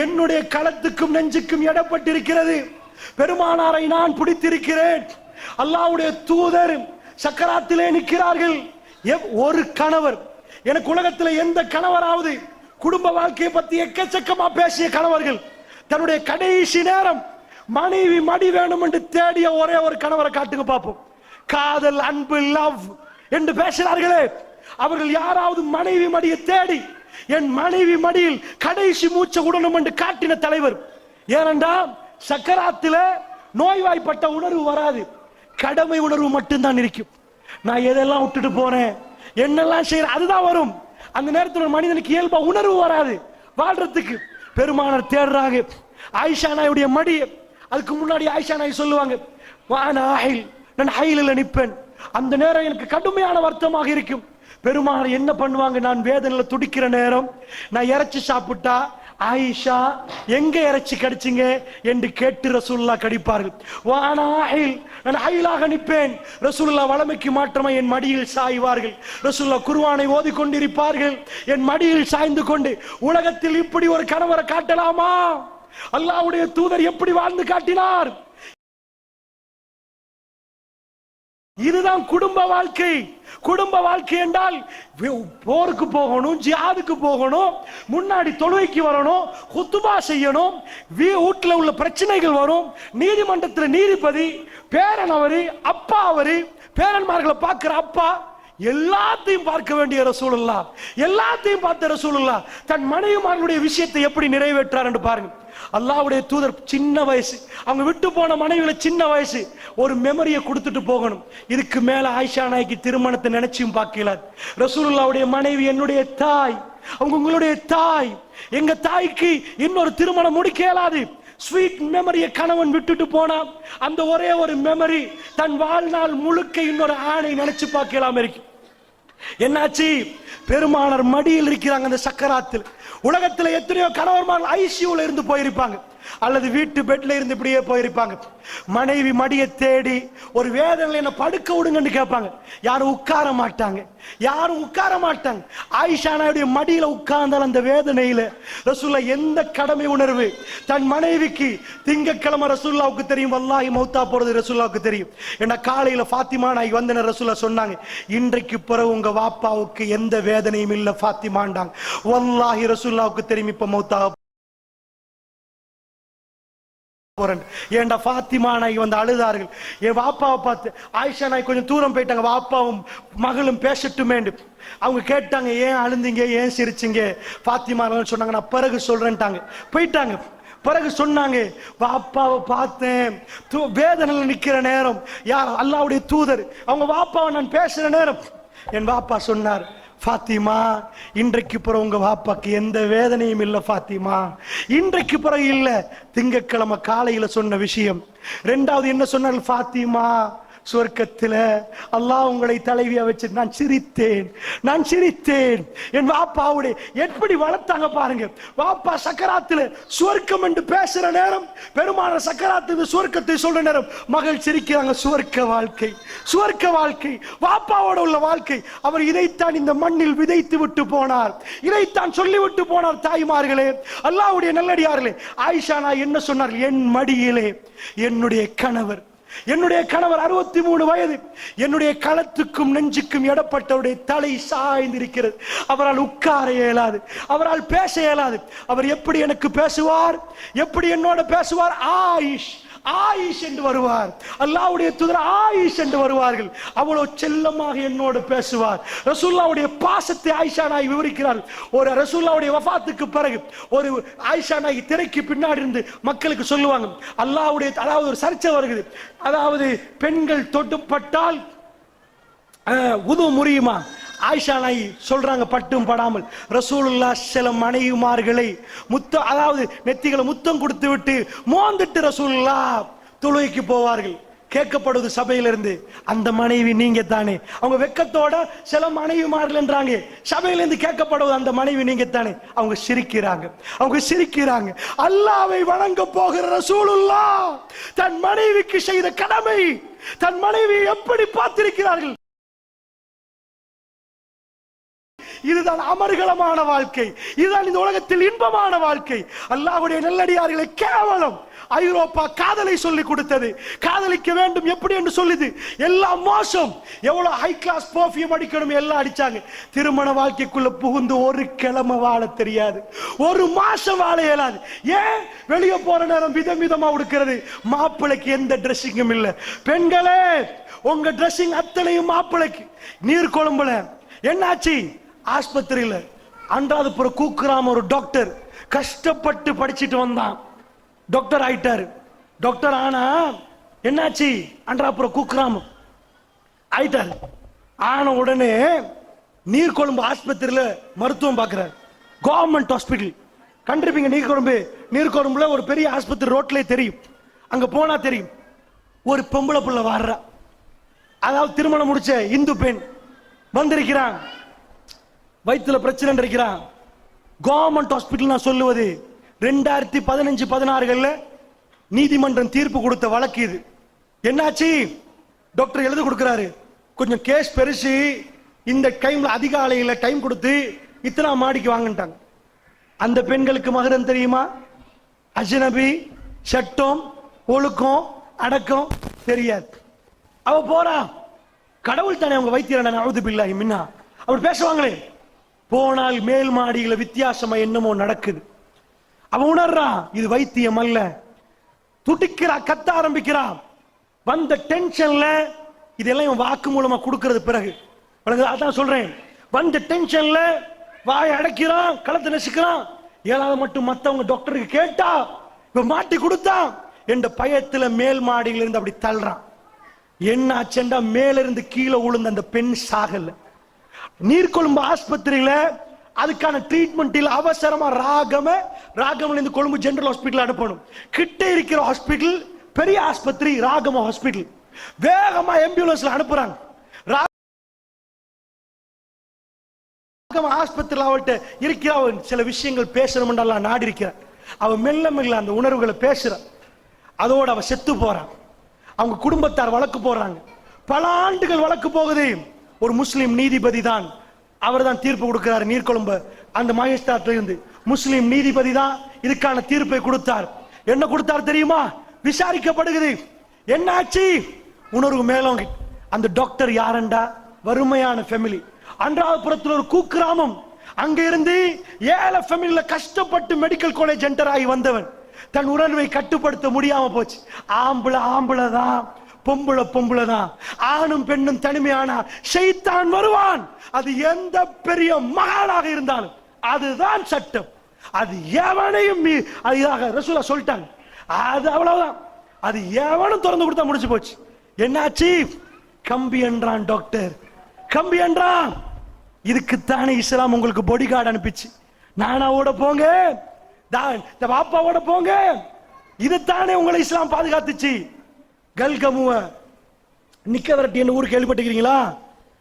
என்னுடைய களத்துக்கும் நெஞ்சுக்கும் எடப்பட்டிருக்கிறது. பெருமானாரை நான் பிடித்திருக்கிறேன். அல்லாஹ்வுடைய தூதர் சக்கராத்திலே நிற்கிறார்கள். ஒரு கணவர், எனக்கு உலகத்தில் எந்த கணவராவது குடும்ப வாழ்க்கையை பத்தி எக்கச்சக்கமா பேசிய கணவர்கள், தன்னுடைய கடைசி நேரம் மனைவி மடி வேணும் என்று தேடிய ஒரே ஒரு கணவரை காட்டுங்க பார்ப்போம். காதல், அன்பு, லவ் என்று பேசினார்களே, அவர்கள் யாராவது மனைவி மடியை தேடி என் மனைவி மடியில் கடைசி மூச்சை உடனும் என்று காட்டின தலைவர்? ஏனென்றால் சக்கராத்தில நோய்வாய்ப்பட்ட உணர்வு வராது, கடமை உணர்வு மட்டும்தான் இருக்கும். நான் எதெல்லாம் விட்டுட்டு போறேன், என்னெல்லாம் செய்யறேன், அதுதான் வரும். அந்த நேரத்தில் ஒரு மனிதனுக்கு இயல்பா உணர்வு வராது வாழ்றதுக்கு. பெருமானார் தேடுறாங்க ஆயிஷா நாயுடைய மடி. அதுக்கு முன்னாடி ஆயிஷா நாய் சொல்லுவாங்க, நான் ஹைலில் நிற்பேன். அந்த நேரம் எனக்கு கடுமையான வருத்தமாக இருக்கும். பெருமானார் என்ன பண்ணுவாங்க, நான் வேதனையில துடிக்கிற நேரம், நான் இறைச்சி சாப்பிட்டா ஆயிஷா எங்க இறைச்சி கடிச்சிங்க என்று கேட்டு ரசூலுல்லாஹ் கடிப்பார்கள். நான் ஹைலாக நிற்பேன். ரசூலுல்லாஹ் வளமைக்கு மாற்றமா என் மடியில் சாய்வார்கள். ரசூலுல்லாஹ் குர்ஆனை ஓதி கொண்டிருப்பார்கள். என் மடியில் சாய்ந்து கொண்டு, உலகத்தில் இப்படி ஒரு கணவரை காட்டலாமா? அல்லாஹ்வுடைய தூதர் எப்படி வாழ்ந்து காட்டினார்? இதுதான் குடும்ப வாழ்க்கை. குடும்ப வாழ்க்கை என்றால் போருக்கு போகணும், ஜிஹாதுக்கு போகணும், முன்னாடி தொழுகைக்கு வரணும், குத்துபா செய்யணும், வீட்டுல உள்ள பிரச்சனைகள் வரும், நீதிமன்றத்தில் நீதிபதி, பேரன் அவரு, அப்பா அவரு, பேரன்மார்களை பார்க்கிற அப்பா, எல்லாத்தையும் பார்க்க வேண்டிய ரசூலுல்லாஹ், எல்லாத்தையும் பார்த்த ரசூலுல்லாஹ் தன் மனைவிமார்களுடைய விஷயத்தை எப்படி நிறைவேற்றார் என்று பாருங்க. அல்லாஹ்வுடைய தூதர் சின்ன வயசு, அவங்க விட்டு போன மனைவிகளை சின்ன வயசு, ஒரு மெமரியை கொடுத்துட்டு போகணும். இதுக்கு மேல ஆயிஷா நாய்க்கு திருமணத்தை நினைச்சும் பார்க்கல. ரசூலுல்லாஹ்வுடைய மனைவி என்னுடைய தாய், அவங்க உங்களுடைய தாய். எங்க தாய்க்கு இன்னொரு திருமணம் முடிக்க இயலாது. ஸ்வீட் மெமரியை கணவன் விட்டுட்டு போனா, அந்த ஒரே ஒரு மெமரி தன் வாழ்நாள் முழுக்க இன்னொரு ஆணை நினைச்சு பார்க்கலாம் இருக்கு. என்னாச்சு? பெருமானார் மடியில் இருக்கிறாங்க அந்த சக்கராத்தில். உலகத்தில் எத்தனையோ கணவன்மார்கள் ஐசியூல இருந்து போயிருப்பாங்க, அல்லது வீட்டு பெட்ல இருந்து இப்படியே போயிருப்பாங்க. மனைவி மடியை தேடி ஒரு வேதனையில என்ன படுக்க விடுங்கன்னு கேட்பாங்க. யாரும் உட்கார மாட்டாங்க, யாரும் உட்கார மாட்டாங்க. ஆயிஷா நாயுடைய மடியில உட்கார்ந்தால் அந்த வேதனையில ரசூலுல்லாஹ் எந்த கடமை உணர்வு தன் மனைவிக்கு. திங்கட்கிழமை ரசூலுல்லாஹ்வுக்கு தெரியும் வல்லாஹி மௌத்தா போறது ரசூலுல்லாஹ்வுக்கு தெரியும். ஏன்னா காலையில ஃபாத்திமா நாய் வந்து ரசூலுல்லாஹ் சொன்னாங்க, இன்றைக்கு பிறகு உங்க வாப்பாவுக்கு எந்த வேதனையும் இல்ல ஃபாத்திமாண்டாங்க. வல்லாஹி ரசூலுல்லாஹ்வுக்கு தெரியும் இப்ப மௌத்தா ஏண்டா ஃபாத்திமா நாய் வந்து அழுதார்கள். என் வாப்பாவை பார்த்து ஆயிஷா நாய் கொஞ்சம் தூரம் போயிட்டாங்க, வாப்பாவும் மகளும் பேசட்டுமே. அவங்க கேட்டாங்க, ஏன் அழுந்தீங்க, ஏன் சிரிச்சிங்க? ஃபாத்திமா சொன்னாங்க, நான் பிறகு சொல்றேன்ட்டாங்க, போயிட்டாங்க. பிறகு சொன்னாங்க, வாப்பாவை பார்த்தேன், வேதனையில் நிக்கிற நேரம், யார் அல்லாஹ்வுடைய தூதர், அவங்க வாப்பாவை நான் பேசுற நேரம் என் வாப்பா சொன்னார், ஃபாத்திமா இன்றைக்கு பிறகு உங்க வாப்பாக்கு எந்த வேதனையும் இல்லை ஃபாத்திமா, இன்றைக்கு பிறகு இல்லை. திங்கட்கிழமை காலையில சொன்ன விஷயம். ரெண்டாவது என்ன சொன்னார், ஃபாத்திமா சொர்க்கத்தில் அல்லாஹ் உங்களை தலைவியா வச்சு நான் சிரித்தேன், நான் சிரித்தேன். என் வாப்பாவுடைய எப்படி வளர்த்தாங்க பாருங்க. வாப்பா சக்கராத்துல சுவர்க்கம் என்று பேசுற நேரம், பெருமான சக்கராத்து சுவர்க்கத்தை சொல்ற நேரம் மகள் சிரிக்கிறாங்க. சுவர்க்க வாழ்க்கை, சுவர்க்க வாழ்க்கை, வாப்பாவோட உள்ள வாழ்க்கை. அவர் இதைத்தான் இந்த மண்ணில் விதைத்து விட்டு போனார், இதைத்தான் சொல்லிவிட்டு போனார். தாய்மார்களே, அல்லாஹ்வுடைய நல்லடியார்களே, ஆயிஷா நான் என்ன சொன்னார், என் மடியிலே என்னுடைய கணவர், என்னுடைய கணவர் 63 வயது, என்னுடைய களத்துக்கும் நெஞ்சுக்கும் இடப்பட்டவருடைய தலை சாய்ந்திருக்கிறது. அவரால் உட்கார இயலாது, அவரால் பேச இயலாது. அவர் எப்படி எனக்கு பேசுவார், எப்படி என்னோட பேசுவார், ஆயிஷ் ஆயிஷ் என்று வருவார். அல்லாஹ்வுடைய தூதர் ஆயிஷ் என்று வருவார்கள். அவ்வளவு செல்லமாக என்னோடு பேசுவார். ரசூலுல்லாஹ்வுடைய பாசத்தை ஆயிஷா நாய் விவரிக்கிறார். ஒரு ரசூலுல்லாஹ்வுடைய வஃபாத்துக்கு பிறகு ஒரு ஆயிஷா நாய் திரைக்கு பின்னாடி இருந்து மக்களுக்கு சொல்லுவாங்க, அல்லாஹ்வுடைய, அதாவது ஒரு சர்ச்சை வருகிறது, அதாவது பெண்கள் தொட்டுப்பட்டால் உது முறியுமா? ஆயிஷா நாய் சொல்றாங்க, பட்டும் படாமல் ரசூலுல்லாஹ் சில மனைவிமார்களை அதாவது நெத்திகளை முத்தம் கொடுத்து விட்டு மோந்துட்டு ரசூலுல்லாஹ் தொழுகைக்கு போவார்கள். கேட்கப்படுவது சபையிலிருந்து, அந்த மனைவி நீங்க தானே? அவங்க வெக்கத்தோட சில மனைவிமார்கள் என்றாங்க, சபையிலிருந்து கேட்கப்படுவது அந்த மனைவி நீங்க தானே? அவங்க சிரிக்கிறாங்க, அவங்க சிரிக்கிறாங்க. அல்லாஹ்வை வணங்க போகிற ரசூலுல்லாஹ் தன் மனைவிக்கு செய்த கடமை, தன் மனைவி எப்படி பார்த்திருக்கிறார்கள். இதுதான் அமர்கலமான வாழ்க்கை, இதுதான் இந்த உலகத்தில் இன்பமான வாழ்க்கை. அல்லாஹ்வுடைய நல்லடியார்களை கேவலம் ஐரோப்பா காதலை சொல்லி கொடுத்தது, காதலிக்க வேண்டும் எப்படி என்று சொல்லுது, எல்லாம் மோசம். எவ்வளவு ஹை கிளாஸ் பர்ஃபியூம் அடிக்கணும் எல்லாம் அடிச்சாங்க. திருமண வாழ்க்கைக்குள்ள புகுந்து ஒரு கிழமை வாழ தெரியாது, ஒரு மாசம் வாழ இயலாது. ஏன்? வெளியே போற நேரம் விதம் விதமா உடுக்கிறது, மாப்பிளைக்கு எந்த ட்ரெஸ்ஸிங்கும் இல்லை. பெண்களே, உங்க ட்ரெஸ்ஸிங் அத்தனையும் மாப்பிளைக்கு. நீர்கொழும்புல என்னாச்சு, ஆஸ்பத்திரியில அன்றாதபுர கூக்குறாம ஒரு டாக்டர் கஷ்டப்பட்டு படிச்சுட்டு வந்தான், டாக்டர் ஆயிட்டாரு. டாக்டர் ஆனா என்னாச்சு, அன்றாபுர கூக்குறாம ஆயிட்டாரு. ஆன உடனே நீர்கொழும்பு ஆஸ்பத்திரியில மருத்துவம் பார்க்கிறார். கவர்மெண்ட் ஹாஸ்பிட்டல் கண்டிருப்பீங்க, நீர்கொழும்புல ஒரு பெரிய ஆஸ்பத்திரி ரோட்ல தெரியும், அங்க போனா தெரியும். ஒரு பொம்பளை புள்ள வர்றா, அதாவது திருமணம் முடிச்ச இந்து பெண் வந்திருக்கிறான், வயிற்றுல பிரச்சனை இருக்கிறான். கவர்மெண்ட் ஹாஸ்பிட்டல் நான் சொல்லுவது 2015-16 நீதிமன்றம் தீர்ப்பு கொடுத்த வழக்கு இது. என்னாச்சு, டாக்டர் எழுதி கொடுக்கிறாரு, கொஞ்சம் கேஸ் பெருசு, இந்த டைம்ல அதிகாலையில டைம் கொடுத்து இத்தனை மாடிக்கு வாங்கிட்டாங்க. அந்த பெண்களுக்கு மகரம் தெரியுமா? அஜ்னபி, சட்டம், ஒழுக்கம், அடக்கம் தெரியாது. அவ போறா, கடவுள் தானே அவங்க வைத்தியர், அவுது பில்லாஹி மின்னா அப்படி பேசுவாங்களே. போனால் மேல் மாடியில வித்தியாசமா என்னமோ நடக்குது. அவன் உணர்றான், இது வைத்தியம் அல்ல. துடிக்கிறா, கத்த ஆரம்பிக்கிறா. வந்த டென்ஷன்ல இதெல்லாம் வாக்கு மூலமா கொடுக்கிறது. பிறகு அதான் சொல்றேன், வந்த டென்ஷன்ல வாயை அடைக்கிறான், களத்தை நெசிக்கிறான். ஏழாவது மட்டும் மத்தவங்க டாக்டருக்கு கேட்டா இப்ப மாட்டி கொடுத்தான் என்ற பயத்துல மேல் மாடியில இருந்து அப்படி தள்ளுறான். என்ன ஆச்சண்டா, மேல இருந்து கீழே விழுந்த அந்த பெண் சாகல. நீர்கொழும்பு ஆஸ்பத்திரியில அதுக்கான ட்ரீட்மெண்ட் அவசரமா ராகம்ல இருந்து கொழும்பு ஜெனரல் ஹாஸ்பிட்டல் அனுப்பணும். கிட்ட இருக்கிற ஹாஸ்பிட்டல் பெரிய ஆஸ்பத்திரி ராகம ஹாஸ்பிட்டல். வேகமா ஆம்புலன்ஸ்ல அனுப்புறாங்க. ராகம ஆஸ்பத்திரியில் அவள்கிட்ட இருக்கிற சில விஷயங்கள் பேசணும் நாடி இருக்கிறார். அவ மெல்ல மெல்ல அந்த உணர்வுகளை பேசுற, அதோட அவ செத்து போறான். அவங்க குடும்பத்தார் வழக்கு போறாங்க. பல ஆண்டுகள் வழக்கு போகுது. ஒரு முஸ்லிம் நீதிபதி தான், அவர் தான் தீர்ப்பு கொடுக்கிறார். நீர்கொழும்பு அந்த மகேஸ்ட்ராட்ல இருந்து முஸ்லிம் நீதிபதி தான் இதுக்கான தீர்ப்பை கொடுத்தார். என்ன கொடுத்தார் தெரியுமா? விசாரிக்கப்படுகிறது. என்னாச்சு? உணர்வு மேலோங்கி. அந்த டாக்டர் யாரண்டா, வறுமையான ஃபேமிலி, அன்றாதபுரத்தில் ஒரு குக்கிராமம். அங்க இருந்து ஏழை ஃபேமிலியில கஷ்டப்பட்டு மெடிக்கல் காலேஜ் என்டர் ஆகி வந்தவன். தன் உணர்வை கட்டுப்படுத்த முடியாம போச்சு. ஆம்பளை ஆம்பளை தான், பொம்பளை பொம்பளை தான். ஆணும் பெண்ணும் தனிமையானா ஷைத்தான் வருவான். அது எந்த பெரிய மகானாக இருந்தாலும் அதுதான் சட்டம். அது எவனையும் ரசூலா சொல்லிட்டாங்க. அது அவ்வளவுதான். அது எவனும் திறந்து கொடுத்தா முடிச்சு போச்சு. என்னாச்சு? கம்பி என்றான் டாக்டர், கம்பி என்றான். இதுக்குத்தானே இஸ்லாம் உங்களுக்கு பாடி கார்டு அனுப்பிச்சு. நானாவோட போங்க, பாப்பாவோட போங்க. இதுதானே உங்களை இஸ்லாம் பாதுகாத்துச்சு. கல்கமுவ நிக்கவரட்டி என்ன ஊர் கேள்விப்பட்டிருக்கீங்களா?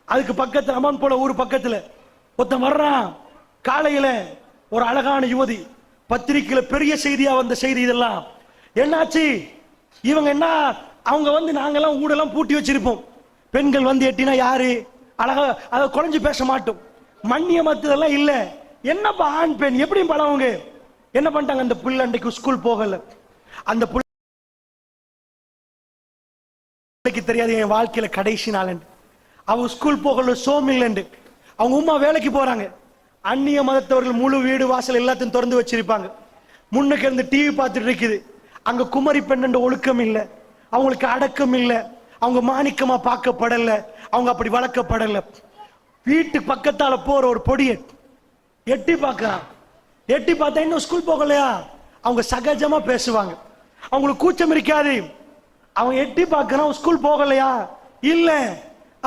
அதுக்கு பக்கத்துல அமன் போல ஊர் பக்கத்துல ஒருத்தன் வர்றான். காலையில ஒரு அழகான யுவதி, பத்திரிக்கையில பெரிய செய்தியா வந்த செய்தி. இதெல்லாம் என்னாச்சு? இவங்க என்ன, அவங்க நாங்கெல்லாம் ஊடெல்லாம் பூட்டி வச்சிருப்போம். பெண்கள் எட்டினா யாரு அழகா அதை குறைஞ்சு பேச மாட்டோம். மண்ணிய மத்ததெல்லாம் இல்ல. என்னப்பா ஆண் பெண் எப்படி பழவங்க? என்ன பண்ணிட்டாங்க? அந்த பிள்ளை அன்றைக்கு ஸ்கூல் போகல. அந்த பிள்ளைக்கு தெரியாது என் வாழ்க்கையில கடைசி நாள். அவ ஸ்கூல் போகல, சோமில்ல. அவங்க உமா வேலைக்கு போறாங்க. அந்நிய மதத்தவர்கள் முழு வீடு வாசல் எல்லாத்தையும் திறந்து வச்சிருப்பாங்க. முன்னுக்கு இருந்து டிவி பார்த்துட்டு இருக்குது. அங்க குமரி பெண் ஒழுக்கம் இல்லை, அவங்களுக்கு அடக்கம் இல்லை, அவங்க மாணிக்கமா பார்க்கப்படல, அவங்க அப்படி வளர்க்கப்படல. வீட்டு பக்கத்தால போற ஒரு பொடியை எட்டி பார்க்கலாம். எட்டி பார்த்தா இன்னும் ஸ்கூல் போகலையா? அவங்க சகஜமா பேசுவாங்க, அவங்களுக்கு கூச்சம் இருக்காது. அவங்க எட்டி பார்க்கறான், ஸ்கூல் போகலையா? இல்ல.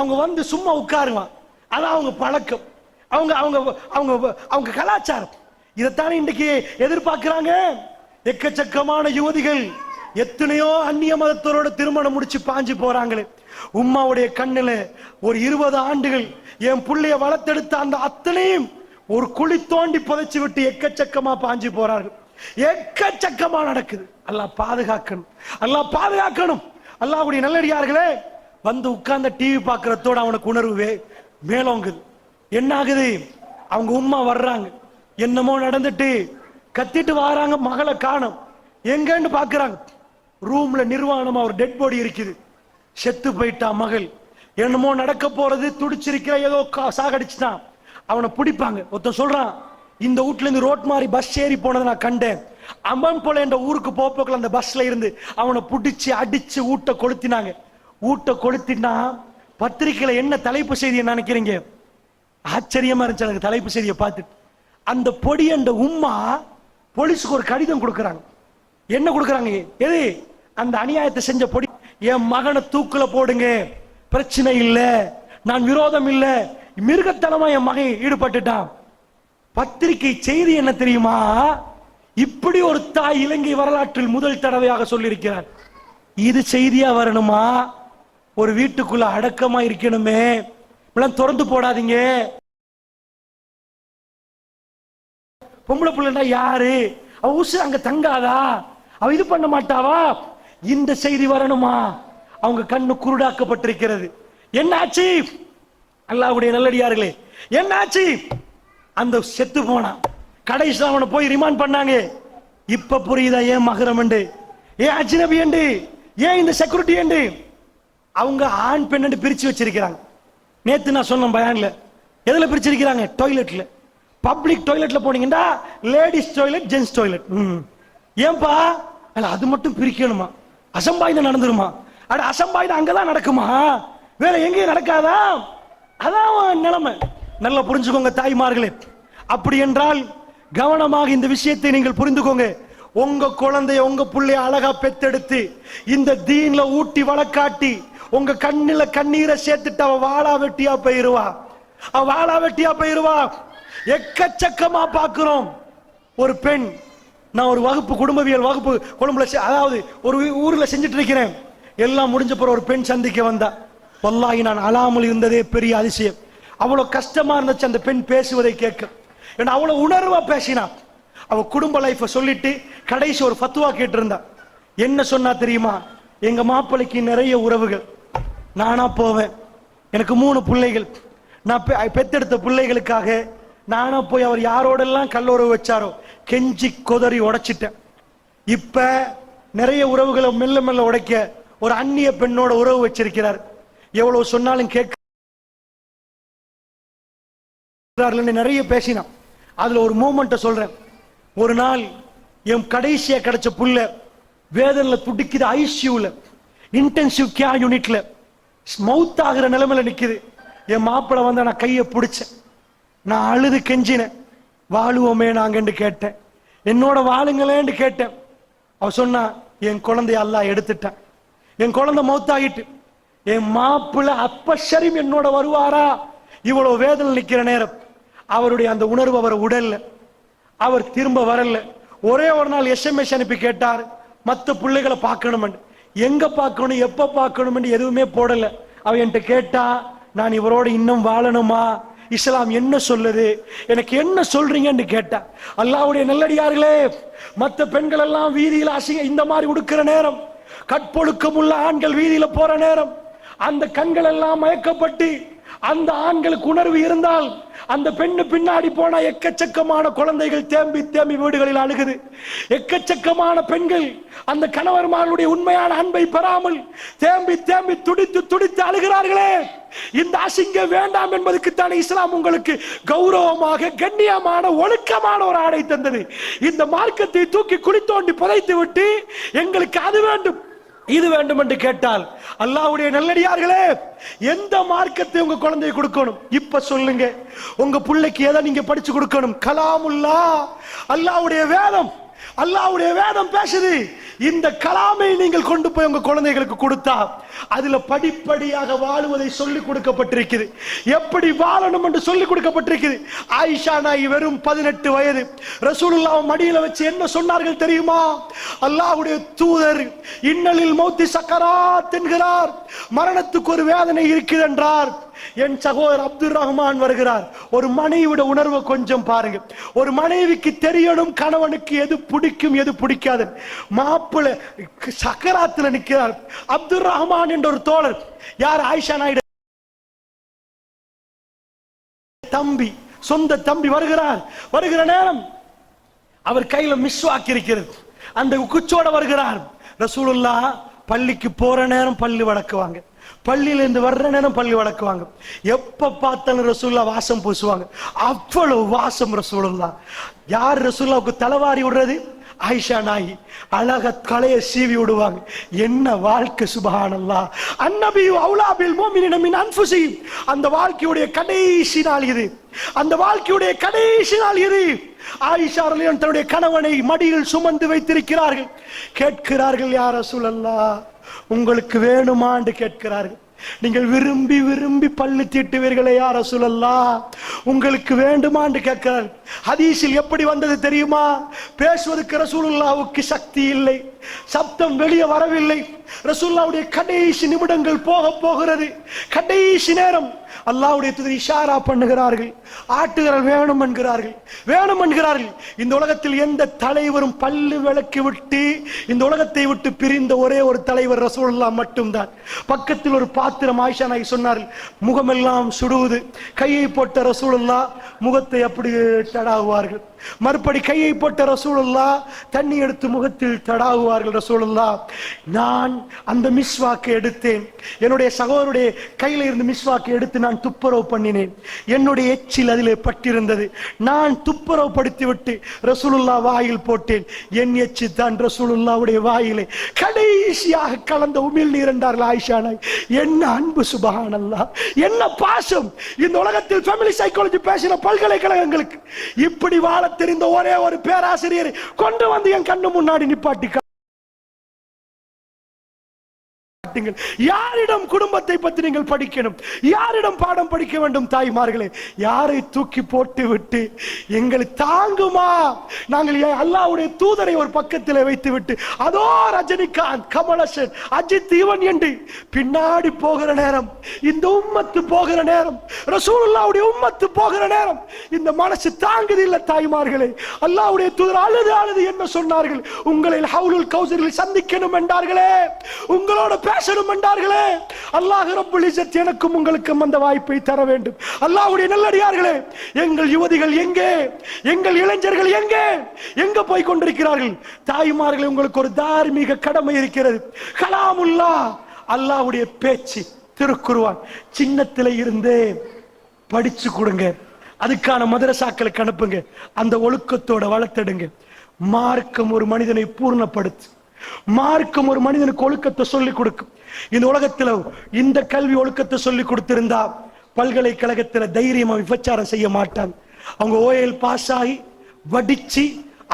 அவங்க சும்மா உட்காருவான். அதான் அவங்க பழக்கம், அவங்க அவங்க அவங்க அவங்க கலாச்சாரம். இதைத்தானே இன்றைக்கு எதிர்பார்க்கிறாங்க எக்கச்சக்கமான யுவதிகள். எத்தனையோ அந்நிய மதத்தோரோட திருமணம் முடிச்சு பாஞ்சு போறாங்களே. உம்மாவுடைய கண்ணுல ஒரு 20 ஆண்டுகள் என் புள்ளைய வளர்த்தெடுத்த அந்த அத்தனையும் ஒரு குழி தோண்டி புதைச்சு விட்டு எக்கச்சக்கமா பாஞ்சு போறார்கள். எக்கச்சக்கமா நடக்குது. அல்லாஹ் பாதுகாக்கணும், அல்லாஹ் பாதுகாக்கணும். அல்லாஹ்வுடைய நல்லடியார்களே, உட்கார்ந்த டிவி பார்க்கறதோட அவனுக்கு உணர்வு மேலோங்குது. என்ன ஆகுது? அவங்க உம்மா வர்றாங்க, என்னமோ நடந்துட்டு கத்திட்டு வராங்க. மகளை காணோம், எங்கன்னு பாக்குறாங்க. ரூம்ல நிர்வாணமா ஒரு டெட் பாடி இருக்குது. செத்து போயிட்டா மகள். என்னமோ நடக்க போறது, துடிச்சிருக்கிற, ஏதோ சாகடிச்சுட்டான். அவனை பிடிப்பாங்க. ஒருத்தன் சொல்றான், இந்த வீட்டுல இருந்து ரோட் மாதிரி பஸ் ஏறி போனதை நான் கண்டேன். அம்மன் போல என்ற ஊருக்கு போக்குல அந்த பஸ்ல இருந்து அவனை பிடிச்சு அடிச்சு ஊட்ட கொளுத்தினாங்க. ஊட்ட கொளுத்தினா பத்திரிகையில என்ன தலைப்பு செய்தியை நினைக்கிறீங்க? ஆச்சரியமா இருந்துச்சு எனக்கு தலைப்பு செய்தியை பார்த்துட்டு. அந்த பொடி என்ற உம்மா போலீஸுக்கு ஒரு கடிதம் கொடுக்கறாங்க. என்ன கொடுக்கறாங்க? எது? அந்த அநியாயத்தை செஞ்ச பொடி, என் மகனை தூக்குல போடுங்க, பிரச்சனை இல்ல, நான் விரோதம் இல்ல, மிருகத்தனமா என் மகன் ஈடுபட்டுட்டான். பத்திரிகை செய்தி என்ன தெரியுமா? இப்படி ஒரு தாய் இலங்கை வரலாற்றில் முதல் தடவையாக சொல்லியிருக்கிறார். இது செய்தியா வரணுமா? ஒரு வீட்டுக்குள்ள அடக்கமா இருக்கணுமே, திறந்து போடாதீங்க. பொம்பளை பிள்ளைண்டா யாரு? அவ உசு அங்க தங்காதா? அவ இது பண்ண மாட்டாவா? இந்த செய்தி வரணுமா? அவங்க கண்ணு குருடாக்கப்பட்டிருக்கிறது. என்னாச்சு? அல்லாஹ்வுடைய நல்லடியார்களே, என்னாச்சு? அந்த செத்து போனா கடைசியில் அவனை போய் ரிமாண்ட் பண்ணாங்க. இப்ப புரியுதா ஏன் மகரம் என்று, ஏன் அஜ்னபி என்று, ஏன் இந்த செக்யூரிட்டி என்று? அவங்க ஆண் பெண் என்று பிரிச்சு வச்சிருக்கிறாங்க. நேத்து நான் சொன்ன பயான்ல எதுல பிரிச்சிருக்கிறாங்க? டாய்லெட்ல. பப்ளிக் டாய்லெட்ல போனீங்கன்னா லேடிஸ் டாய்லெட், ஜென்ஸ் டாய்லெட். ஏன்பா அது மட்டும் பிரிக்கணுமா? அசம்பாயுதம் நடந்துருமா? அட அசம்பாயுதம் அங்கதான் நடக்குமா, வேற எங்கேயும் நடக்காதா? அதான் நிலைமை. நல்லா புரிஞ்சுக்கோங்க தாய்மார்களே. அப்படி என்றால் கவனமாக இந்த விஷயத்தை நீங்கள் புரிந்துக்கோங்க. உங்க குழந்தைய உங்க பிள்ளைய அழகா பெத்தெடுத்து இந்த தீன்ல ஊட்டி வளக்காட்டி உங்க கண்ணில கண்ணீரை சேர்த்துட்டு அவ வாழா வெட்டியா போயிருவா, அவ வாழா வெட்டியா போயிருவா. எக்கச்சக்கமா பார்க்கிறோம். ஒரு பெண், நான் ஒரு வகுப்பு, குடும்பவியல் வகுப்பு கொழும்புல, அதாவது ஒரு ஊர்ல செஞ்சுட்டு இருக்கிறேன். எல்லாம் முடிஞ்ச பிறகு ஒரு பெண் சந்திக்க வந்தா. வல்லாஹி நான் அழாமல் இருந்ததே பெரிய அதிசயம். அவ்வளவு கஷ்டமா இருந்துச்சு அந்த பெண் பேசுவதை கேட்க. ஏன்னா அவ்வளவு உணர்வா பேசினா. அவ குடும்ப லைஃப சொல்லிட்டு கடைசி ஒரு ஃபத்வா கேட்டு இருந்தா. என்ன சொன்னா தெரியுமா? எங்க மாப்பிள்ளைக்கு நிறைய உறவுகள், நானா போவேன், எனக்கு 3 பிள்ளைகள், நான் பெத்தெடுத்த பிள்ளைகளுக்காக நானா போய் அவர் யாரோடெல்லாம் கல்லுறவு வச்சாரோ கெஞ்சி கொதறி உடைச்சிட்டேன். இப்ப நிறைய உறவுகளை மெல்ல மெல்ல உடைக்க ஒரு அந்நிய பெண்ணோட உறவு வச்சிருக்கிறார். எவ்வளவு சொன்னாலும் கேட்க நிறைய பேசினான். அதுல ஒரு மூமெண்ட்டை சொல்றேன். ஒரு நாள் என் கடைசியா கிடைச்ச புள்ள வேதனையில துடிக்குது, ஐசியூல இன்டென்சிவ் கேர் யூனிட்ல மவுத் ஆகிற நிலைமையில நிக்குது. என் மாப்பிள்ள வந்து நான் கையை பிடிச்சேன், நான் அழுது கெஞ்சினேன், வாழுவோமே நாங்கன்னு கேட்டேன், என்னோட வாழுங்களேன்னு கேட்டேன். அவ சொன்னா என் குழந்தைய அல்லாஹ் எடுத்துட்டான், என் குழந்தை மவுத்தாகிட்டு. என் மாப்பிள்ள அப்ப சரி என்னோட வருவாரா? இவ்வளவு வேதனை நிக்கிற நேரம் அவருடைய அந்த உணர்வு அவர் உடல்ல, அவர் திரும்ப வரல. ஒரே ஒரு நாள் SMS அனுப்பி கேட்டார், மற்ற பிள்ளைகளை பார்க்கணும், எங்க பார்க்கணும் எப்ப பார்க்கணும் எதுவுமே போடல. அவ என்கிட்ட கேட்டா, நான் இவரோட இன்னும் வாழணுமா, இஸ்லாம் என்ன சொல்லுது, எனக்கு என்ன சொல்றீங்கன்னு கேட்டா. அல்லாஹ்வுடைய நல்லடியார்களே, மற்ற பெண்கள் எல்லாம் வீதியில் அசிங்க இந்த மாதிரி உடுக்கிற நேரம், கற்பொழுக்கம் உள்ள ஆண்கள் வீதியில போற நேரம், அந்த கண்கள் எல்லாம் மயக்கப்பட்டு அந்த ஆண்களுக்கு உணர்வு இருந்தால் அந்த பெண்ணு பின்னாடி போனா எக்கச்சக்கமான குழந்தைகள் தேம்பி தேம்பி வீடுகளில் அழுகுது. எக்கச்சக்கமான பெண்கள் அந்த கணவர்மார்களுடைய உண்மையான அன்பை பெறாமல் தேம்பி தேம்பி துடித்து துடித்து அழுகிறார்களே. இந்த அசிங்கம் வேண்டாம் என்பதற்குத்தானே இஸ்லாம் உங்களுக்கு கௌரவமாக கண்ணியமான ஒழுக்கமான ஒரு ஆடை தந்தது. இந்த மார்க்கத்தை தூக்கி குளித்தோண்டி புதைத்து விட்டு எங்களுக்கு அது வேண்டும் இது வேண்டும் என்று கேட்டால், அல்லாஹ்வுடைய நல்லடியார்களே, எந்த மார்க்கத்தை உங்க குழந்தையை கொடுக்கணும் இப்ப சொல்லுங்க. உங்க பிள்ளைக்கு எதை நீங்க படிச்சு கொடுக்கணும்? கலாமுல்லாஹ், அல்லாஹ்வுடைய வேதம். அல்லாஹ்வுடைய வேதம் பேசுது. இந்த கலாமை நீங்கள் கொண்டு போய் உங்க குழந்தைகளுக்கு கொடுத்தா அதுல படிப்படியாக வாழுவதை சொல்லிக் கொடுக்கப்பட்டிருக்கிறது, எப்படி வாழணும் என்று சொல்லிக் கொடுக்கப்பட்டிருக்கிறது. ஆயிஷா நாயகி வெறும் 18 வயது ரசூலுல்லாஹ் மடியில வச்சு என்ன சொன்னார்கள் தெரியுமா? அல்லாஹ்வுடைய தூதர் இன்னலில் மௌத்தி சக்கராத் என்கிறார், மரணத்துக்கு ஒரு வேதனை இருக்குது என்றார். என் சகோதரர் அப்துல் ரஹ்மான் வருகிறார். ஒரு மனைவியோட உணர்வை கொஞ்சம் பாருங்க. ஒரு மனைவிக்கு தெரியணும் கணவனுக்கு எது பிடிக்கும் எது பிடிக்காது. மாப்பிள்ள சக்கராத்துல நிற்கிறார். அப்துல் ரஹ்மான் என்ற ஒரு தோழர், யார்? ஆயிஷா நாயுடு தம்பி, சொந்த தம்பி வருகிறார். வருகிற நேரம் அவர் கையில மிஸ்வாக் இருக்கிறது, அந்த குச்சோட வருகிறார். ரசூலுல்லாஹ் பள்ளிக்கு போற நேரம் பள்ளி வளக்குவாங்க, பள்ளியில இருந்து வர்ற நேரம் பள்ளி வளக்குவாங்க. எப்ப பார்த்தாலும் ரசூலுல்லாஹ் வாசம் பூசுவாங்க, அவ்வளவு வாசம் ரசூலுல்லாஹ். யார் ரசூலுல்லாஹ்வுக்கு தலைவாரி விடுறது? ஆயிஷா நாயகி அழக களைய சீவி விடுவாங்க. என்ன வாழ்க்கை, சுப்ஹானல்லாஹ். அன்னபியு அவுலா பில் முஃமினீன மின் அன்ஃபுஸிஹிம். அந்த வாழ்க்கையுடைய கடைசி நாள் இது, அந்த வாழ்க்கையுடைய கடைசி நாள் இது. ஆயிஷா ரலியல்லாஹு அன்ஹா தன்னுடைய கணவனை மடியில் சுமந்து வைத்திருக்கிறார்கள். கேட்கிறார்கள், யா ரசூலல்லாஹ் உங்களுக்கு வேணுமா என்று கேட்கிறார்கள். நீங்கள் விரும்பி விரும்பி பள்ளி தீட்டுவீர்களே யா ரசூலல்லாஹ், உங்களுக்கு வேண்டுமா என்று கேட்கிறார். ஹதீஸில் எப்படி வந்தது தெரியுமா? பேசுவதற்கு ரசூலுல்லாஹ்வுக்கு சக்தி இல்லை, சப்தம் வெளியே வரவில்லை. ரசூலுல்லாஹ்வுடைய கடைசி நிமிடங்கள் போக போகிறது, கடைசி நேரம். அல்லாஹ்வுடைய தூதர் இஷாரா பண்ணுகிறார்கள், ஆட்டுகிறார்கள், வேணும் என்கிறார்கள், வேணும் என்கிறார்கள். இந்த உலகத்தில் எந்த தலைவரும் பல்லு விளக்கி விட்டு இந்த உலகத்தை விட்டு பிரிந்த ஒரே ஒரு தலைவர் ரசூலுல்லாஹ் மட்டும்தான். பக்கத்தில் ஒரு பாத்திரம், ஆயிஷா நாயகி சொன்னார்கள், முகமெல்லாம் சுடுவது. கையை போட்ட ரசூலுல்லாஹ் முகத்தை அப்படியே தடாகுவார்கள். மறுபடி கையை போட்ட ரசூலுல்லாஹ் தண்ணி எடுத்து முகத்தில் தடாகுவார்கள். ரசூலுல்லாஹ் நான் அந்த மிஸ்வாக்கை எடுத்தேன், என்னுடைய சகோதரருடைய கையில இருந்து மிஸ்வாக்கை எடுத்து நான் துப்புரவு பண்ணினேன், என்னுடைய எச்சில் அதிலே பட்டிருந்தது, நான் துப்புரவு படுத்தி விட்டு ரசூலுல்லாஹ் வாயில் போட்டேன், என் எச்சி தான் ரசூலுல்லாஹ்வுடைய வாயிலே கடைசியாக கலந்த உமிழ் நீர் என்றார்கள் ஆயிஷா நாயகி. என்ன அன்பு, சுப்ஹானல்லாஹ், என்ன பாசம். இந்த உலகத்தில் ஃபேமிலி சைக்காலஜி பேசின பல்கலைக்கழகங்களுக்கு இப்படி வாழ தெரிந்த ஒரே ஒரு பேராசிரியரை கொண்டு வந்து என் கண்ணு முன்னாடி நிப்பாட்டி யாரிடம் குடும்பத்தை பற்றி நீங்கள் படிக்கணும், யாரிடம் பாடம் படிக்க வேண்டும்? தாய்மார்களே, யாரை தூக்கி போட்டு விட்டு எங்களை தாங்குமா? நாங்கள் அல்லாஹ்வுடைய தூதரை ஒரு பக்கத்தில் வைத்து விட்டு அதோ ரஜினிகாந்த், கமலஹாசன், அஜித் இவன் என்று பின்னாடி போகிற நேரம், இந்த உம்மத்து போகிற நேரம், ரசூலுல்லாஹ்வுடைய உம்மத்து போகிற நேரம் இந்த மனசு தாங்குது இல்ல தாய்மார்களே. அல்லாஹ்வுடைய தூதர் அழுது அழுது என்ன சொன்னார்கள்? உங்களை ஹவுலுல் கௌசரில் சந்திக்கணும் என்றார்களே, உங்களோட பேசணும் என்றார்களே. அல்லாஹ் ரப்புல் இஸ்ஸத் எனக்கும் உங்களுக்கும் அந்த வாய்ப்பை தர வேண்டும். அல்லாஹ்வுடைய நல்லடியார்களே, எங்கள் யுவதிகள் எங்கே, எங்கள் இளைஞர்கள் எங்கே, எங்க போய் கொண்டிருக்கிறார்கள்? தாய்மார்களே, உங்களுக்கு ஒரு தார்மீக கடமை இருக்கிறது. கலாமுல்லாஹ், அல்லாஹ்வுடைய பேச்சு, திருக்குர்ஆன் சின்னத்தில இருந்தே படிச்சு கொடுங்க. அதுக்கான மதரசாக்களுக்கு அனுப்புங்க, அந்த ஒழுக்கத்தோட வளர்த்தெடுங்க. மார்க்கம் ஒரு மனிதனை பூர்ணப்படுத்து. மார்க்கம் ஒரு மனிதனுக்கு ஒழுக்கத்தை சொல்லிக் கொடுக்கும். இந்த உலகத்துல இந்த கல்வி ஒழுக்கத்தை சொல்லிக் கொடுத்திருந்தா பல்கலைக்கழகத்துல தைரியமா விபச்சாரம் செய்ய மாட்டான். அவங்க ஓஎல் பாஸ் ஆகி வடிச்சு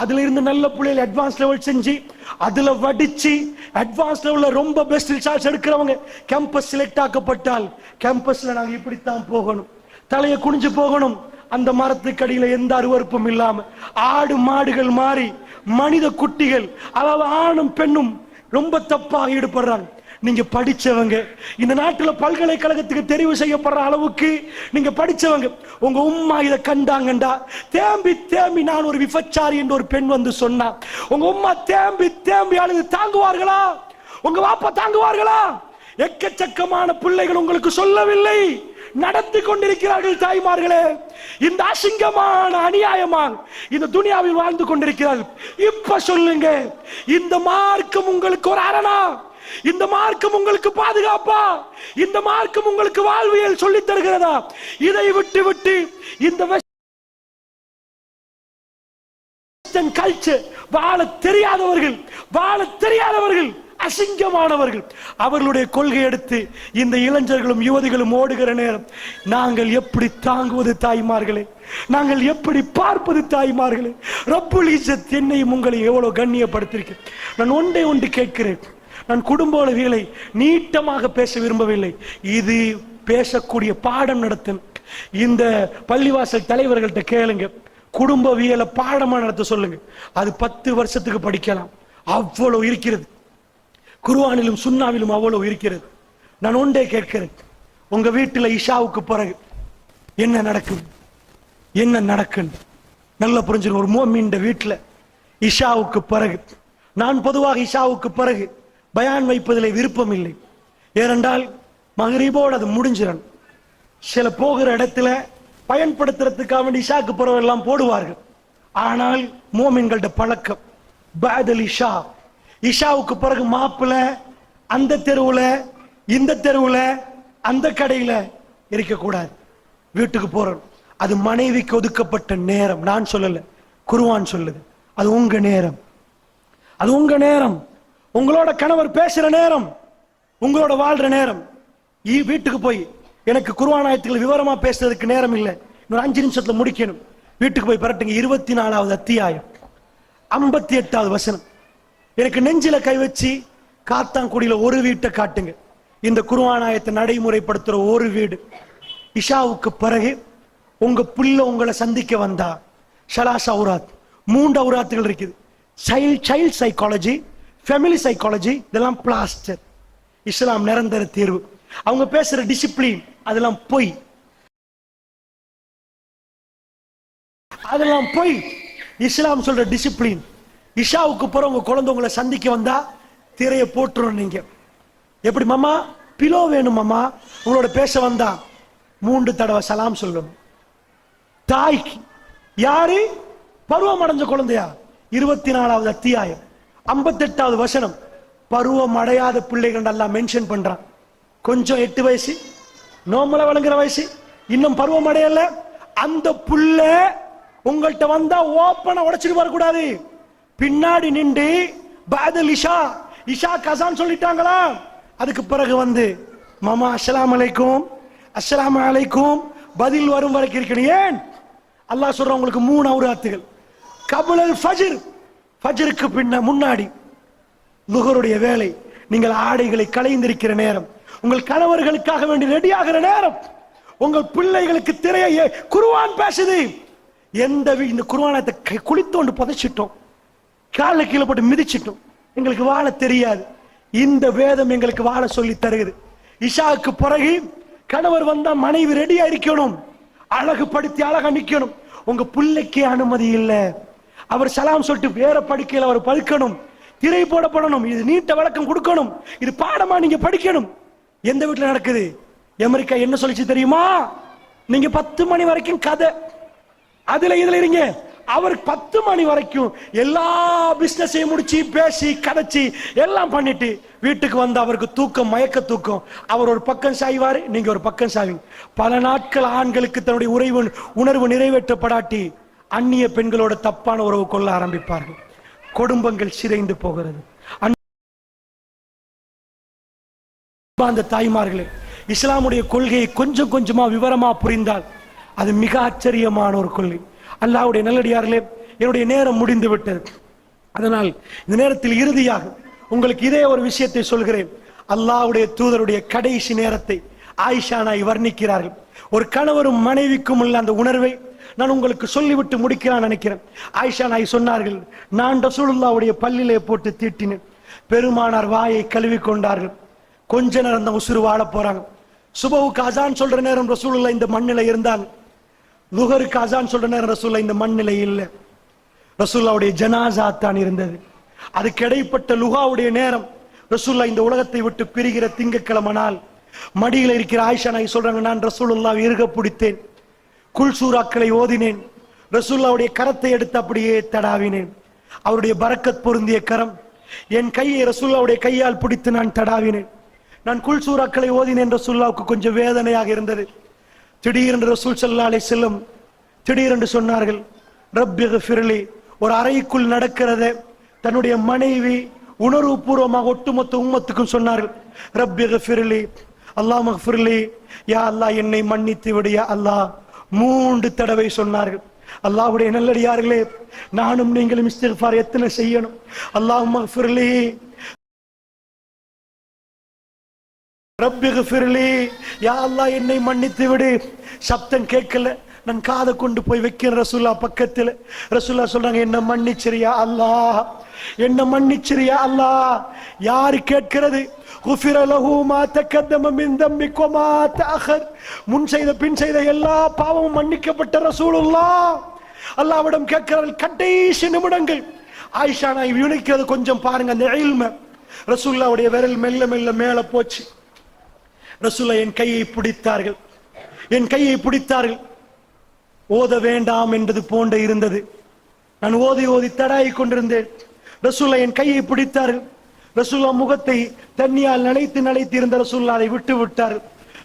அதுல இருந்து நல்ல பிள்ளைகள் அட்வான்ஸ் லெவல் செஞ்சு அதுல வடிச்சு அட்வான்ஸ் லெவல்ல ரொம்ப பெஸ்ட் ரிசல்ட்ஸ் எடுக்கிறவங்க கேம்பஸ் செலக்ட் ஆக்கப்பட்டால் கேம்பஸ்ல நாங்க இப்படித்தான் போகணும், தலையை குனிஞ்சு போகணும். அந்த மரத்துக்கு அடியில எந்த அருவருப்பும் இல்லாம ஆடு மாடுகள் மாறி மனித குட்டிகள், அதாவது ஆணும் பெண்ணும் ரொம்ப தப்பாக ஈடுபடுறாங்க. நீங்க படிச்சவங்க, இந்த நாட்டுல பல்கலைக்கழகத்துக்கு தெரிவு செய்யப்படுற அளவுக்கு நீங்க படிச்சவங்க, உங்க உம்மா இதை கண்டாங்கண்டா தேம்பி தேம்பி நான் ஒரு விபச்சாரி என்று ஒரு பெண் வந்து சொன்னா உங்க உம்மா தேம்பி தேம்பி அழுது தாங்குவார்களா? உங்க வாப்பா தாங்குவார்களா? எக்கச்சக்கமான பிள்ளைகள் உங்களுக்கு சொல்லவில்லை, நடத்தி கொண்டிருக்கிறார்கள். தாய்மார்களே, இந்த அசிங்கமான அநியாயமாக இந்த துனியாவில் வாழ்ந்து கொண்டிருக்கிறார்கள். இப்ப சொல்லுங்க, இந்த மார்க்கம் உங்களுக்கு ஒரு அரணா? இந்த மார்க்கம் உங்களுக்கு பாதுகாப்பா? இந்த மார்க்கம் உங்களுக்கு வாழ்வியல் சொல்லி தருகிறதா? இதை விட்டு விட்டு இந்த வெஸ்டர்ன் கல்ச்சர் வாழ தெரியாதவர்கள் அசிங்கமானவர்கள் அவர்களுடைய கொள்கை எடுத்து இந்த இளைஞர்களும் யுவதிகளும் ஓடுகிற நேரம் நாங்கள் எப்படி தாங்குவது தாய்மார்களே? நாங்கள் எப்படி பார்ப்பது தாய்மார்களே? ரப்புல் இஸ்ஸத் என்னையும் உங்களை எவ்வளவு கண்ணியப்படுத்திருக்கிறேன். நான் ஒன்று கேட்கிறேன். நான் குடும்ப உளவியலை நீட்டமாக பேச விரும்பவில்லை. இது பேசக்கூடிய பாடம் நடத்தும் இந்த பள்ளிவாசல் தலைவர்கள்ட்ட கேளுங்க. குடும்பவியலை பாடமா நடத்த சொல்லுங்க. அது 10 வருஷத்துக்கு படிக்கலாம். அவ்வளவு இருக்கிறது. குர்ஆனிலும் சுன்னாவிலும் அவ்வளவு இருக்கிறது. நான் ஒன்றே கேட்கிறேன், உங்க வீட்டில் இஷாவுக்கு பிறகு என்ன நடக்கும்? நல்லா புரிஞ்சுங்க. ஒரு முஃமின் வீட்டில் இஷாவுக்கு பிறகு, நான் பொதுவாக இஷாவுக்கு பிறகு பயான் வைப்பதில் விருப்பம் இல்லை. ஏனென்றால் மகரிபோடு அது முடிஞ்சிடும். சில போகிற இடத்துல பயன்படுத்துறதுக்காக வேண்டி இஷாக்கு பிறகு எல்லாம் போடுவார்கள். ஆனால் முஃமின்களோட பழக்கம் பஅதல் இஷா, இஷாவுக்கு பிறகு மாப்பிள்ள அந்த தெருவுல இந்த தெருவுல அந்த கடையில இருக்கக்கூடாது. வீட்டுக்கு போறோம். அது மனைவிக்கு ஒதுக்கப்பட்ட நேரம். நான் சொல்லல, குர்ஆன் சொல்லுது. அது உங்க நேரம். அது உங்க நேரம். உங்களோட கணவர் பேசுற நேரம், உங்களோட வாழ்ற நேரம். வீட்டுக்கு போய் எனக்கு குர்ஆன் ஆயத்துக்கள் விவரமா பேசுறதுக்கு நேரம் இல்லை, இன்னொரு 5 நிமிஷத்துல முடிக்கணும். வீட்டுக்கு போய் பரட்டுங்க. 24வது அத்தியாயம் 58வது வசனம். எனக்கு நெஞ்சில கை வச்சு காத்தாங்குடியில ஒரு வீட்டை காட்டுங்க. இந்த குர்ஆன் ஆயத்தை நடைமுறைப்படுத்துற ஒரு வீடு. இஷாவுக்கு பிறகு உங்க புள்ள உங்களை சந்திக்க வந்தா ஷலாஸ் அவுராத், 3 அவுராத்துகள் இருக்குது. சைல்ட் சைக்காலஜி, ஃபேமிலி சைக்காலஜி, இதெல்லாம் பிளாஸ்டர். இஸ்லாம் நிரந்தர தீர்வு. அவங்க பேசுற டிசிப்ளின் அதெல்லாம் பொய். அதெல்லாம் பொய். இஸ்லாம் சொல்ற டிசிப்ளின். இஷாவுக்கு பிறகு உங்க குழந்தை உங்களை சந்திக்க வந்தா திரைய போட்டுரும். நீங்க எப்படி மாமா பிலோ வேணும் மாமா உங்களோட பேச வந்தா 3 தடவை சலாம் சொல்லணும். தாய்க்கு யாரு பருவம் அடைஞ்ச குழந்தையா? 24வது அத்தியாயம் 58வது வசனம். பருவம் அடையாத பிள்ளைகள் எல்லாம் மென்ஷன் பண்றான். கொஞ்சம் 8 வயசு நோமல வழங்குற வயசு, இன்னும் பருவம் அடையல. அந்த புள்ள உங்கள்கிட்ட வந்தா ஓப்பனா உடைச்சிட்டு வரக்கூடாது. பின்னாடி நின்று பஅதல் இஷா, இஷா கசான் சொல்லிட்டாங்களா, அதுக்கு பிறகு வந்து மாமா அஸ்ஸலாமு அலைக்கும் அஸ்ஸலாமு அலைக்கும் பதில் வரும் வரைக்கும் இருக்கணும். ஏன் அல்லாஹ் சொல்ற உங்களுக்கு 3 அவுராத்துகள். கபுலல் ஃபஜ்ர், ஃபஜ்ருக்கு முன்னாடி லுஹருடைய வேலை, நீங்கள் ஆடைகளை களைந்திருக்கிற நேரம், உங்கள் கணவர்களுக்காக வேண்டி ரெடி ஆகிற நேரம், உங்கள் பிள்ளைகளுக்கு திரையை குர்ஆன் பேசுது. இந்த குர்ஆனத்தை குளித்தோண்டு புதைச்சிட்டோம், கால கீழே போட்டு மிதிச்சிட்டோம். எங்களுக்கு வாழ தெரியாது. இந்த வேதம் எங்களுக்கு வாழ சொல்லி தருகிறது. இஷாவுக்கு பிறகு கணவர் வந்தா மனைவி ரெடியா இருக்கணும், அழகு படுத்தி அழகா நிக்கணும். உங்க பிள்ளைக்கு அனுமதி இல்லை. அவர் சலாம் சொல்லிட்டு வேற படுக்கையில் அவர் படுக்கணும், திரை போடப்படணும். இது நீட்ட விளக்கம் கொடுக்கணும். இது பாடமா நீங்க படிக்கணும். எந்த வீட்டுல நடக்குது? அமெரிக்கா என்ன சொல்லிச்சு தெரியுமா? நீங்க 10 மணி வரைக்கும் கதை, அதுல இதுல இருங்க. அவர் 10 மணி வரைக்கும் எல்லா பிசினஸையும் முடிச்சு பேசி கதைச்சி எல்லாம் பண்ணிட்டு வீட்டுக்கு வந்து அவருக்கு தூக்கம், மயக்க தூக்கம். அவர் ஒரு பக்கம் சாய்வாரு, நீங்க ஒரு பக்கம் சாய்வீங்க. பல நாட்கள் ஆண்களுக்கு தன்னுடைய உணர்வு நிறைவேற்றப்படாட்டி அந்நிய பெண்களோட தப்பான உறவு கொள்ள ஆரம்பிப்பார்கள். குடும்பங்கள் சிதைந்து போகிறது. அந்த தாய்மார்களே, இஸ்லாமுடைய கொள்கையை கொஞ்சம் கொஞ்சமா விவரமா புரிந்தால் அது மிக ஆச்சரியமான ஒரு கொள்கை. அல்லாஹ்வுடைய நல்லடியார்களே, என்னுடைய நேரம் முடிந்து விட்டது. அதனால் இந்த நேரத்தில் இறுதியாக உங்களுக்கு இதே ஒரு விஷயத்தை சொல்கிறேன். அல்லாஹ்வுடைய தூதருடைய கடைசி நேரத்தை ஆயிஷா நாய் வர்ணிக்கிறார்கள். ஒரு கணவரும் மனைவிக்கும் உள்ள அந்த உணர்வை நான் உங்களுக்கு சொல்லிவிட்டு முடிக்கிறான் நினைக்கிறேன். ஆயிஷா நாய் சொன்னார்கள், நான் ரசூலுல்லாஹ்வுடைய பல்லிலே போட்டு தீட்டினேன். பெருமானார் வாயை கழுவி கொண்டார்கள். கொஞ்ச நேரம் தான் உசுறு வாழ போறாங்க. சுபஹுக்கு அசான் சொல்ற நேரம் ரசூலுல்லாஹ் இந்த மண்ணில இருந்தாங்க. லுஹருக்கு அசான் சொல்ற நேரம் ரசூலுல்லாஹ் இந்த மண்ணில இல்லை. ரசூலுல்லாஹ்வுடைய ஜனாஸா தான் இருந்தது. அதுக்கு இடைப்பட்ட லுஹாவுடைய நேரம் ரசூலுல்லாஹ் இந்த உலகத்தை விட்டு பிரிகிற திங்கட்கிழமை நாள் மடியில இருக்கிற ஆயிஷா நாய் சொல்றாங்க, நான் ரசூலுல்லாஹ் இறுக பிடித்தேன், குல் சூராக்களை ஓதினேன், ரசூலுல்லாஹ்வுடைய கரத்தை எடுத்து அப்படியே தடாவினேன். அவருடைய பரக்கத் பொருந்திய கரம் என் கையை ரசூலுல்லாஹ்வுடைய கையால் பிடித்து நான் தடாவினேன். நான் குல் சூராக்களை ஓதினேன். ரசூலுல்லாஹ்வுக்கு கொஞ்சம் வேதனையாக இருந்தது. திடீரென்று ரசூல் ஸல்லல்லாஹு அலைஹி வஸல்லம் திடீரென்று சொன்னார்கள், ரப்பிக்ஃபிர்லி. ஒரு அறைக்குள் நடக்கிறத தன்னுடைய மனைவி உணர்வுபூர்வமாக ஒட்டுமொத்த உம்மத்துக்கும் சொன்னார்கள், ரப்பிக்ஃபிர்லி, அல்லாஹ்மக்ஃபிர்லி, யா அல்லாஹ் என்னை மன்னித்து விடு யா அல்லாஹ். 3 தடவை சொன்னார்கள். அல்லாஹ்வுடைய நல்லடியார்களே, நானும் நீங்களும் இஸ்திக்ஃபார் எத்தனை செய்யணும்? அல்லாஹ்மக்ஃபிர்லி, ரப்பிக்ஃபிர்லி, யா அல்லாஹ் என்னை மன்னித்து விடு. சப்தம் கேட்கல. நான் காதை கொண்டு போய் வைக்கிறேன் ரசூலுல்லாஹ் பக்கத்தில். ரசூலுல்லாஹ் சொல்றாங்க, என்ன மன்னிச்சிரியா அல்லாஹ், என்ன மன்னிச்சிரியா அல்லாஹ். யாரு கேட்கிறது? குஃபிர லஹு மா தகத்தம மின் தம்பிக வ மா தஅഖர். முன் செய்த பின் செய்த எல்லா பாவமும் மன்னிக்கப்பட்ட ரசூலுல்லாஹ் அல்லாஹ்விடம் கேட்கிறார்கள். கடைசி நிமிடங்கள் ஆயிஷா நாய் விவரிக்கிறது கொஞ்சம் பாருங்க. அந்த இல்ம ரசூலுல்லாஹ்வுடைய விரல் மெல்ல மெல்ல மேல போச்சு. ரசூலுல்லாஹ் என் கையை பிடித்தார்கள், என் கையை பிடித்தார்கள். ஓத வேண்டாம் என்பது போன்ற இருந்தது. நான் ஓதி ஓதி தடாய் கொண்டிருந்தேன். ரசூலுல்லாஹ் என் கையை பிடித்தார்கள். ரசூலுல்லாஹ் முகத்தை தண்ணியால் நனைத்து நனைத்து இருந்த ரசூலுல்லாஹ் அதை விட்டு விட்டார்கள்.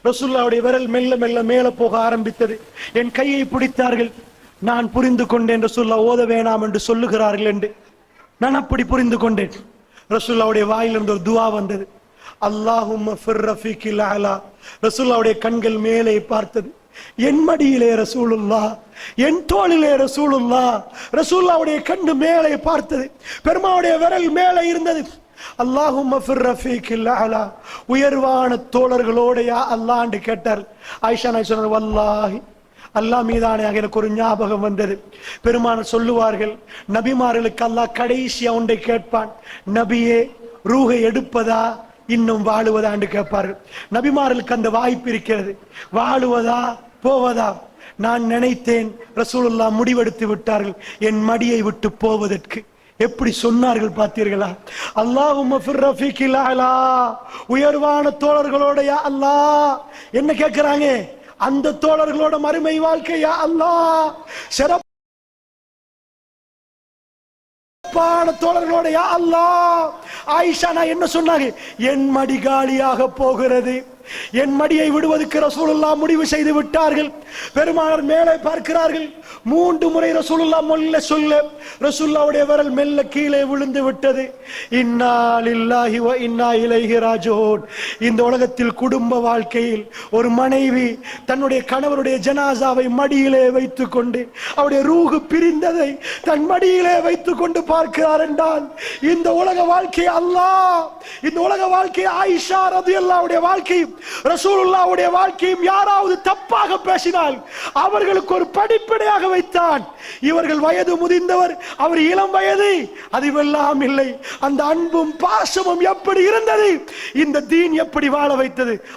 ரசூலுல்லாஹ்வுடைய விரல் மெல்ல மெல்ல மேல போக ஆரம்பித்தது. என் கையை பிடித்தார்கள். நான் புரிந்து கொண்டேன் ரசூலுல்லாஹ் ஓத வேண்டாம் என்று சொல்லுகிறார்கள் என்று. நான் அப்படி புரிந்து கொண்டேன். ரசூலுல்லாஹ்வுடைய வாயிலிருந்து ஒரு துஆ வந்தது, அல்லாஹும்ம ஃபிர் ரஃபீகில் அலா. ரசூலுல்லாஹ்வுடைய கண்கள் மேலே பார்த்தது. என் மடியிலே ரசூலுல்லாஹ், என் தோளிலே ரசூலுல்லாஹ். ரசூலுல்லாஹ்வுடைய கண்ணு மேலே பார்த்தது. பெருமாவுடைய விரல் மேலே இருந்தது. அல்லாஹும்ம ஃபிர் ரஃபீகில் அலா, உயர்வான தோழர்களோட யா அல்லாஹ் என்று கேட்டார். ஆயிஷா நாய் சொன்னார், வல்லாஹி அல்லாஹ் மீதானையாக எனக்கு ஒரு ஞாபகம் வந்தது. பெருமானார் சொல்லுவார்கள், நபிமார்களுக்கு அல்லாஹ் கடைசியா ஒன்றை கேட்பான், நபியே ரூஹை எடுப்பதா இன்னும் வாழுவதா என்று கேட்பார்கள். நபிமார்களுக்கு அந்த வாய்ப்பு இருக்கிறது, வாழுவதா போவதா. நான் நினைத்தேன் ரசூலுல்லாஹ் முடிவெடுத்து விட்டார்கள் என் மடியை விட்டு போவதற்கு. எப்படி சொன்னார்கள் பார்த்தீர்களா? அல்லாஹும்ம ஃபிர் ரஃபீகில் அலா, உயர்வான தோழர்களோட யா அல்லாஹ். என்ன கேட்கிறாங்க? அந்த தோழர்களோட மறுமை வாழ்க்கை யா அல்லாஹ், சிறப்பான தோழர்களோட யா அல்லாஹ். ஆயிஷா நான் என்ன சொன்னாங்க? என் மடி காலியாக போகிறது, என் மடியை விடுவதற்கு ரசூலுல்லாஹ் முடிவு செய்து விட்டார்கள். பெருமானார் மேலே பார்க்கிறார்கள். 3 முறை ரசூலுல்லாஹ் மெல்ல சொல்ல ரசூலுல்லாஹ்வுடைய விரல் மெல்ல கீழே விழுந்து விட்டது. இன்னா லில்லாஹி வ இன்னா இலைஹி ராஜிஊன். இந்த உலகத்தில் குடும்ப வாழ்க்கையில் ஒரு மனைவி தன்னுடைய கணவருடைய ஜனாசாவை மடியிலே வைத்துக் கொண்டு அவருடைய ரூஹு பிரிந்ததை தன் மடியிலே வைத்துக் கொண்டு பார்க்கிறார் என்றால், இந்த உலக வாழ்க்கை அல்லாஹ், இந்த உலக வாழ்க்கை ஆயிஷா ரலியல்லாஹுடைய வாழ்க்கை, ரசூலுல்லாஹ்வுடைய வாழ்க்கையும் யாராவது தப்பாக பேசினால் அவர்களுக்கு ஒரு படிப்படையாக வைத்தான். இவர்கள் வயது முதிர்ந்தவர், அவர் இளம் வயது, அதுவெல்லாம் இல்லை. அந்த அன்பும் பாசமும் எப்படி இருந்தது, இந்த தீன் எப்படி வாழ வைத்தது.